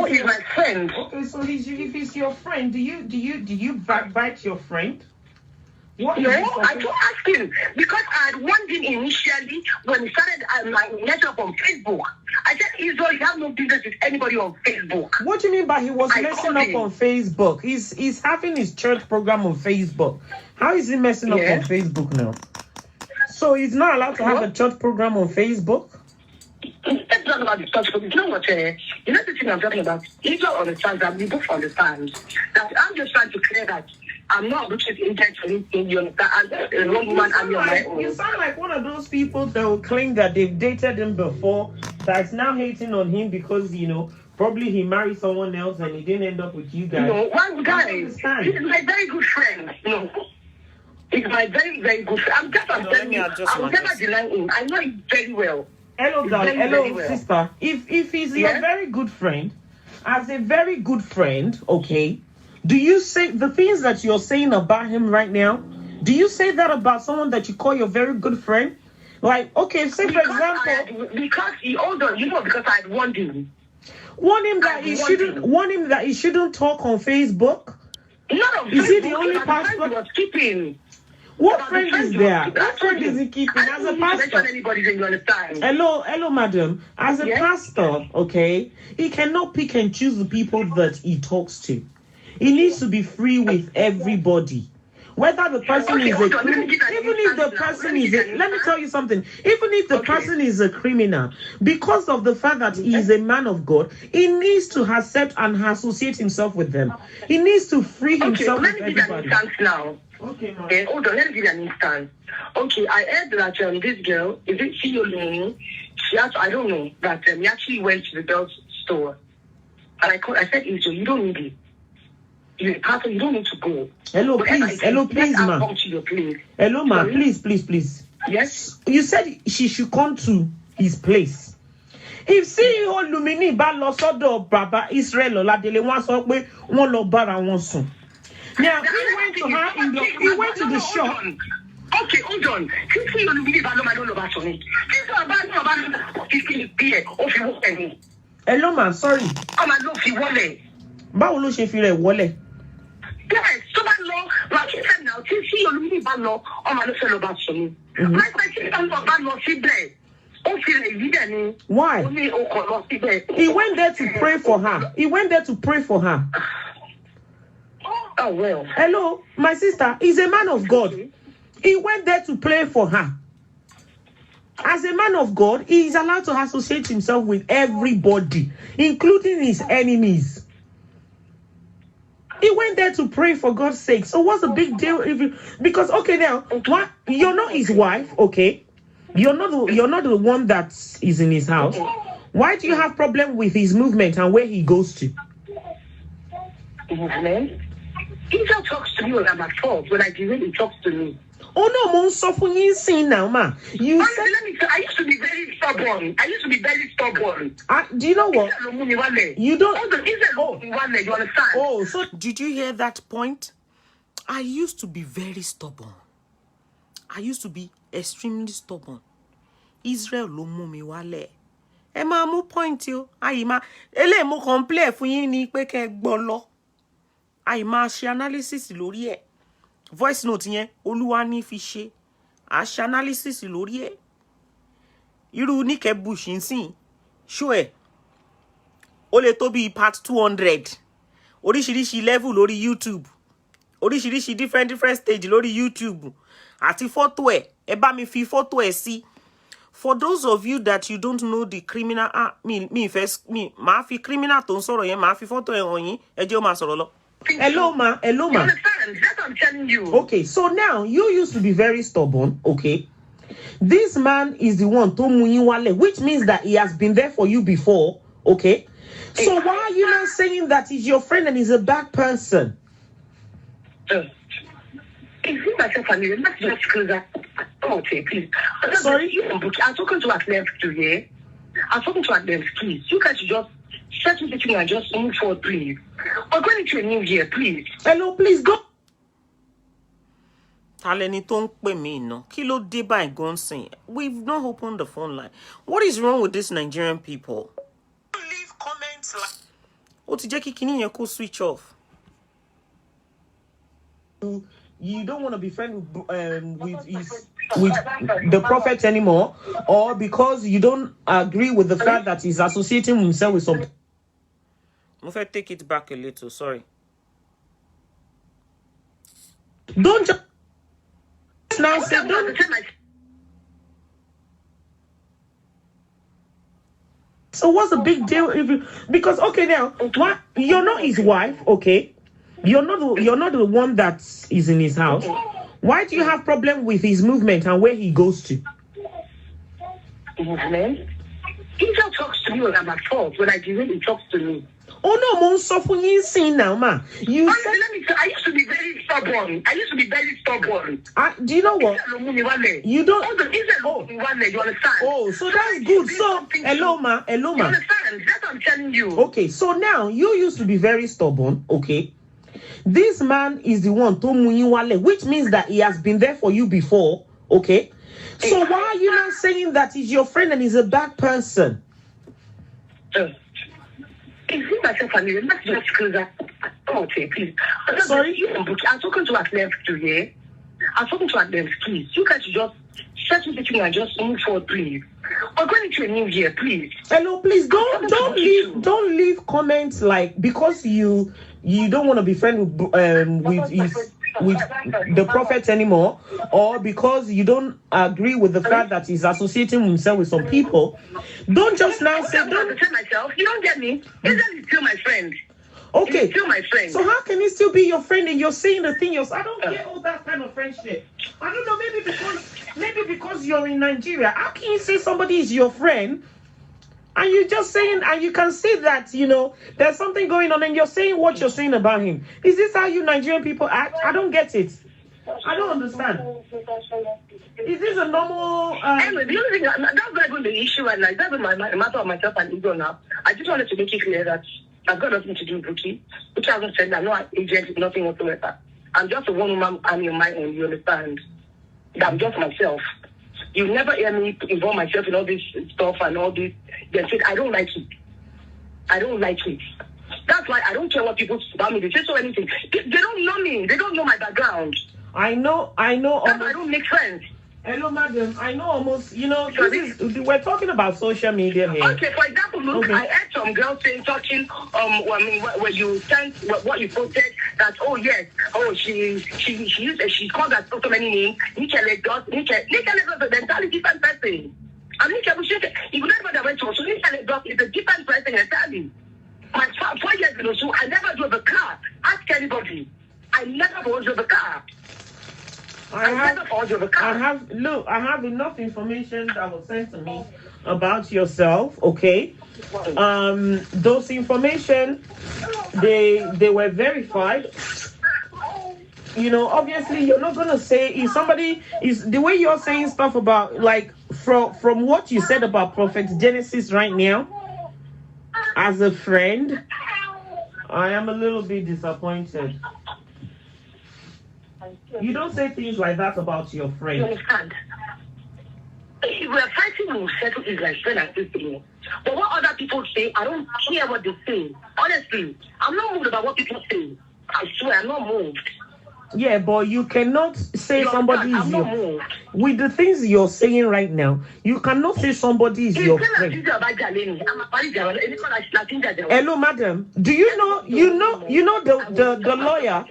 he's my friend. okay, so if he's your friend, do you backbite your friend? What is No, this I don't ask him because I had warned him initially when he started my letter on Facebook. I said, Israel, you have no business with anybody on Facebook. What do you mean by he was I messing called up him. on Facebook? He's having his church program on Facebook. How is he messing up Yeah. on Facebook now? So he's not allowed to have a What? church program on Facebook? Let's talk about the church. You know what? You know the thing I'm talking about? Israel understands that we both understand that I'm just trying to clear that I'm not a butcher's agent or anything. You understand? And a wrong woman, I'm your my You own. sound like one of those people that will claim that they've dated him before, that's now hating on him because, probably he married someone else and he didn't end up with you guys. No, one guy. understand. He's my very good friend. No. He's my very, very good friend. I'm let telling me you, adjust I will my never voice. deny him. I know him very well. Hello, darling. Very, Hello, very well. sister. If he's your Yeah? very good friend, as a very good friend, okay, do you say the things that you're saying about him right now? Do you say that about someone that you call your very good friend? Like, okay, say for example, Because he hold on, because I had warned him. warn him that he shouldn't talk on Facebook. Is he the only pastor? He was keeping. What friend is there? What friend is he keeping I as don't a need to mention pastor? anybody, you understand? Hello, madam. As a Yes? pastor, okay, he cannot pick and choose the people that he talks to. He needs to be free with everybody. Whether the person is a hold on, criminal, let me give an even if the instance now. person Let me is give a, an let me instance. tell you something, even if the Okay. person is a criminal, because of the fact that he is a man of God, he needs to accept and associate himself with them. He needs to free Okay, himself let with me give an everybody. instance now. Okay, man. Okay, hold on, let me give you an instance. Okay, I heard that this girl, is it Fiolini? She has, I don't know, that he actually went to the girl's store. And I said, Angel, you don't need it. You're a pastor, you don't need to go. Hello, Whatever please. it is, Hello, let please, her ma. come to your place. Hello, ma. Sorry? Please. Yes? You said she should come to his place. If CEO Lumini bá lọ sọ́dọ̀ Baba Israel Oladele, wọ́n sọ pé wọ́n lọ bára wọn sùn. Now, he went to her in the, he went to the shop. Okay, hold on. Since you don't believe I don't know about me. Since you about 15 years, of you want me. Hello, ma. Sorry. Come and look, you want me. Báwo ló ṣe fi rẹ̀ wọlé? Yes, so that law, like you said now, since you don't believe I know, I'm not sure about me. Like I said, I'm not about see there. Why? He went there to pray for her. He went there to pray for her. Oh, well. Hello, my sister. He's a man of God. He went there to pray for her. As a man of God, he is allowed to associate himself with everybody, including his enemies. He went there to pray for God's sake. So what's the big deal if you, because okay now, what, you're not his wife, okay? You're not the one that is in his house. Why do you have problem with his movement and where he goes to? Movement? He just talks to me when I'm at fault. When I do it, he talks to me. Oh no, mon suffering sin now, ma. You said, let me tell you, I used to be very stubborn. Do you know what? You don't. You understand? Oh, so did you hear that point? I used to be very stubborn. I used to be extremely stubborn. Israel lo mú mi wálẹ̀. Ẹ máa mú point yo. Ayi ma ele mo complain fún yín ni pé kẹ́ gbọ́ lọ. Ayi ma ṣe analysis lórí ẹ̀. Voice note yẹn Olúwa ní fi ṣe. A ṣe analysis lórí ẹ̀. Irú Nike Bush nsìn. Show ẹ̀. Ó lè tó bí part 200. Oríṣiríṣi level lórí YouTube. Oríṣiríṣi different stage lórí YouTube. Àti photo ẹ̀, ẹ bá mi fi photo ẹ̀ sí. For those of you that you don't know the criminal, ma fi criminal tó ń sọ̀rọ̀ yẹn, ma fi photo ẹ̀ hàn yín, ẹ jẹ́ ó máa sọ̀rọ̀ lọ. Hello, ma. Hello, ma. You understand? That's what I'm telling you. Okay, so now you used to be very stubborn, okay? This man is the one to mú yín wálẹ̀, which means that he has been there for you before, okay? So why are you not saying that he's your friend and he's a bad person? Is it myself and you? Let's just closer. Okay, please. Sorry? I'm talking to Atlantic today. I'm talking to Atlantic, please. You guys should just settle the thing and just move forward, please. We're going into a new year, please. Hello, please go. Taleni tó ń pè mí ná. Kí ló dé báyìí gan sìn? We've not opened the phone line. What is wrong with these Nigerian people? Leave comments like. Ó ti jẹ́ kí kíní yẹn kó switch off. You don't want to be friends with the prophet anymore, or because you don't agree with the fact that he's associating himself with some. If I take it back a little, sorry. Don't just now say don't. So what's the big deal if you, because okay now, what, you're not his wife, okay? You're not the one that is in his house. Why do you have problem with his movement and where he goes to? Movement? He just talks to me when I'm at fault. When I do it, he talks to me. Oh no, mon suffering sin now, ma. You said, let me tell you, I used to be very stubborn. Do you know what? You don't. You understand? Oh, so that's good. So hello, ma. Hello, You ma. understand? That's what I'm telling you. Okay, so now you used to be very stubborn, okay? This man is the one to mú yín wálẹ̀, which means that he has been there for you before, okay? So why are you not saying that he's your friend and he's a bad person? Is it myself and you? Let's just closer. Okay, please. Sorry? I'm talking to Atlantic today. I'm talking to Atlantic, please. You guys should just settle the thing and just move forward, please. We're going into a new year, please. Hello, please don't leave comments like because you don't want to be friends with the prophet anymore, or because you don't agree with the fact that he's associating himself with some people. Don't just now say don't myself. You don't get me. He's still my friend. Okay. He's still my friend. So how can he still be your friend and you're saying the thing I don't get all that kind of friendship. I don't know, maybe because you're in Nigeria. How can you say somebody is your friend and you're just saying, and you can see that, there's something going on and you're saying what you're saying about him? Is this how you Nigerian people act? I don't get it. I don't understand. Is this a normal... Anyway, the only thing, that's not even the issue right now. It's not even my matter of myself and ego now. I just wanted to make it clear that I've got nothing to do with Bukky. Bukky hasn't said that. No agent, nothing whatsoever. I'm just a one-woman army on my own, you understand? I'm just myself. You never hear me involve myself in all this stuff and all this. I don't like it. I don't like it. That's why I don't care what people say about me. They say so anything. They don't know me. They don't know my background. I know. That's why I don't make friends. Hello, madam. I know almost, we're talking about social media here. Okay, for example, look, I heard some girls talking, where you sent what you posted that, oh yes, she called us so many names. Nika Lagos is an entirely different person. And Nika Bushete, you never went to, so Nika Lagos is a different person entirely. My 4 years ago, so I never drove a car. Ask anybody. I never drove a car. I have enough information that was sent to me about yourself, okay? Those information, they were verified. Obviously you're not gonna say if somebody is the way you're saying stuff about, like, from what you said about Prophet Genesis right now, as a friend, I am a little bit disappointed. You don't say things like that about your friend. You understand? If we're fighting, we'll settle it like friend and sister. But what other people say, I don't care what they say. Honestly, I'm not moved about what people say. I swear, I'm not moved. Yeah, but you cannot say somebody is your... With the things you're saying right now, you cannot say somebody is your friend. Hello, madam. Do you know the lawyer,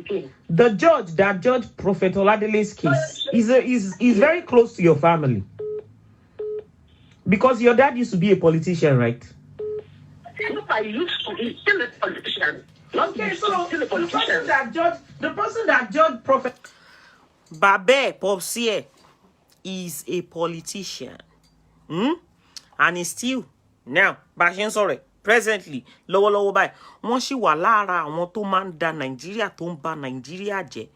the judge that judged Prophet Oladele's case is very close to your family? Because your dad used to be a politician, right? He's still a politician. Okay, so the person that judged Prophet Babe Popsie is a politician. And he's still now, sorry, presently, lower by wọ́n sì wà lára àwọn tó máa ń da Nàìjíríà tó ń ba Nàìjíríà jẹ́,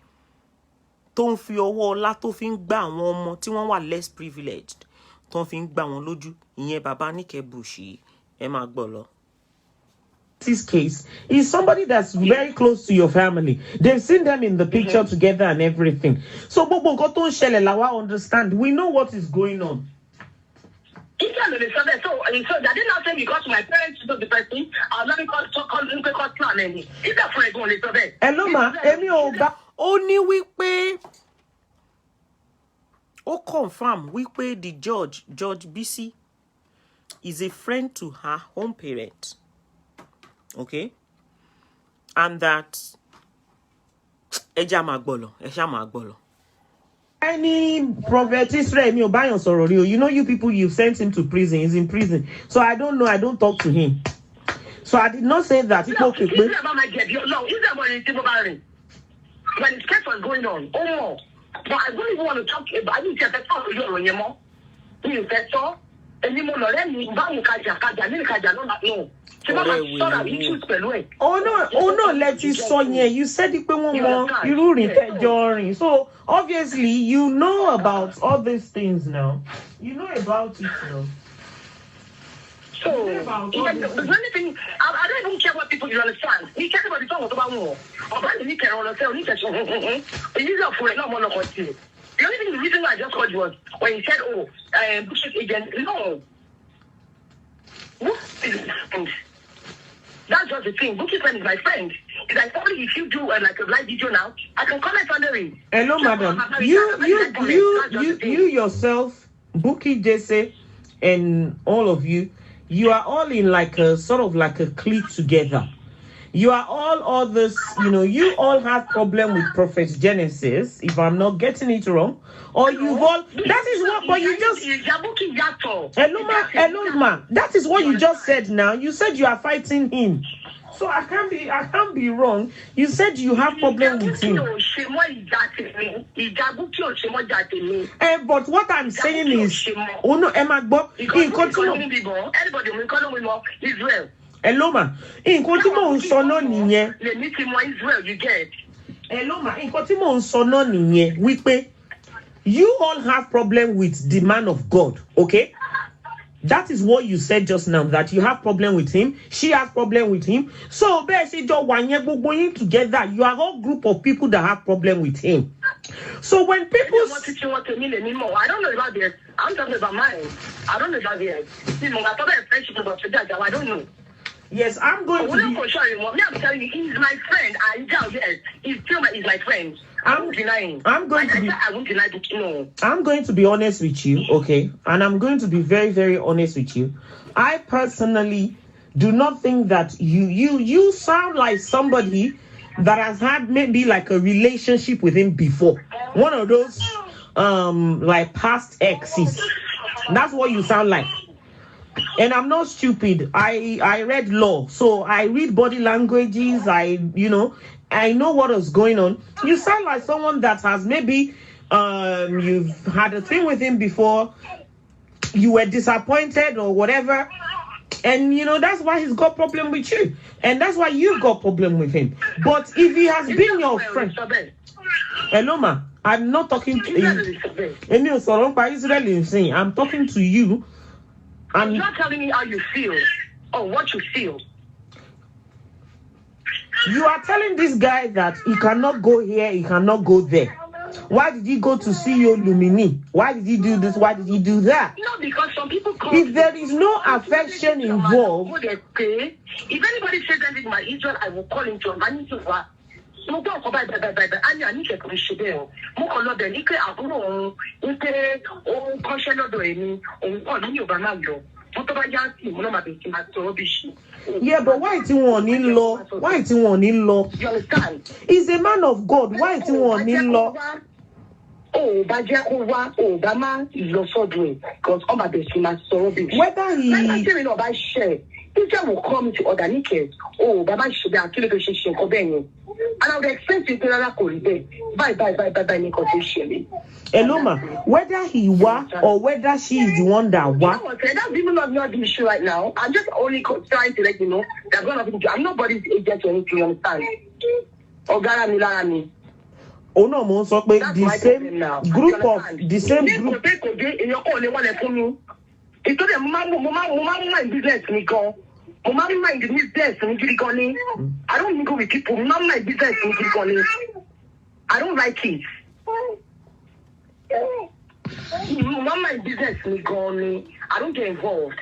tó ń fi ọwọ́ ọlá tó fi ń gbá àwọn ọmọ tí wọ́n wà less privileged, tó ń fi ń gbá wọn lójú. Ìyẹn bàbá Níkẹ́ Bushi, ẹ máa gbọ́ lọ. This case is somebody that's very close to your family. They've seen them in the picture together and everything. So Bobo Goton Shele Lawa understand. We know what is going on. So I did not say because my parents took the person, I'll not call plan any. Is that for a goal, Elizabeth? Hello, ma. Emi Oba. Only we pay. Oh, confirm. We pay the Judge BC is a friend to her home parent. Okay, and that any prophet Israel, you people, you've sent him to prison. He's in prison, so I don't know. I don't talk to him, so I did not say that. No, it's about my job. No, it's about it. When the case was going on, but I don't even want to talk about. I need to talk to you anymore. You said so. Anymore, no. Oh no, let it Sonia. You said it more. So obviously you know about all these things now. You know about it now. So the only thing I don't even care what people you understand. You care about the song about more. The only thing, the reason I just called was when you said, Bush's agent. No. What is it? That's just the thing. Bukky friend is my friend. It's like probably if you do like a live video now, I can comment under it. Hello, madam. You yourself, Bukky Jesse, and all of you, you are all in like a sort of like a clique together. You are all this, you all have problem with Prophet Genesis, if I'm not getting it wrong. Or you've all, that is what, but you just, hello ma, that is what you just said now. You said you are fighting him. So I can't be wrong. You said you have problem with him. But what I'm saying is, oh no, Emma, Israel. Hello ma, in Kotimo Sono Niye. Israel, you get. Hello ma, in Kotimo Sono Niye, Wipe. You all have problem with the man of God, okay? That is what you said just now, that you have problem with him. She has problem with him. So basically, going together, you are all group of people that have problem with him. So when people... I don't know about this. I'm talking about mine. I don't know about this. I don't know. Yes, I'm going to be... I'm telling you, he's my friend. Yes, he's my friend. I'm denying. I'm going to be... I won't deny it, no. I'm going to be honest with you, okay? And I'm going to be very, very honest with you. I personally do not think that you sound like somebody that has had maybe like a relationship with him before. One of those like past exes. That's what you sound like. And I'm not stupid. I read law, so I read body languages. I know what is going on. You sound like someone that has maybe you've had a thing with him before. You were disappointed or whatever, and that's why he's got problem with you, and that's why you've got problem with him. But if he has been your friend, hello ma, I'm not talking to you. I'm talking to you. And you're telling me how you feel or what you feel. You are telling this guy that he cannot go here, he cannot go there. Why did he go to CEO Lumini? Why did he do this? Why did he do that? No, because some people call. If there is no affection involved, if anybody says anything about Israel, I will call him to a man to work. Mo gbọ́ ọkọ̀ báyìí anya ní kẹ̀kọ́ ṣe bẹ́ẹ̀ o mo kàn lọ bẹ̀ ní pé àbúrò òun ń pé òun kọ́ṣẹ́ lọ́dọ̀ èmi òun kọ́ ní Yorùbá máa lọ wọ́n tó bá yá sí ìmúná màbí kí n máa tọrọ bí ṣe. Yeah, but why tí wọ́n ní lọ? Why tí wọ́n ní lọ? You understand? He's a man of God. Why tí wọ́n ní lọ? Oh, bá jẹ́ kó wá bá má lọ sọ́dọ̀ ẹ̀ because ọmọ àbẹ̀ sí máa tọrọ bí ṣe. Whether he... Láti ṣe mi náà bá ṣẹ̀ Israel will come to organic bàbá ṣe bẹ́ẹ̀ àkílẹ̀ tó ṣe nǹkan bẹ́ẹ̀ yẹn. And I would expect you to bye. Hello, ma. Whether he wa or whether she is the one that wa. That's even not the issue right now. I'm just only trying to let you know that I'm nobody's agent or anything, you understand? Ogara Milani. Oh no, mo sọ pé the same group of the same group. I don't go with people. Not my business. I don't like it. Not my business. I don't get involved.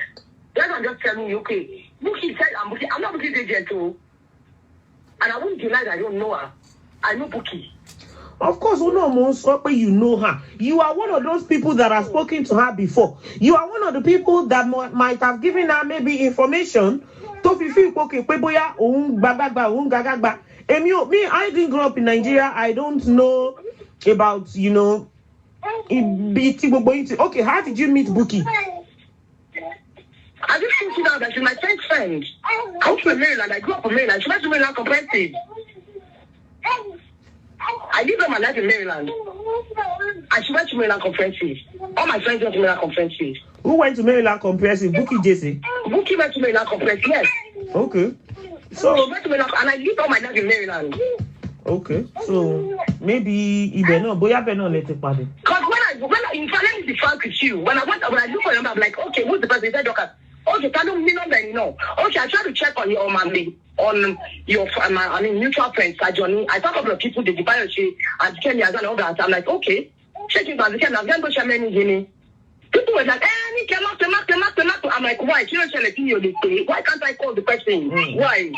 I'm just telling you, okay. Bukky said I'm Bukky. I'm not Bukky's agent too. And I won't deny that I don't know her. I know Bukky. Of course, you know her. You are one of those people that have spoken to her before. You are one of the people that might have given her maybe information. Me, I didn't grow up in Nigeria. I don't know about, okay, how did you meet Bukky? I just think that she's my friend. I'm from Maryland. I grew up in Maryland. She went to Maryland Comprehensive. I lived all my life in Maryland. And she went to Maryland Comprehensive. All my friends went to Maryland Comprehensive. Who went to Maryland Comprehensive? Bukky JC? Bukky went to Maryland Comprehensive, yes. Okay. So she went to Maryland, and I lived all my life in Maryland. Okay. So maybe Ibeno, boya Beno let it party. Because when I in fact, let me be frank with you. When I look for them, I'm like, okay, who's the person? He said, Dorcas. Okay, tell me number, Okay, I try to check on your mutual friends, Johnny. I talk about people, the Dibayoshi, and Kenya, and all that. I'm like, okay, checking by the Kenya, I'm going to share many Guinea. People were like, you cannot. I'm like, why? Why can't I call the person? Why?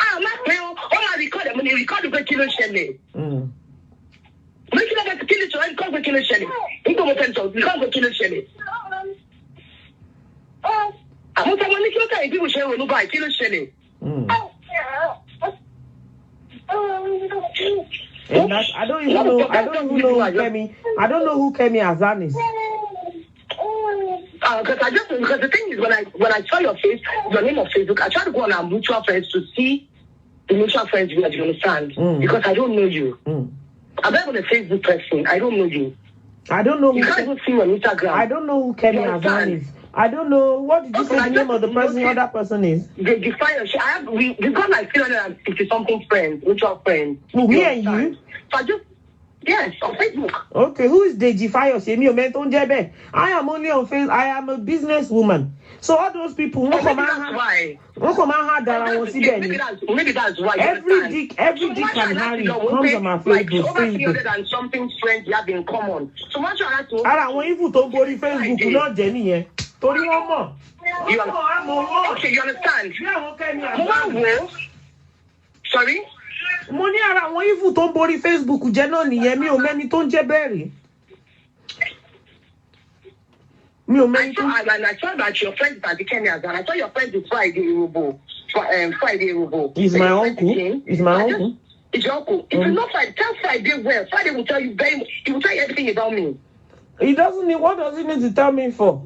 I'm not paying. All I record them when you record the kilo shelley. Make it like a kilo shelley, you can't go kilo shelley. You can't go kilo shelley. Mo tell me kí ló tẹ̀ people share ronú báyìí kí ló ṣẹlẹ̀. And that's, I don't even know who Kemi. I don't know who Kemi Azan is. Because the thing is, when I saw your face, your name on Facebook, I tried to go on our mutual friends to see the mutual friends you understand. Because I don't know you. I'm not even a Facebook person. I don't know you. I don't know. You can't even see me on Instagram. I don't know who Kemi Azan is. I don't know. What did you say the name of the person? What that person is? They define us. We got like 350 something friends, mutual friends. Who, me and you? So I just, yes, on Facebook. Okay, who is Deji Fayose? I am only on Facebook. I am a businesswoman. So all those people who come out, maybe that's why. Every dick and Harry comes on my Facebook. Like over 300 and something friends you have in common. So much I to. I want you to go to Facebook, not Jenny. Okay, you understand? Sorry? Money ara won ifu to bori Facebook je na niyen mi o meni to nje beri. I saw that your friends are the Kenyans, and I saw your friends is Friday Robo. He's my uncle. He's my uncle. It's your uncle. If you know Friday, tell Friday well. Friday will tell you he will tell you everything about me. He doesn't need, what does he need to tell me for?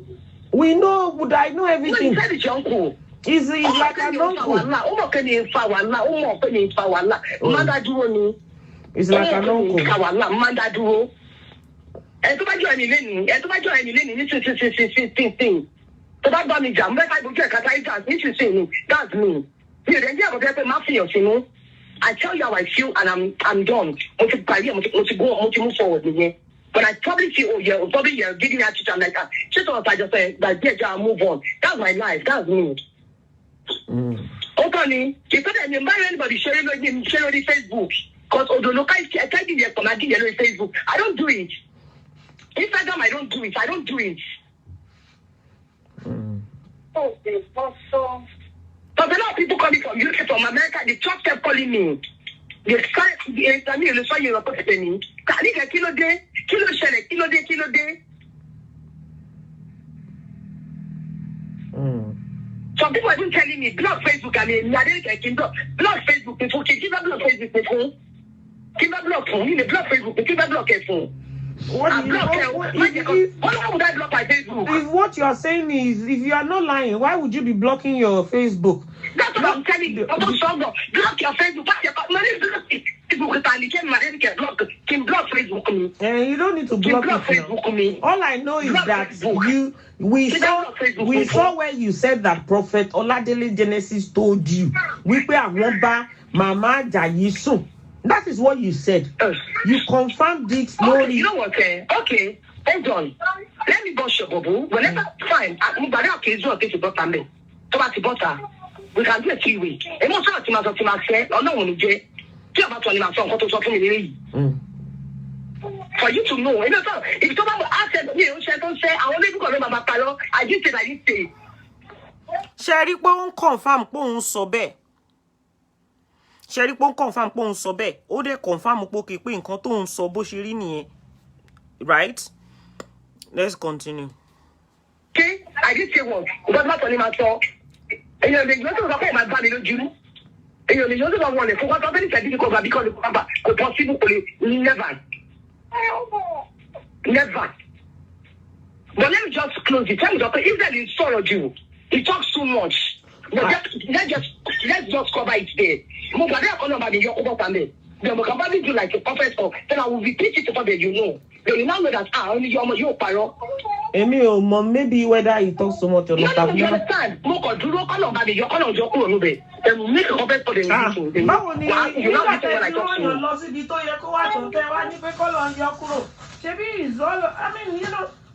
We know, I know everything. No, he said it's your uncle. He's like an uncle. It's like an uncle. And to join any thing. So that got me jam. That's me. I tell you how I feel and I'm done. Move forward. But I probably feel, oh yeah, probably you're giving me attitude. I'm like, just what I just said, like, yeah, move on. That's my life. That's me. Okay, if you marry anybody, share it on Facebook. Because although local, I can't give you a command on Facebook. I don't do it. Instagram, I don't do it. Oh, it's so. But a lot of people coming from UK, from America, the church kept calling me. They start the so you're me. Kilo day. Some people have been telling me, block Facebook, I mean, block Facebook, before keep block Facebook before. Keep block phone, you block Facebook, keep block phone. Why would I block my Facebook? If what you are saying is, if you are not lying, why would you be blocking your Facebook? That's what I'm telling you. Block your Facebook. Block Facebook. And you don't need to block Facebook. All I know is that we saw where you said that Prophet Oladele Genesis told you. We pay a Mama Jayisun. That is what you said. You confirmed it. Okay, you know what? Okay, hold on. Let me go show Bobo. Whenever fine, we can do a 3 week. And most of the time, say, oh no, for you to know, if someone asked me, don't say, I want to go to Mama Palo, I didn't say. Sherry won't confirm, won't so bad. Sherry won't confirm, won't so bad. Or they confirm, Bukky, pin, conton, so bushy, right? Let's continue. Okay, I did say what? But not only myself. And you're the most of my family, you. And you're the most of one. For what I'm saying, because possible, never. But let me just close it. Tell me, Doctor, if that is sorrow you, he talks too much. But let's just cover it there. Then we can probably do like a conference call. Then I will repeat it for you know. Then you now know that only you're paro. Emil, maybe whether he talks so much or not. No, you understand. Then we make a conference for the meeting. You know what I talk to.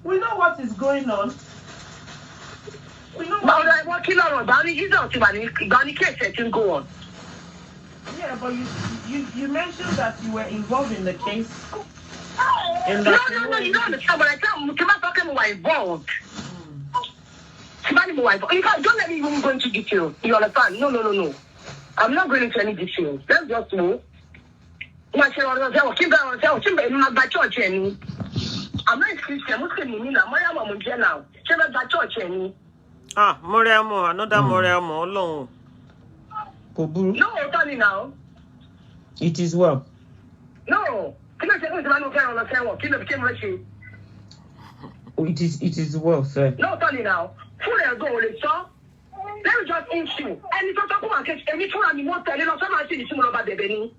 We know what is going on. We know what is going on. Yeah, but you mentioned that you were involved in the case. No, you don't understand. But I tell you, talking about involved. Don't let me even go into details. You understand? No. I'm not going into any details. Let's just move. I'm not a Christian. Muslim now. Ah, Moriamo, another Moriamo, alone. No, tell me now. It is well. No. Can I say what man okay on the same one? Can you become rich? It is well, sir. No, tell me now. Full go le so. Let me just issue. And if you talk about catch any full and you want tell you some I see the similar about the Beni.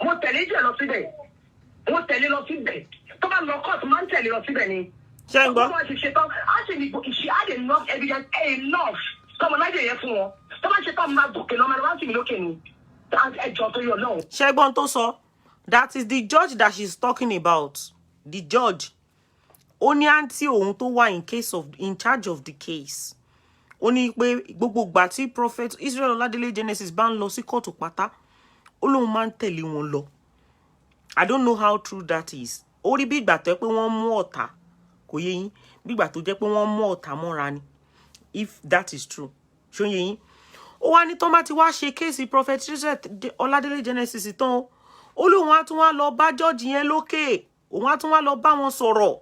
Mo tell you no today. Mo tell you no today. Come on, no court man tell you no today. Shengo. Actually, Bukky, she had enough evidence, enough. Come on, I did it for. Come on, she come back, Bukky, no matter what you looking. And a job to your loan. Shegbon Toso, that is the judge that she's talking about. The judge. Only auntie ohun tó wà in charge of the case. Only pé gbogbo ìgbà tí prophet Israel Oladele Genesis bá ń lọ sí court pátá. Ó lóun máa ń tẹ̀lé wọn lọ. I don't know how true that is. Ó rí bí ìgbà tó jẹ́ pé wọ́n mú ọ̀tá. Kò yé yín. Bí ìgbà tó jẹ́ pé wọ́n mú ọ̀tá mọ́ra ni. If that is true. Ṣó yé yín. Ó wá ní tán bá ti wá ṣe case prophet Israel Oladele Genesis tán. Ó lóun á tún wá lọ bá judge yẹn lókè. Òun á tún wá lọ bá wọn sọ̀rọ̀.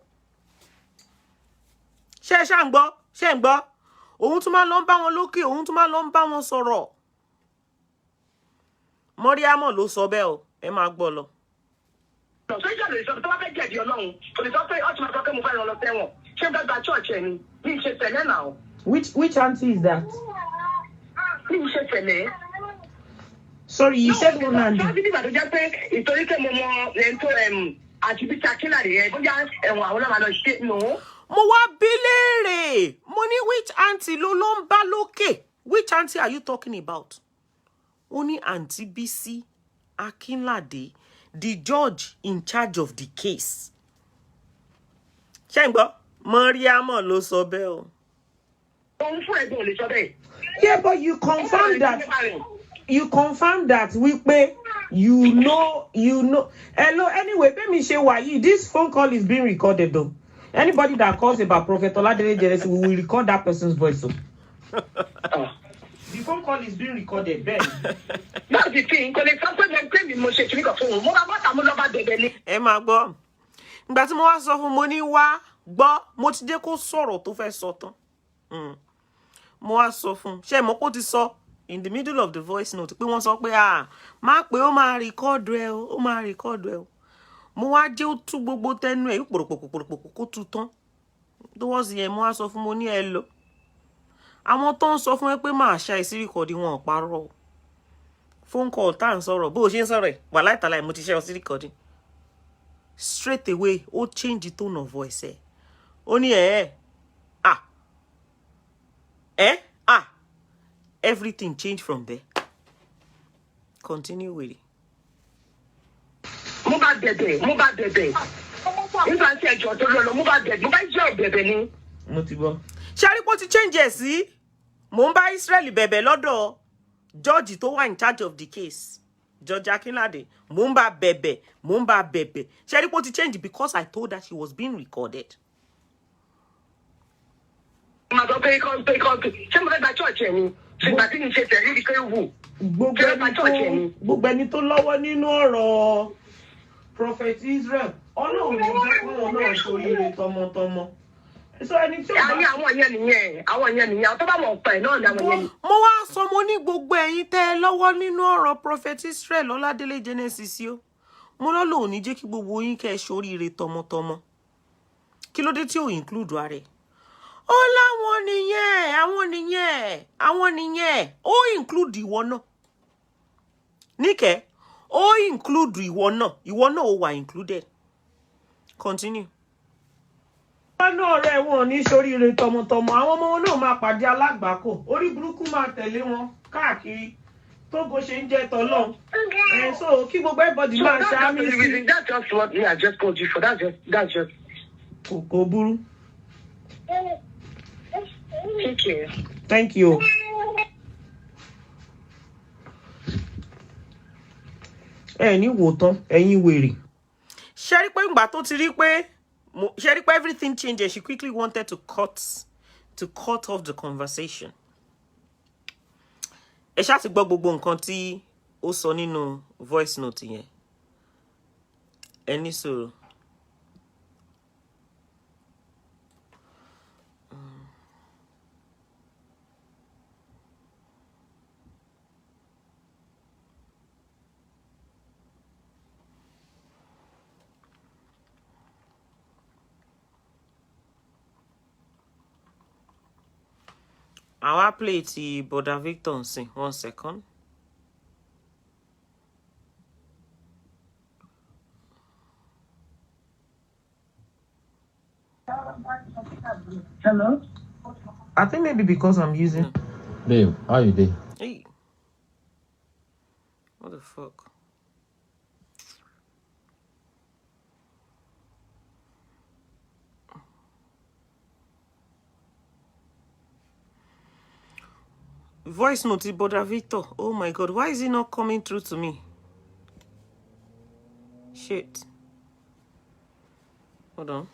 Ṣé ń gbọ́? Òun tún máa lọ bá wọn lókè, òun tún máa lọ bá wọn sọ̀rọ̀. Moriamo ló sọ bẹ́ẹ̀ o, ẹ máa gbọ́ lọ. So you just so tó bá fẹ́ jẹ̀bi Ọlọ́run. So the doctor ought to talk mo fẹ́ lọ tẹ́wọ̀n. Ṣé bá gba church ẹni? Ní ṣe tẹ̀lé now. Which auntie is that? Ní ṣe tẹ̀lé. Sorry, you said one auntie. auntie. Ṣé bí ìgbà tó jẹ́ pé ìtorí pé mo mọ lẹ́ńtọ́ àti bí Takila rẹ̀ bóyá ẹ̀wọ̀n àwọn náà máa lọ ṣe no. Mo wá bi léèrè. Mo ní which auntie ló ń bá lókè? Which auntie are you talking about? Ó ní Auntie Bisi Akinlade, the judge in charge of the case. Ṣé ń gbọ́? Moriamo ló sọ bẹ́ẹ̀ o. Òun fún ẹ̀gbọ́n lè sọ bẹ́ẹ̀. Yeah, but you confirm that. You confirm that wípé you know. Hello, anyway, let me share why this phone call is being recorded though. Anybody that calls about Prophet Oladele Genesis, we will record that person's voice. So. The phone call is being recorded, Ben. That's the thing. Kò lè sọ pé mo pè mí mo ṣe kíní kan fún un. Mo bá bọ́ta mo lọ bá bẹ̀bẹ̀ ni. Ẹ máa gbọ́. Ìgbà tí mo wá sọ fún mo ní wá gbọ́, mo ti jẹ́ kó sọ̀rọ̀ tó fẹ́ sọ tán. Mo wá sọ fún. Ṣé mo kó ti sọ in the middle of the voice note pé wọ́n sọ pé má pé ó máa record ẹ o, ó máa record ẹ o. Mo wá jẹ́ ó tú gbogbo tẹnu ẹ̀ pòròpòròpòròpò kó tú tán. Towards the end mo wá sọ fún mo ní ẹ lọ. Àwọn tó ń sọ fún ẹ pé máa ṣá ìsí record wọn parọ́. Phone call tá ń sọ̀rọ̀ bó ṣe ń sọ̀rọ̀ ẹ̀ wà láìtàlà mo ti ṣe ọsí recording. Straight away ó change the tone of voice ẹ̀. Ó ní everything changed from there. Continue with it. Mo bá bẹ̀bẹ̀. Nígbà tí ẹjọ́ tó lọ mo bá bẹ̀bẹ̀. Mo bá jẹ́ bẹ̀bẹ̀ ni. Mo ti gbọ́. Ṣé rí pé ó ti change ẹ̀ sí? Mo ń bá Israel bẹ̀bẹ̀ lọ́dọ̀ judge tó wà in charge of the case. Judge Akinlade. Mo ń bá bẹ̀bẹ̀. Ṣé rí pé ó ti change because I told her she was being recorded. Mo sọ pé ṣé mo fẹ́ gba church ẹ̀ ni? Ṣùgbọ́n tí mi ṣe tẹ̀lé ìdíkẹ́ ìwù. Gbogbo ẹni tó lọ́wọ́ nínú ọ̀rọ̀ Prophet Israel. Ọlọ́run ló jẹ́ pé wọn náà ṣoríire tọmọtọmọ. So ẹni tí ó bá àwọn yẹn nìyẹn. Tó bá mọ̀ pa ẹ̀ náà ni àwọn yẹn. Mo wá sọ mo ní gbogbo ẹ̀yin tẹ́ ẹ lọ́wọ́ nínú ọ̀rọ̀ Prophet Israel Oladele Genesis o. Mo lọ́ lòun ní jẹ́ kí gbogbo yín kẹ́ ẹ ṣoríire tọmọtọmọ. Kí ló dé tí ò include ààrẹ? Ó láwọn nìyẹn, àwọn nìyẹn. Ó include ìwọ náà. Níkẹ́, ó include ìwọ náà ó wà included. Continue. Wọ́n ọ̀rẹ́ wọn ní ṣoríire tọmọtọmọ. Àwọn ọmọ wọn náà máa pàdé alágbàkó. Orí burúkú máa tẹ̀lé wọn káàkiri. Tógo ṣe ń jẹ́ tọ́lọ́run. So kí gbogbo everybody máa ṣàmì sí. That's just what I just called you for. That's just. Kò burú. Thank you. Thank you. Ní wò tán, ẹ̀yin wèrè. Ṣé rí pé ìgbà tó ti rí pé everything changed, she quickly wanted to cut off the conversation. Ẹ ṣá ti gbọ́ gbogbo nǹkan tí ó sọ nínú voice note yẹn. Ẹ ní sùúrù. I'll play the Brother Victor and sing. 1 second. Hello? I think maybe because I'm using. Babe, how you doing? Hey. What the fuck? Voice note, Brother Victor. Oh my god, why is it not coming through to me? Shit. Hold on.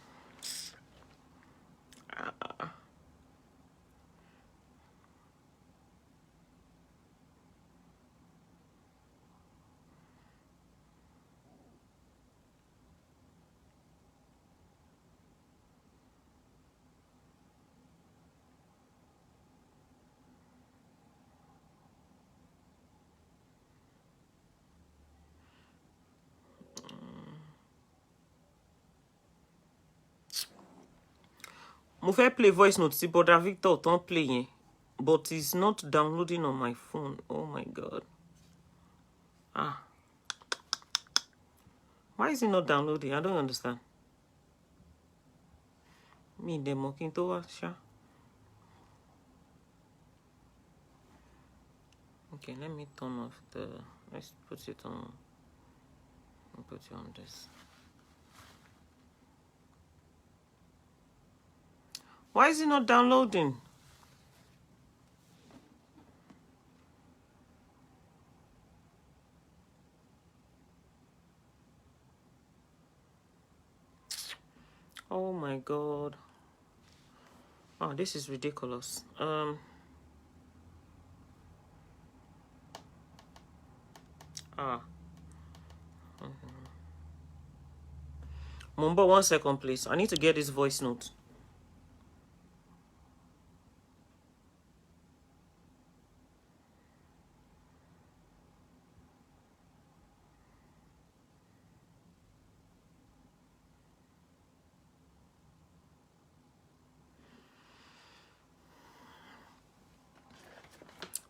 Mo fẹ́ play voice note sí Brother Victor don't play yẹn, but it's not downloading on my phone. Oh my god. Ah. Why is it not downloading? I don't understand. Me the mocking to watch. Okay, let me turn off the. Let's put it on. I'll put it on this. Why is it not downloading? Oh my god. Oh, this is ridiculous. Mumbo, 1 second, please. I need to get this voice note.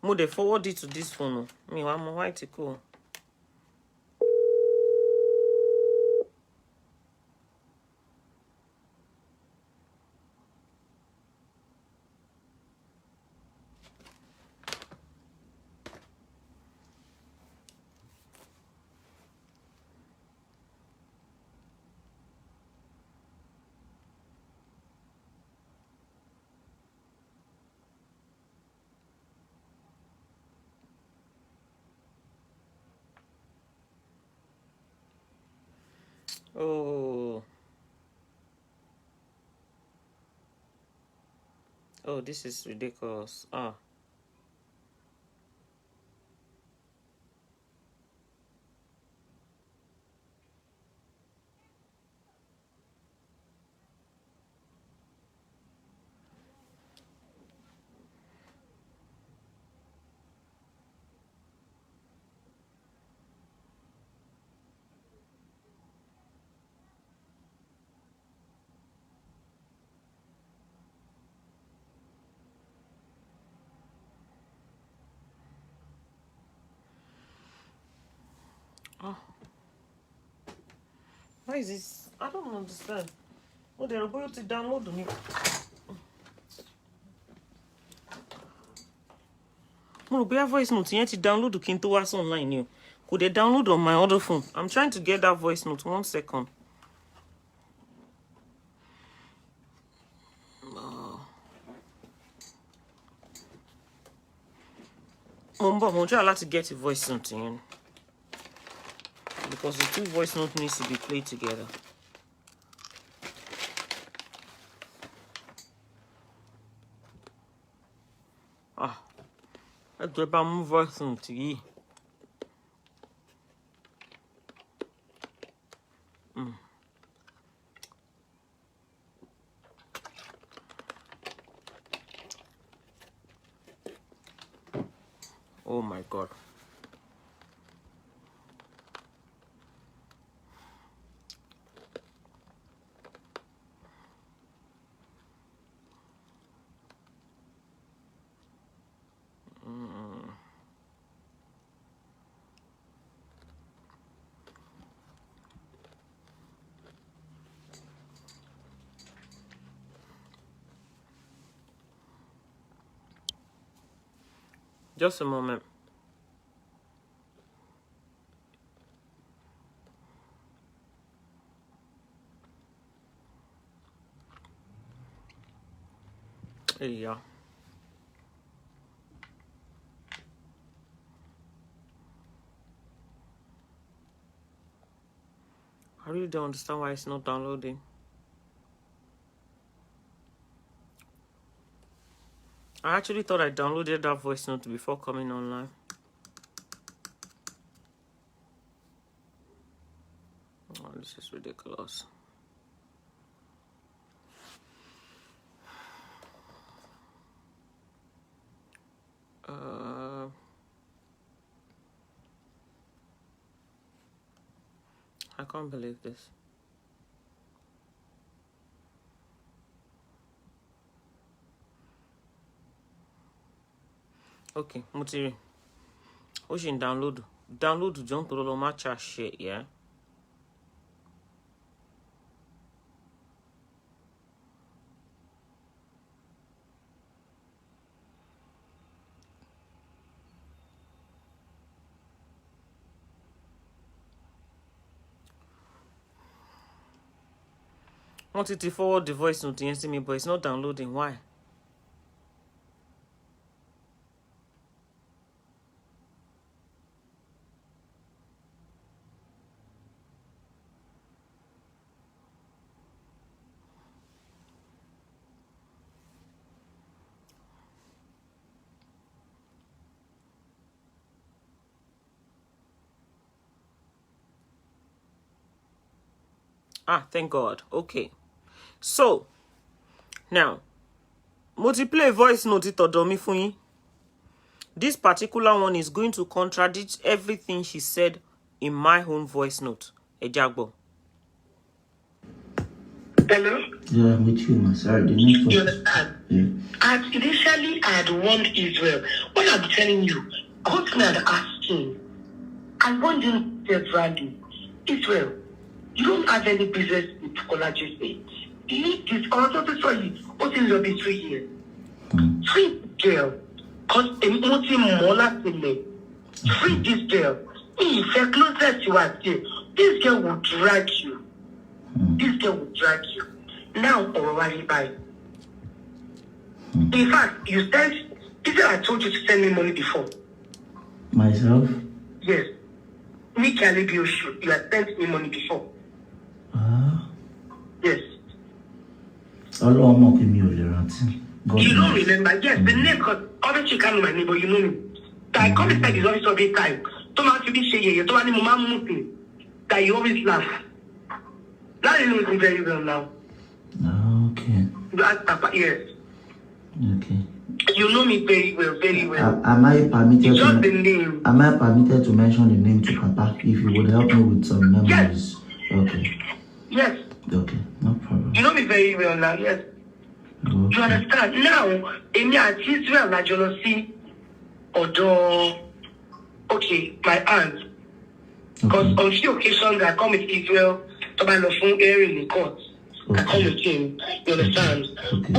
Mo they forward it to this phone. Me, I'm white to go. Oh. Oh, this is ridiculous. Ah. Ah. Why is this? I don't understand. Oh, they're about to download me. Mo rò bóyá voice note yẹn ti download kí n tó wá sí online ni o. Could they download on my other phone? I'm trying to get that voice note. 1 second. Mo try to get a voice note in. Because the two voice note needs to be played together. Ah. Let's get my voice note yìí. Oh my god. Just a moment. Yeah. I really don't understand why it's not downloading. I actually thought I downloaded that voice note before coming online. Oh, this is ridiculous. I can't believe this. Okay, Mutiri. Ocean download. Download jump to the match shit, yeah? Wanted to forward the voice note to me, but it's not downloading. Why? Ah, thank God. Okay. So, now, multiplay voice note it odomi fún yín. This particular one is going to contradict everything she said in my own voice note. Ejagbo. Hello? Yeah, I'm with you, man. Sorry, the network. You understand? Yeah. Initially, I had warned Israel. What I'm telling you, God had asked him, I want you to value Israel. You don't have any business with Kolaji State. Leave this. I want to tell you, what is your be 3 years? 3 girl. Because I'm not more than me. Free this girl. If you're closer to us, this girl will drag you. This girl will drag you. Now, already by. In fact, you said, is I told you to send me money before? Myself? Yes. Me can be shoot. You have sent me money before. Yes. Ọlọ́run mọ̀ pé mi ò lè rántí. You don't remember? Yes, the name, because obviously you can't know my name, but you know me. I come inside this office every time. Don't to be saying, you don't want to that you always laugh. Now you know me very well now. Okay. Yes. Okay. You know me very well, very well. Am I permitted It's just the name. Am I permitted to mention the name to Papa if you would help me with some memories? Yes. Okay. Yes. Okay, no problem. You know me very well now, yes. Okay. You understand? Now, in your Israel, na jealousy, although, okay, my aunt, because on few occasions I come with Israel, to buy the phone air in the court. I come with him, you understand? Okay.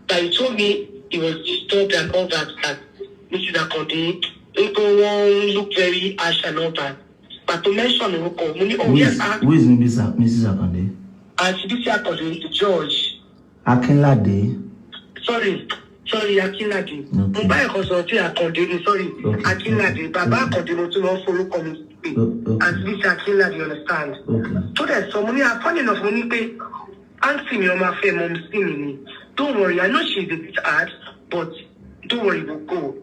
But he told me he was disturbed and all that Mrs. Akonde, people won't look very harsh and all that. But to mention the local, who is Mrs. Akonde? And she did say Akonde, the judge. Akinlade. Sorry, Akinlade. Mobile consulting Akonde, sorry, Akinlade. Baba Akonde, no to follow coming. And this Akinlade, you understand? Okay. So there's some money, I'm funny enough money pay. Auntie me on my face, mom see me. Don't worry, I know she's a bit hard, but don't worry, we'll go.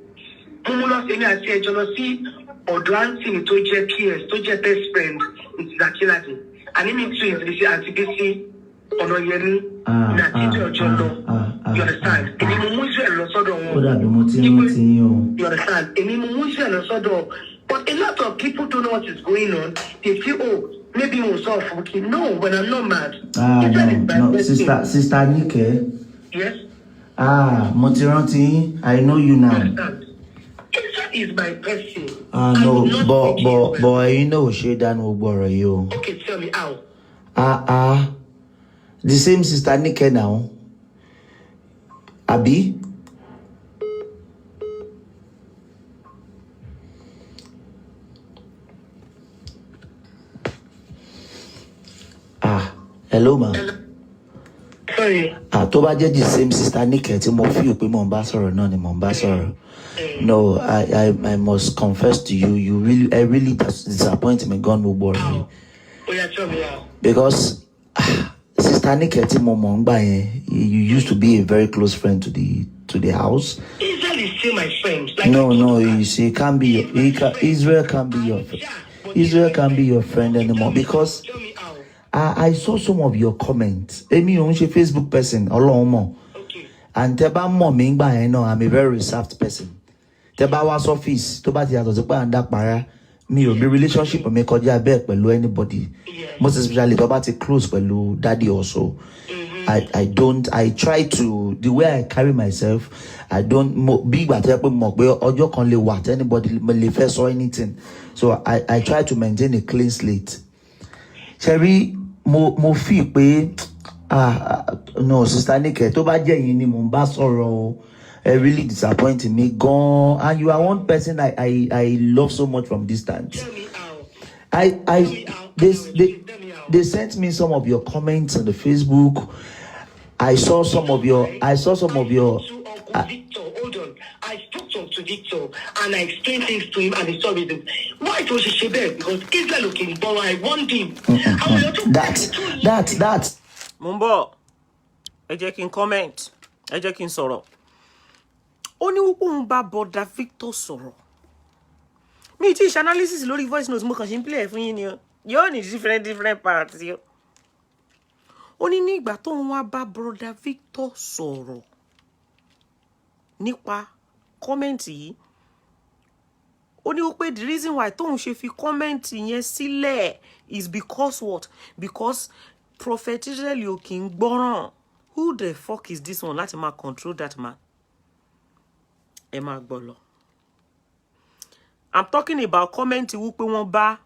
Mumulos, any I say, jealousy, or do auntie me to your peers, to your best friend, it's Akinlade. And it means to you, Auntie BC, or no, Yemi, you understand? And you understand? But a lot of people don't know what is going on. They feel, oh, maybe we'll solve okay. No, when I'm not mad. No, Sister Nike. Yes? Motiranti, I know you now. That is my person. No, but you know, she done will you. Okay, tell me how. The same Sister Nike now. Abi? Hello, ma. Sorry. Tó bá jẹ́ the same sister Nike tí mo feel pé mo ń bá sọ̀rọ̀ náà ni mo ń bá sọ̀rọ̀. No, I must confess to you, I really disappoint me gone gbogbo ọ̀rọ̀ mi. Oh, yeah, tell me how. Because sister Nike tí mo mọ̀ ń gbà yẹn, you used to be a very close friend to the house. Israel is still my friend. Like, No, you see, Israel can't be your friend anymore because tell me how. I saw some of your comments. Emi ò ń ṣe Facebook person, Ọlọ́run mọ̀. Okay. And tẹ́ bá mọ̀ mí gbà yẹn náà, I'm a very reserved person. Tẹ́ bá wá office, tó bá ti yàtọ̀ sí pé à ń dàpárá, mi ò bí relationship mi kọjá bẹ́ẹ̀ pẹ̀lú anybody. Most especially tó bá ti close pẹ̀lú daddy also. I try to, the way I carry myself, I don't be ìgbà tó yẹ pé mo mọ̀ pé ọjọ́ kan lè wà tí anybody lè fẹ́ sọ anything. So I try to maintain a clean slate. Sherry, mo feel pé no, sister Nike, tó bá jẹ́ yín ni mo ń bá sọ̀rọ̀, really disappointing me gone. And you are one person I love so much from distance. Tell me how. They sent me some of your comments on the Facebook. I saw some of your To Uncle Victor, hold on. I spoke to Victor and I explained things to him and he saw reasons. Why was he there? Because Israel looking borrow, I want him. That. Mumbo, ẹ jẹ́ kí n comment, ẹ jẹ́ kí n sọ̀rọ̀. Ó ní wípé òun bá bọ̀dá Victor sọ̀rọ̀. Mi ti ṣe analysis lórí voice notes mo kàn ṣe ń play fún yín ni o. Yóò ní different parts yo. Ó ní nígbà tó ń wá bá brother Victor sọ̀rọ̀ nípa comment yìí. Ó ní wípé the reason why tóun ṣe fi comment yẹn sílẹ̀ is because what? Because Prophet Israel ò kì í gbọ́ràn. Who the fuck is this one láti máa control that man? Ẹ máa gbọ́ lọ. I'm talking about comment wípé wọ́n bá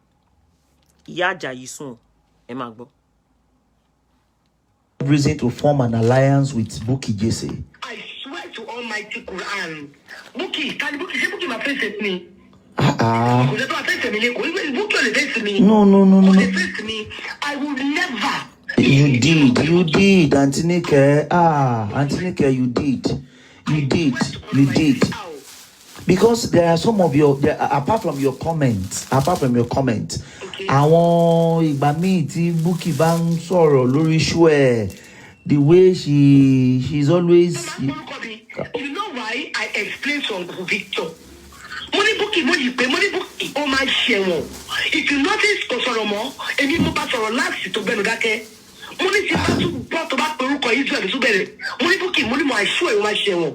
ìyá Àjàyí sùn. Ẹ máa gbọ́. Reason to form an alliance with Bukky Jesse. I swear to Almighty Quran. Bukky, can Bukky say Bukky my face at me? No. Me. I would never. You did, Auntie Nike. Auntie Nike, you did. Because there are some of your, apart from your comments, àwọn ìgbà míì tí Bukky bá ń sọ̀rọ̀ lórí show ẹ̀, the way she's always. You know why I explained to Uncle Victor? Money Bukky, oh my share. If you notice, Kosoromo, and you move back for a last to Benudake, money to brought back Peruko Israel to Bere. Money Bukky, money my show, my share.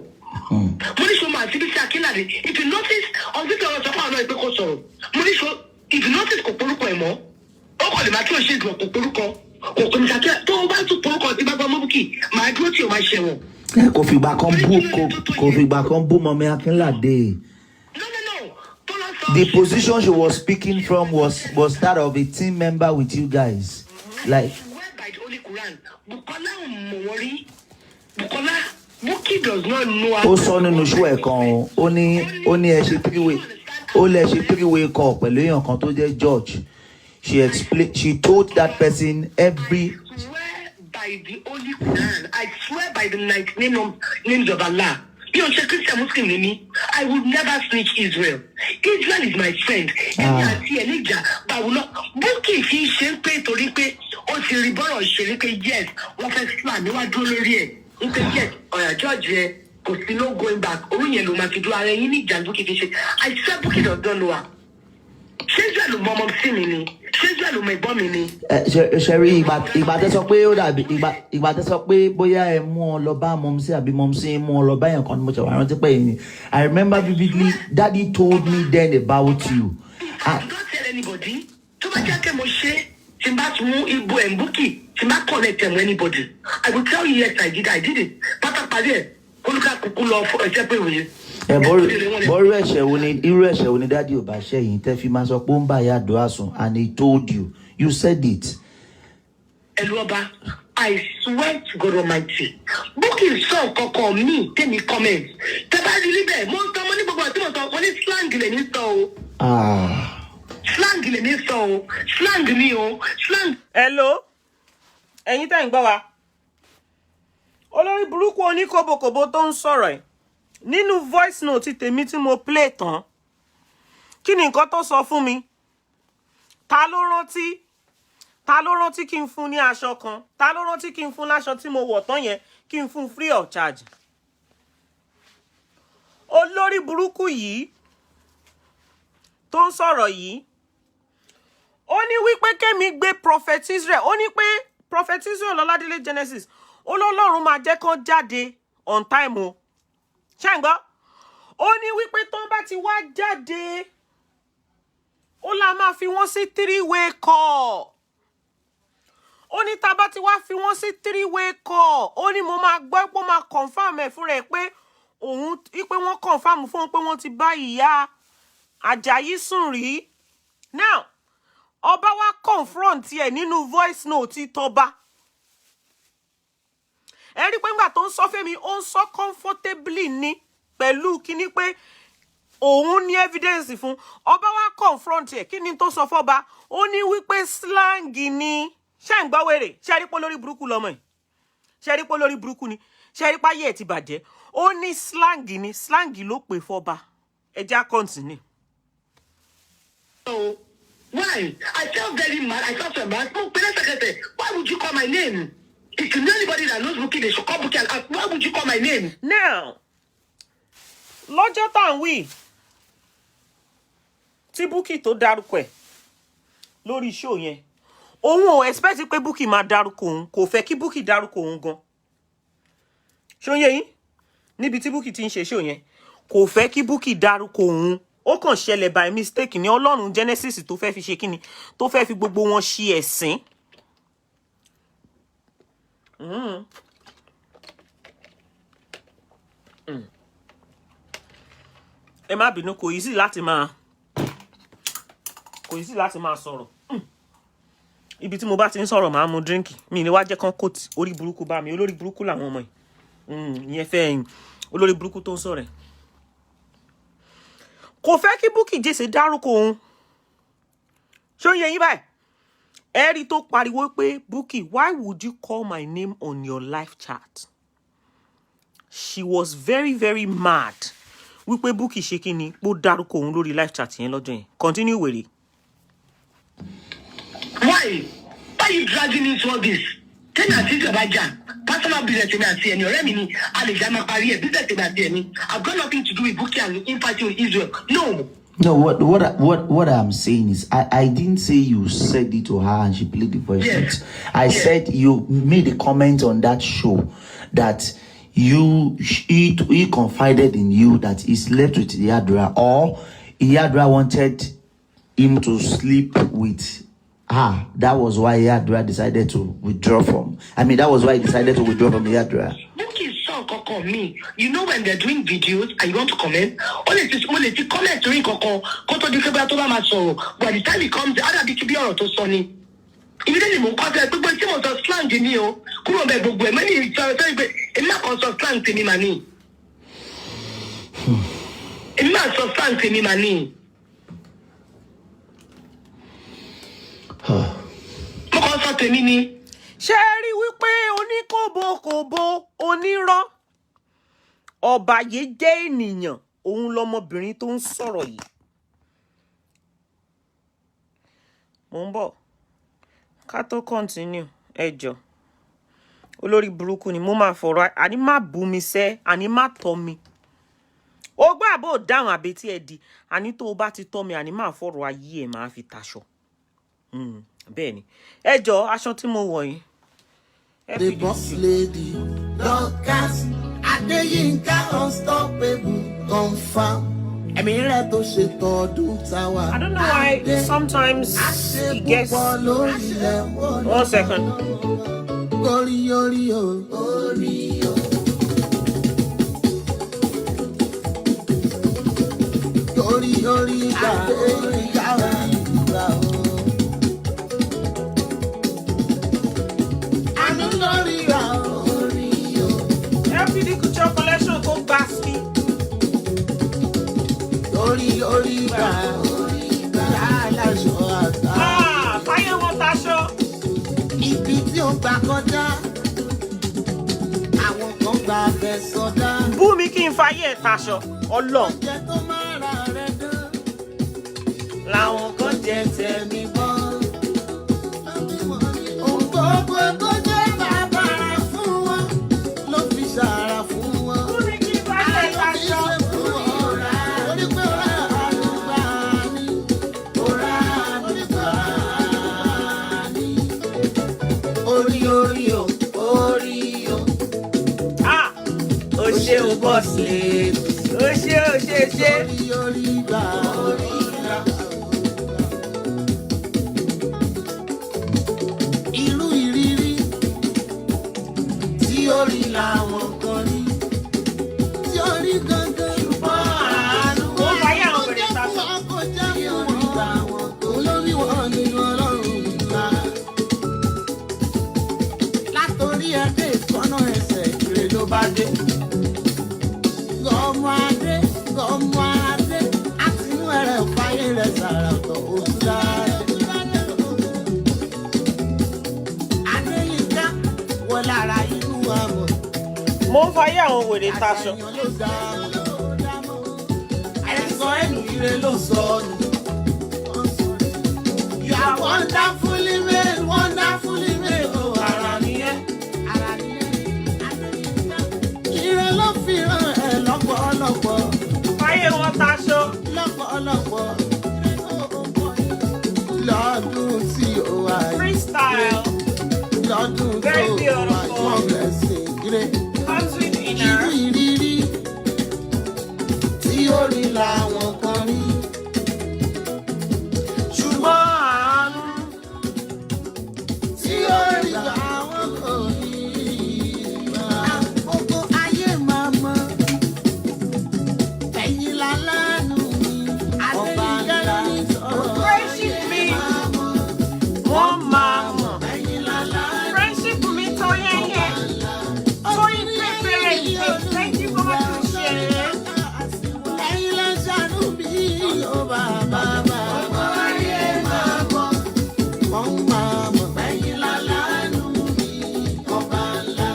Money show my city Sakiladi. If you notice, on this was a part of the Kosoro. Money show, if you notice, Koporuko emo, oh, the Matthew shit, Koporuko, Kokomsaka, don't buy to Poruko, Bukky, my beauty, my share. Kofi back on boom, Mommy Akinlade. The position she was speaking from was that of a team member with you guys. Like by the Holy Quran, Bukola Bukky does not know how. Ó sọ nínú show ẹ̀ kan, ó ní ẹ ṣe three-way call pẹ̀lú èèyàn kan tó jẹ́ George. She told that person every. I swear by the Holy Quran, I swear by the names of Allah. You know, Christian Muslim in me, I would never snitch Israel. Israel is my friend. But will not. Bukky fi ṣe pé torí pé ó ti rí bọ́rọ̀ ṣe pé yes, wọ́n fẹ́ slam níwájú olórí ẹ̀. Nípa yes, ọ̀yà George rẹ̀ kò sí no going back. Orí yẹn ló máa fi dúró ara yín ní ìjà Bukky fi ṣe. I swear Bukky don't know her. Ṣé Israel ló mọ ọmọ sí mi ni? Ṣé Israel ló mọ ẹ̀gbọ́n mi ni? Ṣẹ̀rí ìgbà tẹ́ sọ pé ó dàbí ìgbà tẹ́ sọ pé bóyá ẹ mú ọ lọ bá mọ̀mísí àbí mọ̀mísí mú ọ lọ bá yẹn kan ní mo ṣe wà rántí pé yìí. I remember vividly, Daddy told me then about you. I don't tell anybody. Tó bá jẹ́ kí mo ṣe tí n bá tún mú ibo ẹ̀ Bukky tí n bá connect with anybody. I will tell you yes, I did it. Pátá parí ẹ̀ kólúkà kúkú lọ fún ẹ̀jẹ̀ pé òye. Irú ẹ̀ṣẹ̀ wo ni Daddy ò bá ṣe yìí tẹ́ fi máa sọ pé ó ń bá ìyá àdúrà sùn and he told you said it. Eluoba, I swear to God Almighty, Bukky sọ kọ̀kọ̀ mi tẹ́mi comment. Tẹ́bá rí níbẹ̀, mo ń tọ́ mo ní gbogbo àti mo tọ́ mo ní slang lè ní sọ o. Slang lè ní sọ o. Slang ni o. Slang. Hello. ẹ̀yin tẹ́ ń gbọ́ wa olórí burúkú oníkóbókóbó tó ń sọ̀rọ̀ ẹ̀ nínú voice note tèmi tí mo play tán kí ni nǹkan tó sọ fún mi ta ló rántí kí n fún ní aṣọ kan ta ló rántí kí n fún láṣọ tí mo wọ̀ tán yẹn kí n fún free of charge olórí burúkú yìí tó ń sọ̀rọ̀ yìí ó ní wípé kémi gbé prophet Israel ó ní pé prophet Israel Ọládélé Genesis ó lọ́lọ́run máa jẹ́ kán jáde on time o ṣé ń gbọ́ ó ní wípé tó bá ti wá jáde ó la máa fi wọ́n sí 3-way call ó ní tá bá ti wá fi wọ́n sí 3-way call ó ní mo máa gbọ́ pé ó máa confirm ẹ̀ fún rẹ̀ pé òun wípé wọ́n confirm fún un pé wọ́n ti bá ìyá Àjàyí sùn rí now ọba wa confront ẹ̀ nínú voice note tọba ẹ rí pé nígbà tó ń sọ fẹ́mi ó ń sọ comfortably ní pẹ̀lú kíní pé òun ní evidence fún ọba wa confront ẹ̀ kí ni tó sọ fọ́ba ó ní wípé slang ni ṣé ń gbọ́ wèrè ṣé rí pé lórí burúkú lọ́mọ ẹ̀ ṣé rí pé lórí burúkú ni ṣé rí pé ayé ẹ̀ ti bàjẹ́ ó ní slang ni slang ló pè fọ́ba ẹ já continue. So, why? I felt very mad. I felt so mad. Oh, Secretary, why would you call my name? If you know anybody that knows Bukky, they should call Bukky and ask, why would you call my name? Now, lọ́jọ́ tá ń wí tí Bukky tó dárúkọ ẹ̀ lórí show yẹn òun ò expect pé Bukky máa dárúkọ òun kò fẹ́ kí Bukky dárúkọ òun gan ṣó yé yín níbi tí Bukky ti ń ṣe show yẹn kò fẹ́ kí Bukky dárúkọ òun ó kàn ṣẹlẹ̀ by mistake ní Ọlọ́run Genesis tó fẹ́ fi ṣe kíni tó fẹ́ fi gbogbo wọn ṣe ẹ̀sìn ẹ má bínú kò easy láti máa sọ̀rọ̀ ibi tí mo bá ti ń sọ̀rọ̀ máa mu drink mi ni wá jẹ́ kán kóòtù orí burúkú bá mi olórí burúkú làwọn ọmọ yìí ìyẹn fẹ́ ẹ̀yìn olórí burúkú tó ń sọ̀rọ̀ ẹ̀ kò fẹ́ kí Bukky jèsè dárúkọ òun ṣó yẹ yín báyìí ẹ rí tó pariwo pé Bukky why would you call my name on your live chat she was very very mad wípé Bukky ṣe kí ni pó dárúkọ òun lórí live chat yẹn lọ́jọ́ yẹn continue wèrè. Why are you dragging into all this? Tell me àti ìjọba personal business mi àti ẹni ọ̀rẹ́ mi ni a lè já máa parí ẹ̀ business mi àti ẹni I've got nothing to do with Bukky and in fighting with Israel. No, what I'm saying is I didn't say you said it to her and she played the voice note. I said you made a comment on that show that he confided in you that he slept with Iyadra or Iyadra wanted him to sleep with her. That was why Iyadra decided to withdraw from. That was why he decided to withdraw from Iyadra. Me, you know when they're doing videos and you want to comment, only comment during Coco, Coto di February to Maso. By the time it comes, the other bit to be on to Sony. Immediately, more contact, but when someone does slang in you, come on, baby, many, a map also slang to me, money. A map so slang to me, money. More to me. Ṣé rí wípé oníkóbókóbó onírọ́ ọ̀bàyé jẹ́ ènìyàn òun lọmọbìnrin tó ń sọ̀rọ̀ yìí. Mo ń bọ̀ ká tó continue ẹ jọ̀ọ́ olórí burúkú ni mo máa fọ̀rọ̀ àní má bú mi sẹ́ àní má tọ́ mi ó gbà bó dáhùn àbí tí ẹ di àní tó o bá ti tọ́ mi àní má fọ̀rọ̀ ayé ẹ̀ máa fi taṣọ bẹ́ẹ̀ ni ẹ jọ̀ọ́ aṣọ tí mo wọ̀ yìí. The boss lady, Dorcas, Adeyinka unstoppable, confirm. I don't know why sometimes he gets. 1 second. Collection go basket. Fire water show. ẹ̀ taṣọ ọlọ́run. Jẹ́ tó máa ra rẹ̀ dán. Làwọn kan jẹ tẹ̀mí bọ́. Ohun gbogbo tó jẹ́ bàbàrà fún wọn ló fi ṣàrà fún wọn. Kúrì kí bá ṣe taṣọ. Torí pé ọ̀rá àlùgbà ni. Ọ̀rá àlùgbà ni. Orí o, orí o. Ah! Ó ṣe o bọ́ọ̀sì lè. Ó ṣe. Orí gbà, orí gbà. Irú ìrírí tí orí làwọn kan rí. Tí orí gangan ṣùgbọ́n àánú. Ó fàyè àwọn wèrè Ó taṣọ. jẹ́ fún akọjá fún orí làwọn kan. Olórí wọn nínú ọlọ́run ńlá. Látòrí ẹgbẹ́ ìkọ́nà ẹsẹ̀ ìrè ló bá dé. Gọ́mọ adé, àtinú ẹ̀rẹ̀ fàyè rẹ̀ sàràtọ̀ òtúlá. Adéyínká wọ lára inú àmọ̀. Mo ń fàyè àwọn wèrè taṣọ. Àṣàyàn ló dá mọ́. Ẹ̀sọ́ ẹ̀nù ire ló sọ ọ́nù. You are wonderfully made, oh, ara nìyẹn. Ire ló fi hàn ẹ́ lọ́pọ̀lọpọ̀. Fàyè wọn taṣọ. Lọ́pọ̀lọpọ̀. Lọ́dún tí ó wà yìí. Freestyle. Lọ́dún tó Very wà yìí. beautiful. Wọ́n blessing ire. Comes with Irú inner. ìrírí tí ó rí làwọn kan rí. Ṣùgbọ́n àánú. Tí ó rí làwọn kan rí. Àkókò ayé máa mọ. Ẹ̀yin lálánú mi. Adéyínká ní sọ̀rọ̀. Friendship mi. Wọ́n máa mọ̀. Ẹ̀yin lálánú. Friendship mi tó yẹ́yẹ́. Tó yí pépéré ìpè. Thank you for what you share. Ẹ̀yin ló ṣàánú mi. Ó bàbá. Ayé máa mọ̀. Wọ́n máa mọ̀. Ẹ̀yin lálánú mi. Ọba ńlá.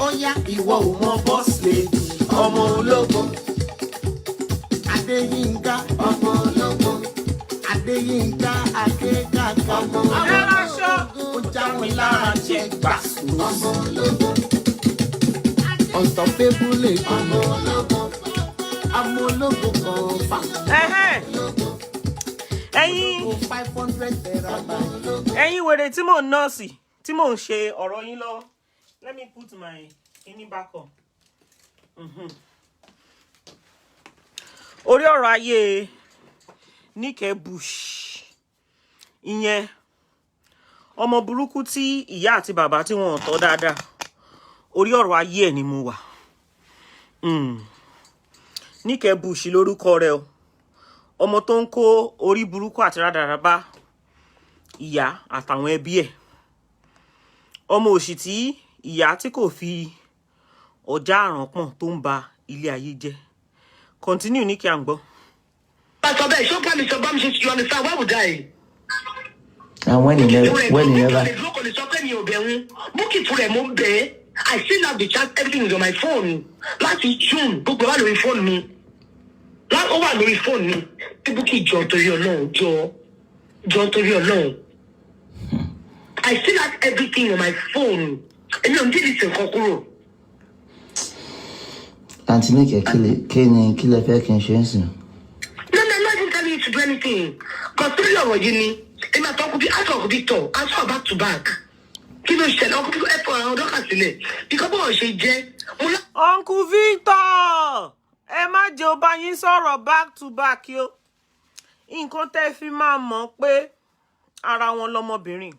Ó yá ìwọ ò mọ bọ́ọ̀sì lèdì. Ọmọ ológo. Adéyínká ọmọ ológo. Adéyínká akékàkà ọmọ Ẹlọ́ṣọ́. ó já mi lára jẹ gbàsù. Ọmọ ológo. Unstoppable ọmọ ológo. Ọmọ ológo kan fà. Ẹ̀yin 500 terabyte. ẹ̀yin wèrè tí mò ń nọ́ọ̀sì tí mò ń ṣe ọ̀rọ̀ yín lọ́wọ́. Let me put my kíní back on. Orí ọ̀rọ̀ ayé Níkẹ́ Bush ìyẹn ọmọ burúkú tí ìyá àti bàbá tí wọn ò tọ́ dáadáa. Orí ọ̀rọ̀ ayé ẹ̀ ni mo wà. Níkẹ́ Bush lórúkọ rẹ̀ o. Ọmọ tó ń kó orí burúkú àti rádaràda bá ìyá àtàwọn ẹbí ẹ̀. Ọmọ òṣì tí ìyá tí kò fi ọjà àrànpọ̀n tó ń ba ilé ayé jẹ́. Continue ní kí à ń gbọ́. You understand? Why would I? And when he never. I still have the chat, everything is on my phone. Last June, go on your phone me. Last over your phone me. Bukky John to your long, John to your long. I still have everything on my phone. And you did this in Kokoro. Auntie Nick, kill a fake insurance. No, I'm not even telling you to do anything. Because three of you need. And I talk with the answer of Victor. Answer back to back. Kí ló ṣẹlẹ̀ ọkùnrin people ẹ̀fọ́ àwọn Dorcas sílẹ̀ because bọ́ọ̀ ṣe jẹ́. Uncle Victor ẹ má jẹ́ ó bá yín sọ̀rọ̀ back to back yo. Nǹkan tẹ́ fi máa mọ̀ pé ara wọn lọmọbìnrin.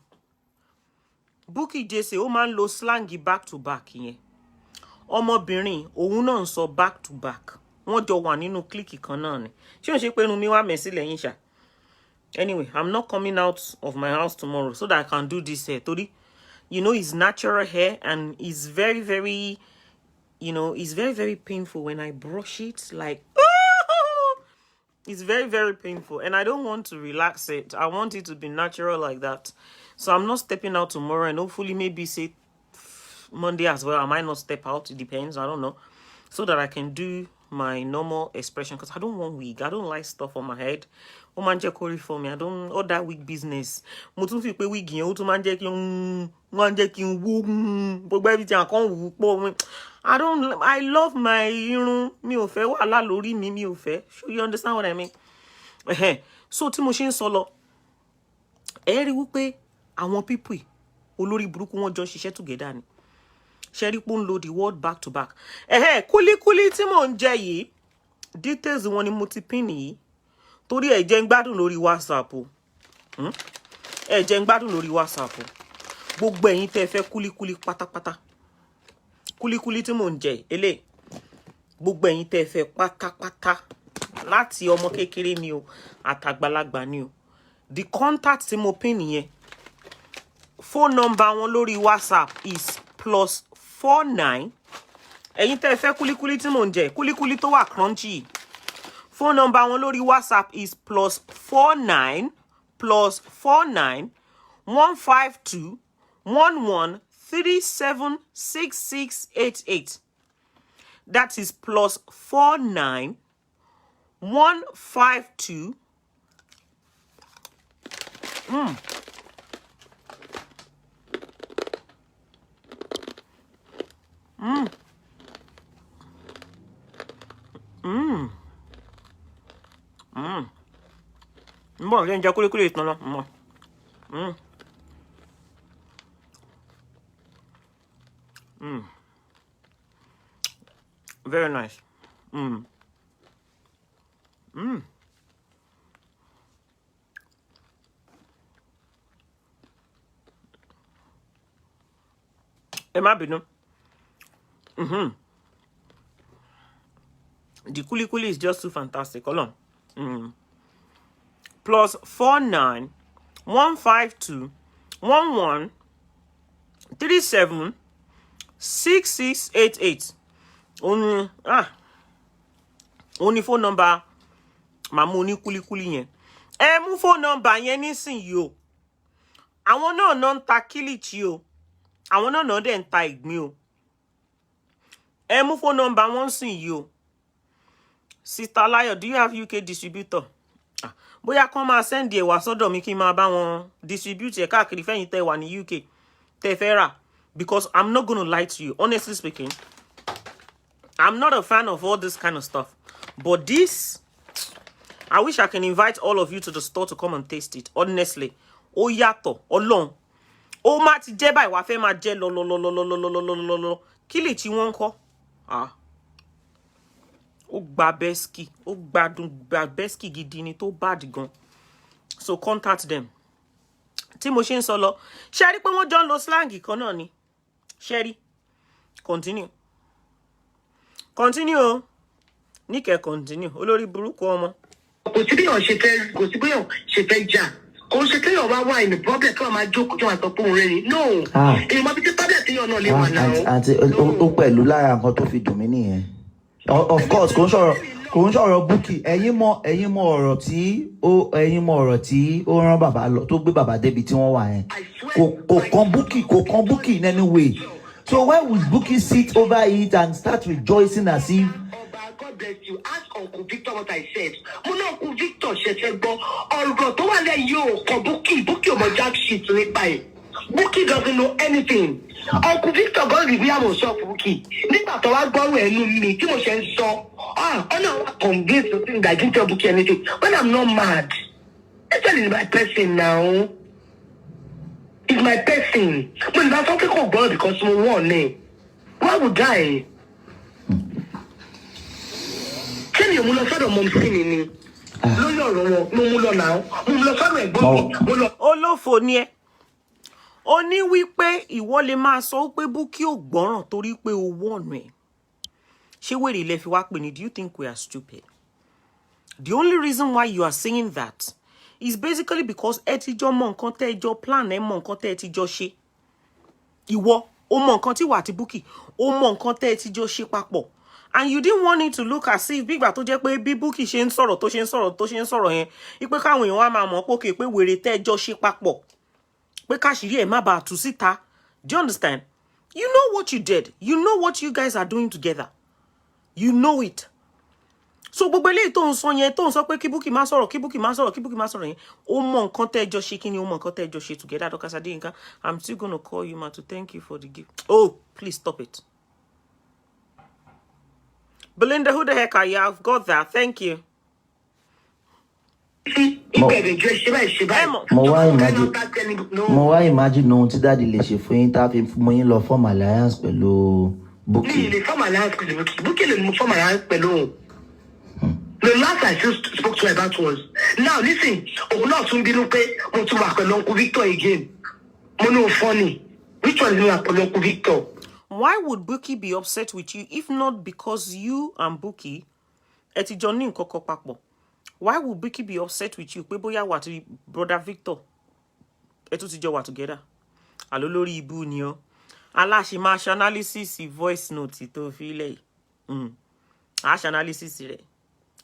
Bukky Jesse ó máa ń lo slang back to back yẹn. Ọmọbìnrin òun náà ń sọ back to back. Wọ́n jọ wà nínú clique kan náà ni. Ṣé o ṣe pé inú mi wá mẹ́sì lẹ́yìn ṣá? Anyway, I'm not coming out of my house tomorrow so that I can do this hair. Torí you know, it's natural hair and it's very, very, you know, it's very, very painful when I brush it. Like, it's very, very painful. And I don't want to relax it. I want it to be natural like that. So I'm not stepping out tomorrow and hopefully maybe say Monday as well. I might not step out. It depends. I don't know. So that I can do my normal expression because I don't want wig. I don't like stuff on my head. Ó máa ń jẹ́ kó rí for me. I don't all that wig business. Mo tún fi pé wig yẹn ó tún máa ń jẹ́ kí n wú gbogbo everything I can't wú pọ̀. I love my irun. Mi ò fẹ́ wàhálà lórí mi, mi ò fẹ́. So you understand what I mean? So tí mo ṣe ń sọ lọ, ẹ rí wípé àwọn people olórí burúkú wọn jọ ṣiṣẹ́ together ni. Sherry pon lo the word back to back. Kúlíkúlí tí mò ń jẹ yìí, details wọn ni mo ti pin yìí. Torí ẹ jẹ́ ń gbádùn lórí WhatsApp o. Ẹ jẹ́ ń gbádùn lórí WhatsApp o. Gbogbo ẹ̀yin tẹ́ fẹ́ kúlíkúlí pátápátá. Kúlíkúlí tí mò ń jẹ elé. Gbogbo ẹ̀yin tẹ́ fẹ́ pátápátá. Láti ọmọ kékeré ni o, àtàgbàlagbà ni o. The contact tí mo pin yẹn. Phone number wọn lórí WhatsApp is +49. Ẹ̀yin tẹ́ fẹ́ kúlíkúlí tí mò ń jẹ, kúlíkúlí tó wà crunchy. Phone number wọn lórí WhatsApp is +49 152 11376688. That is +49 152 Bon, viens déjà couler non non. Very nice. Ẹ má bínú. The kuli is just too fantastic. Hold on. +49 152 11376688. Only phone number Mamu ní kúlíkúlí yẹn. Ẹ mú phone number yẹn nísìnyí o. Àwọn náà ń ta kílìchì o. Àwọn náà dẹ̀ ń ta ìgbín o. Ẹ mú phone number wọn nísìnyí o. Sister Layo, do you have UK distributor? Bóyá kàn máa send ẹ wá sọ́dọ̀ mi kí n máa bá wọn distribute ẹ káàkiri fẹ́yìn tẹ́ wà ní UK tẹ́ fẹ́ rà. Because I'm not going to lie to you. Honestly speaking, I'm not a fan of all this kind of stuff. But this, I wish I can invite all of you to the store to come and taste it. Honestly. Ó yàtọ̀, Ọlọ́run. Ó má ti jẹ́ báyìí wá fẹ́ máa jẹ́ lọ. Kílìchì wọn ńkọ́? Ó gba bẹ́skì. Ó gbádùn gba bẹ́skì gidi ni tó bad gan. So contact them. Tí mo ṣe ń sọ lọ. Ṣé rí pé wọ́n jọ ń lo slang kan náà ni? Ṣé rí? Continue. Continue. Níkẹ́ continue. Olórí burúkú ọmọ. Kò sí bí yàn ṣe fẹ́ jà. Kò ṣe kéèyàn bá wà ní problem kí wọ́n máa jókòó tí wọ́n sọ pé òun rẹ̀ ni. No. Èyí máa fi tí problem tí yàn náà lè wà náà. Àti ó pẹ̀lú lára nǹkan tó fi dùn mí nìyẹn. Of course, kò ń sọ̀rọ̀ Bukky. Ẹ̀yin mọ ọ̀rọ̀ tí ó rán bàbá lọ tó gbé bàbá débi tí wọ́n wà yẹn. Kò kan Bukky in any way. So when will Bukky sit over it and start rejoicing as if? God bless you. Ask Uncle Victor what I said. Mo náà Uncle Victor ṣẹ̀ṣẹ̀ gbọ́ ọ̀rọ̀ tó wà lẹ́yìn yóò kọ Bukky ọmọ jack shit nípa ẹ̀. Bukky doesn't know anything. Uncle Victor God reveal himself to Bukky. Nígbà tó wá gbọ́rọ̀ ẹnu mi tí mo ṣe ń sọ, ọ̀nà wa convince to think that I didn't tell Bukky anything. When I'm not mad, this one is my person now. It's my person. But if I don't take a girl because mo won eh, why would I? Tell me, mo lọ sọ́dọ̀ mom sí ni. Lórí ọ̀rọ̀ wọn, mo lọ náà. Mo lọ sọ́dọ̀ ẹ̀gbọ́n mi. Mo lọ. Olófò ni ẹ. Ó ní wípé ìwọ lè máa sọ pé Bukky ò gbọ́ràn torí pé o wọ̀nù ẹ̀. Ṣé wèrè ilẹ̀ fi wá pè ní? Do you think we are stupid? The only reason why you are saying that is basically because ẹ ti jọ mọ nǹkan tẹ́ ẹ jọ plan, ẹ mọ nǹkan tẹ́ ẹ ti jọ ṣe. Ìwọ, o mọ nǹkan tí wà àti Bukky, o mọ nǹkan tẹ́ ẹ ti jọ ṣe papọ̀. And you didn't want it to look as if bígbà tó jẹ́ pé bí Bukky ṣe ń sọ̀rọ̀ tó ṣe ń sọ̀rọ̀ yẹn, ipe káwọn èèyàn wá máa mọ̀ pé pé wèrè tẹ́ ẹ jọ ṣe papọ̀. Pé káṣírí ẹ̀ má bàa tú síta. Do you understand? You know what you did. You know what you guys are doing together. You know it. So gbogbo eléyìí tó ń sọ yẹn tó ń sọ pé kí Bukky má sọ̀rọ̀ kí Bukky má sọ̀rọ̀ kí Bukky má sọ̀rọ̀ yẹn ó mọ nǹkan tẹ́ jọ ṣe kí ni ó mọ nǹkan tẹ́ jọ ṣe together. Dorcas Adeyinka, I'm still gonna call you ma to thank you for the gift. Oh, please stop it. Belinda, who the heck are you? I've got that. Thank you. Mo wá imagine ohun tí dáàdi lè ṣe fún yín tá a fi mú yín lọ form alliance pẹ̀lú Bukky. The form alliance pẹ̀lú Bukky lè form alliance pẹ̀lú. The last I just spoke to her about was, now listen, òun náà tún bínú pé mo tún wà pẹ̀lú Uncle Victor again. Mo no funny. Which one is wà pẹ̀lú Uncle Victor? Why would Bukky be upset with you if not because you and Bukky ẹ ti jọ ní nǹkan kan papọ̀? Why would Bukky be upset with you? Pé bóyá wà tí brother Victor ẹ tún ti jọ wà together. Àló lórí ibu ni o. Aláṣẹ máa ṣe analysis voice note tó fi lẹ̀. Aṣe analysis rẹ̀.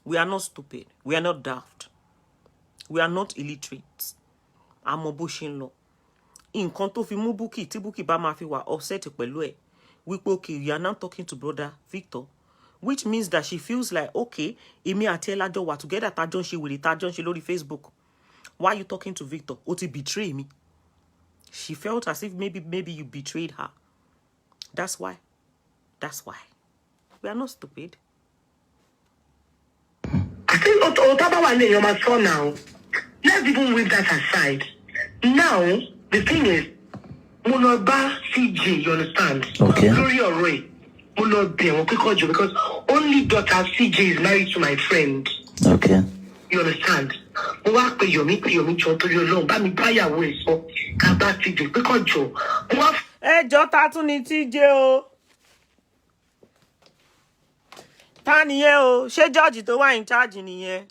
We are not stupid. We are not daft. We are not illiterate. Àmọ́ bó ṣe ń lọ. Nǹkan tó fi mú Bukky tí Bukky bá máa fi wà upset pẹ̀lú ẹ̀. Wípé okay, you are now talking to brother Victor. Which means that she feels like, okay, èmi àti ẹ lájọ wà together, tá jọ ń ṣe wèrè, tá jọ ń ṣe lórí Facebook. Why are you talking to Victor? Ó ti betray me. She felt as if maybe you betrayed her. That's why. That's why. We are not stupid. I think Otabawa you're my son now. Let's even leave that aside. Now, the thing is, Monoba CJ, you understand? Okay. Glory or Ray. Because only daughter CJ is married to my friend. Okay. You understand? Ẹjọ́ ta tún ni TJ o. Ta nìyẹn o? Ṣé George tó wà in charge nìyẹn?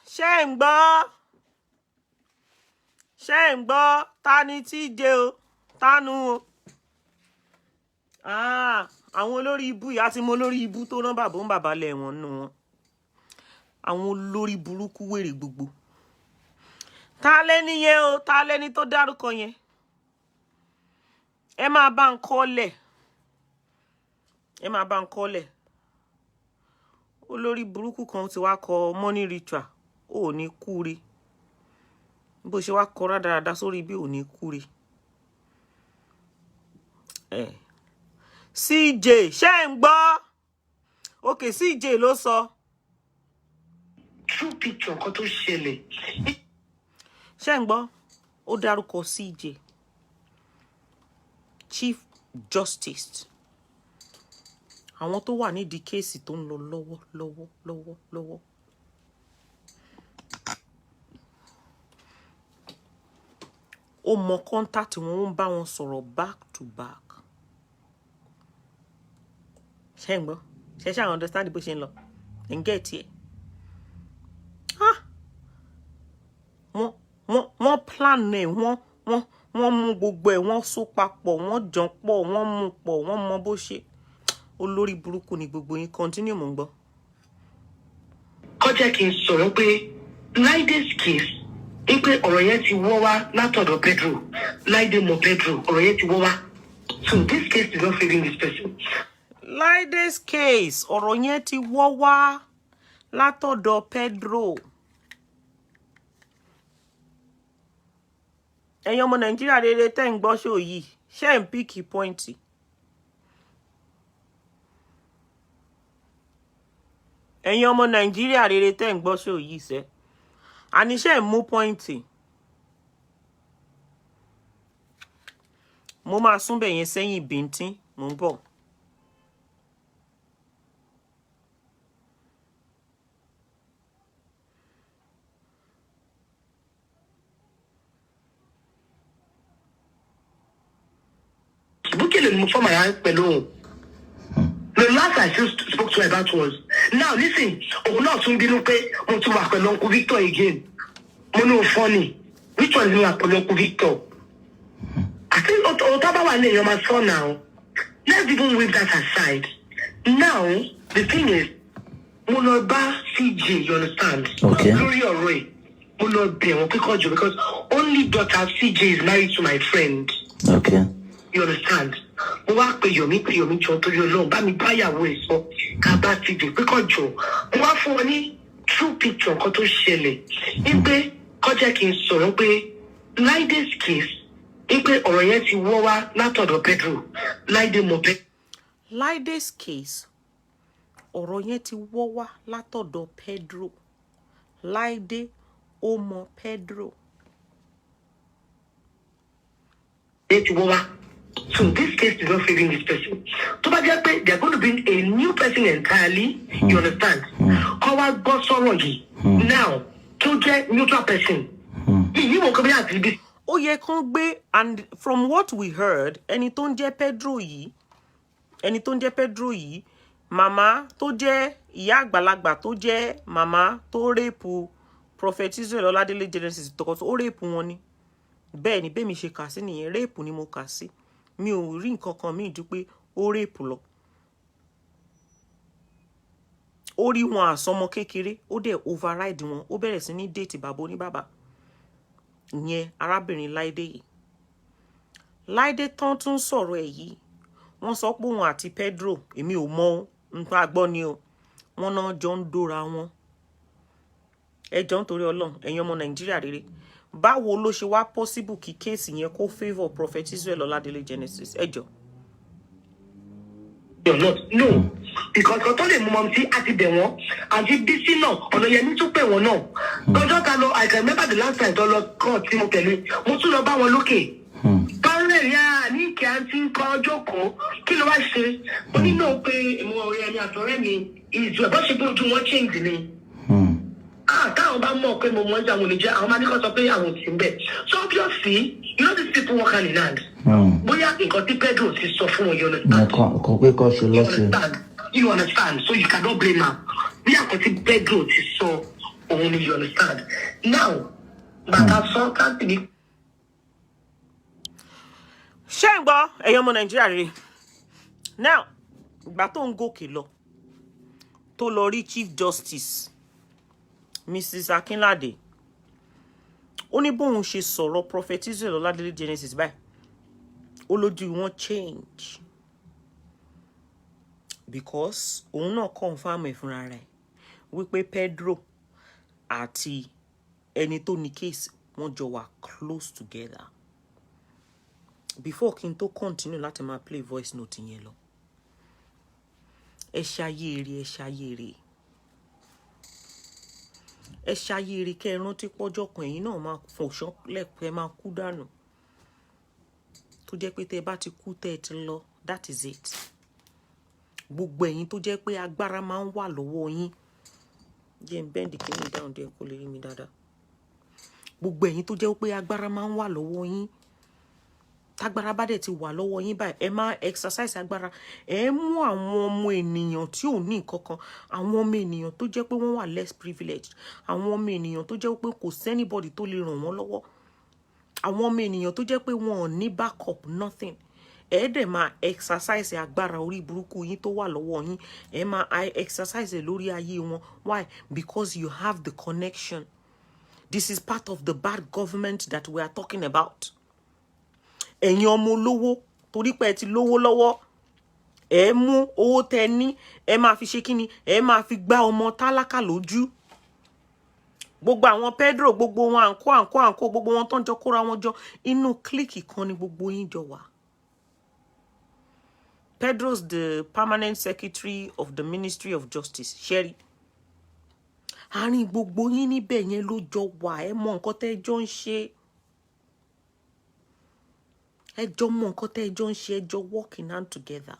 Ṣé ń gbọ́? Ṣé ń gbọ́? Ta ni TJ o? Tanu o? Àwọn olórí ibu yìí àti mo olórí ibu tó rán bàbá lẹ́wọ̀n nù wọn. Àwọn olórí burúkú wèrè gbogbo. Ta lẹ́ni yẹn o? Ta lẹ́ni tó dárúkọ yẹn? Ẹ máa bá ń kọ́lẹ̀. Ẹ máa bá ń kọ́lẹ̀. Olórí burúkú kan ti wá kọ money ritual. Ó ní kúre. Bó ṣe wá kọ rádaràda sórí bí ò ní kúre. CJ, ṣé ń gbọ́? Okay, CJ ló sọ. True picture kan tó ṣẹlẹ̀. Ṣé ń gbọ́? Ó dárúkọ CJ. Chief Justice. Àwọn tó wà nídìí kéèsì tó ń lọ lọ́wọ́. Ó mọ contact wọn ń bá wọn sọ̀rọ̀ back to back. Ṣé ń gbọ́? Ṣé ṣá understand bó ṣe ń lọ? And get here. Wọ́n plan ẹ̀, wọ́n mú gbogbo ẹ̀, wọ́n so papọ̀, wọ́n jọ pọ̀, wọ́n mú pọ̀, wọ́n mọ bó ṣe. Olórí burúkú ni gbogbo yín. Continue mo ń gbọ́. Kó jẹ́ kí n sọ̀rọ̀ pé Láìdé's case ń pé ọ̀rọ̀ yẹn ti wọ́ wá látọ̀dọ̀ Pedro. Láìdé mọ Pedro, ọ̀rọ̀ yẹn ti wọ́ wá. So this case is not favoring this person. Láìdé's case, ọ̀rọ̀ yẹn ti wọ́ wá látọ̀dọ̀ Pedro. Ẹ̀yin ọmọ Nàìjíríà rere tẹ́ ń gbọ́ ṣó yìí, ṣé ń píkì pọ́ìntì? Ẹ̀yin ọmọ Nàìjíríà rere tẹ́ ń gbọ́ ṣó yìí sẹ́. Àní ṣé ń mú pọ́ìntì? Mo máa súnbẹ̀ yẹn sẹ́yìn bíntín, mo ń bọ̀. Bukky lè mú form alliance pẹ̀lú. The last I just spoke to her about was, now listen, òun náà tún bínú pé mo tún wà pẹ̀lú Uncle Victor again. Mo no funny. Which one is wà pẹ̀lú Uncle Victor? I think Otabawa you're my son now. Let's even leave that aside. Now, the thing is, Monoba CJ, you understand? Okay. Glory or Ray. Because only daughter CJ is married to my friend. Okay. You understand? Mo wá pe Yomi jọ torí Ọlọ́run bá mi báyàwó ẹ̀ sọ ká bá ti dè pé kọ́ jọ. Mo wá fún wọn ní true picture nǹkan tó ṣẹlẹ̀. Ní pé kọjá kí n sọ̀rọ̀ pé Láìdé's case ní pé ọ̀rọ̀ yẹn ti wọ́ wá látọ̀dọ̀ Pedro. Láìdé mọ̀ pé. Láìdé's case ọ̀rọ̀ yẹn ti wọ́ wá látọ̀dọ̀ Pedro. Láìdé ó mọ Pedro. It wọ́ wá. So this case is not favoring this person. To bá jẹ́ pé they are going to bring a new person entirely. You understand? Kọ́ wá gbọ́ sọ̀rọ̀ yìí. Now, tó jẹ́ neutral person. Yìí wọ́n kọ́ bí àti ibi. Ó yẹ kán gbé, and from what we heard, ẹni tó ń jẹ́ Pedro yìí, màmá tó jẹ́ ìyá àgbàlagbà tó jẹ́ màmá tó rèpù Prophet Israel Ọládélé Genesis tó rèpù wọn ni. Bẹ́ẹ̀ ni bẹ́ẹ̀ mi ṣe kà sí nìyẹn, rèpù ni mo kà sí. Mi ò rí nǹkan kan míì ju pé ó rèpù lọ. Ó rí wọn àsọmọ kékeré, ó dẹ̀ override wọn, ó bẹ̀rẹ̀ sí ní déètì bàbá oníbàbà. Ìyẹn arábìnrin Láìdé yìí. Láìdé tán tún sọ̀rọ̀ ẹ̀ yìí. Wọ́n sọ pé òun àti Pedro, èmi ò mọ̀ nǹkan àgbọ́ ni o. Wọ́n náà jọ ń dóra wọn. Ẹ jọ̀ọ́ nítorí Ọlọ́run, ẹ̀yin ọmọ Nàìjíríà rere. Báwo ló ṣe wá possible kí kéèsì yẹn kó favour Prophet Israel Ọládélé Genesis? Ẹ jọ̀ọ́. No, because ọ̀tọ̀ lè mú mọ́ sí àti bẹ̀ wọ́n àti bísí náà ọ̀nà yẹn ní tún pè wọ́n náà. Lọ́jọ́ ta lọ, I can remember the last time tó lọ kọ́ tí mo tẹ̀lé, mo tún lọ bá wọn lókè. Báńlẹ̀ yá ní kí a ti ń kọ́ jókòó, kí ló wá ṣe? Mo ní náà pé mo ọ̀rẹ́ ẹni àtọ̀rẹ́ mi, ìjọ ẹ̀bọ́ ṣe pé ojú wọn change ni. Táwọn bá mọ̀ pé mo mọ̀ ẹja àwọn oníjẹ́, àwọn máa ní kọ́ sọ pé àwọn ò sí ń bẹ̀. So obviously, you know these people work hand in hand. Bóyá nǹkan tí Pedro ti sọ fún wọn, you understand? You understand? So you cannot blame her. Bóyá nǹkan tí Pedro ti sọ òun ni, you understand? Now, bàtà sọ káàtì ní. Ṣé ń gbọ́ ẹ̀yin ọmọ Nàìjíríà rere? Now, ìgbà tó ń gòkè lọ, tó lọ rí Chief Justice Mrs. Akinlade, ó ní bóun ṣe sọ̀rọ̀ Prophet Israel Ọládélé Genesis báyìí, ó lójú wọn change because òun náà confirm ẹ̀ fúnra rẹ̀ wípé Pedro àti ẹni tó ní case wọ́n jọ wà close together. Before kí n tó continue láti máa play voice note yẹn lọ, ẹ ṣayére ẹ ṣayére kẹ́ ẹ rántí pọ́jọ́ kan ẹ̀yin náà máa fòṣán lẹ́pẹ́ máa kú dànù, tó jẹ́ pé tẹ́ bá ti kú tẹ́ ẹ ti lọ, that is it. Gbogbo ẹ̀yin tó jẹ́ pé agbára máa ń wà lọ́wọ́ yín, jẹ́ n bend kí ni down there kó lè rí mi dáadáa. Gbogbo ẹ̀yin tó jẹ́ pé agbára máa ń wà lọ́wọ́ yín, tágbára bá dẹ̀ ti wà lọ́wọ́ yín báyìí, ẹ máa exercise agbára. Ẹ mú àwọn ọmọ ènìyàn tí ò ní nǹkan kan, àwọn ọmọ ènìyàn tó jẹ́ pé wọ́n wà less privileged, àwọn ọmọ ènìyàn tó jẹ́ pé kò sí anybody tó lè ràn wọ́n lọ́wọ́, àwọn ọmọ ènìyàn tó jẹ́ pé wọn ò ní backup, nothing. Ẹ dẹ̀ máa exercise agbára orí burúkú yín tó wà lọ́wọ́ yín, ẹ máa exercise lórí ayé wọn. Why? Because you have the connection. This is part of the bad government that we are talking about. Ẹ̀yin ọmọ olówó, torí pé ẹ ti lówó lọ́wọ́, ẹ mú owó tẹ́ ní, ẹ máa fi ṣe kíni, ẹ máa fi gbá ọmọ tálákà lójú. Gbogbo àwọn Pedro, gbogbo wọn àǹkó, gbogbo wọn tó ń jọ kóra wọn jọ, inú kílíkì kan ni gbogbo yín jọ wà. Pedro's the permanent secretary of the Ministry of Justice, Sherry. Àárín gbogbo yín níbẹ̀ yẹn ló jọ wà, ẹ mọ nǹkan tẹ́ jọ ń ṣe. Ẹ jọ mọ nǹkan tẹ́ jọ ń ṣe, ẹ jọ working hand together.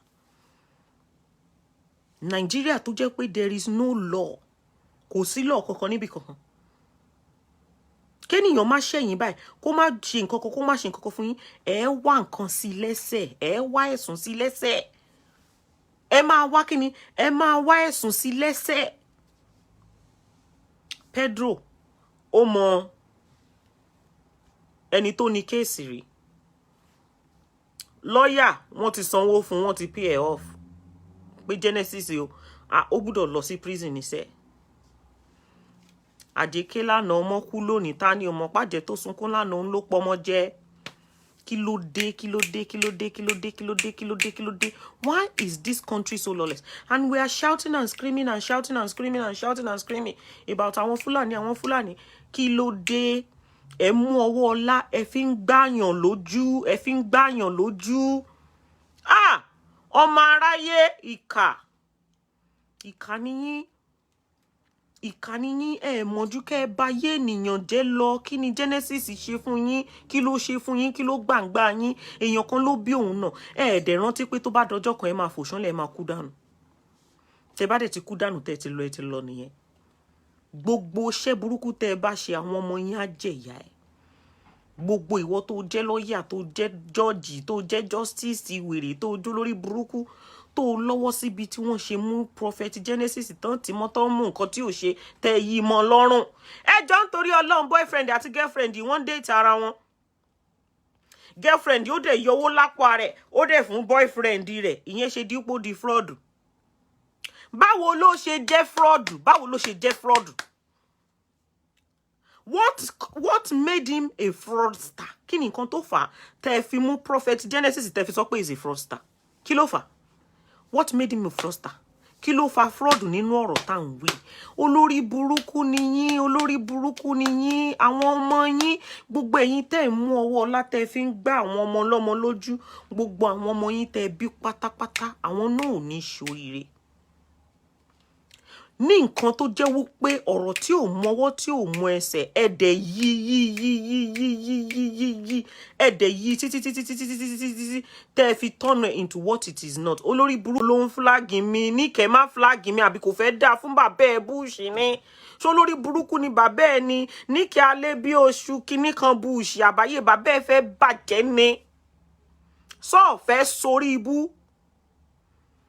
Nigeria tó jẹ́ pé there is no law, kò sí law kankan níbi kankan. Kéèyàn má ṣẹ̀yìn báyìí, kó má ṣe nǹkan kan, kó má ṣe nǹkan kan fún yín, ẹ wá nǹkan sí lẹ́sẹ̀, ẹ wá ẹ̀sùn sí lẹ́sẹ̀. Ẹ máa wá kíni, ẹ máa wá ẹ̀sùn sí lẹ́sẹ̀. Pedro, ó mọ ẹni tó ní kéèsì rí. Lọ́yà, wọ́n ti sanwó fún, wọ́n ti pay ẹ̀ off. Pé Genesis ó gbọ́dọ̀ lọ sí prison níṣẹ́. Àjẹké lánàá ọmọ kú lónìí, ta ni ọmọ pàjẹ́ tó sunkún lánàá ń ló pọmọ jẹ. Kí ló dé, kí ló dé, kí ló dé, kí ló dé, kí ló dé, kí ló dé, kí ló dé. Why is this country so lawless? And we are shouting and screaming and shouting and screaming and shouting and screaming about àwọn Fúlàní, àwọn Fúlàní. Kí ló dé? Ẹ mú ọwọ́ ọlá, ẹ fi ń gbàyàn lójú, ẹ fi ń gbàyàn lójú. Ah! Ọmọ aráyé ìkà. Ìkà ni yín. Ìkà ni yín, ẹ mọ̀jú kẹ́ bá yé ènìyàn jẹ́ lọ. Kí ni Genesis ṣe fún yín? Kí ló ṣe fún yín? Kí ló gbàǹgbà yín? Èèyàn kan ló bí òun náà. Ẹ dẹ̀ rántí pé tó bá dọjọ́ kan ẹ máa fò ṣánlẹ̀, ẹ máa kú dànù. Tẹ́ bá dẹ̀ ti kú dànù, tẹ́ ti lọ nìyẹn. Gbogbo iṣẹ́ burúkú tẹ́ bá ṣe, àwọn ọmọ yín á jẹ̀yà ẹ̀. Gbogbo ìwọ tó jẹ́ lọ́yà, tó jẹ́ jọ́ọ̀jì, tó jẹ́ justice wèrè, tó jó lórí burúkú, tó lọ́wọ́ síbi tí wọ́n ṣe mú prophet Genesis tán tí mọ́ tán mú nǹkan tí ò ṣe tẹ́ yí mọ́ lọ́rùn. Ẹ jọ̀ọ́ nítorí Ọlọ́run, boyfriend àti girlfriend wọ́n date ara wọn. Girlfriend ó dẹ̀ yọwó lápò rẹ̀, ó dẹ̀ fún boyfriend rẹ̀. Ìyẹn ṣe dípò di fraud. Báwo ló ṣe jẹ́ fraud? Báwo ló ṣe jẹ́ fraud? What made him a fraudster? Kí ni nǹkan tó fà tẹ́ fi mú prophet Genesis tẹ́ fi sọ pé is a fraudster? Kí ló fà? What made him a fraudster? Kí ló fa fraud nínú ọ̀rọ̀ tá ń wí? Olórí burúkú ni yín, olórí burúkú ni yín, àwọn ọmọ yín, gbogbo ẹ̀yin tẹ́ mú ọwọ́ ọlá tẹ́ fi ń gbá àwọn ọmọ lọ́mọ lójú, gbogbo àwọn ọmọ yín tẹ́ bí pátápátá, àwọn náà ò ní ṣoríire. Ní nǹkan tó jẹ́ wípé ọ̀rọ̀ tí ò mọwọ́ tí ò mọ ẹsẹ̀, ẹ̀dẹ̀ yí ẹ̀dẹ̀ yí títí tẹ́ fi turn into what it is not. Olórí burúkú ló ń flag mi, ní kẹ́ má flag mi àbí kò fẹ́ dá fún bàbá ẹ̀ Bush ni. So olórí burúkú ni bàbá ẹ̀ ni, ní kí alẹ́ bí oṣù kíní kan Bush àbáyé bàbá ẹ̀ fẹ́ bàjẹ́ ni. So fẹ́ sórí ibú.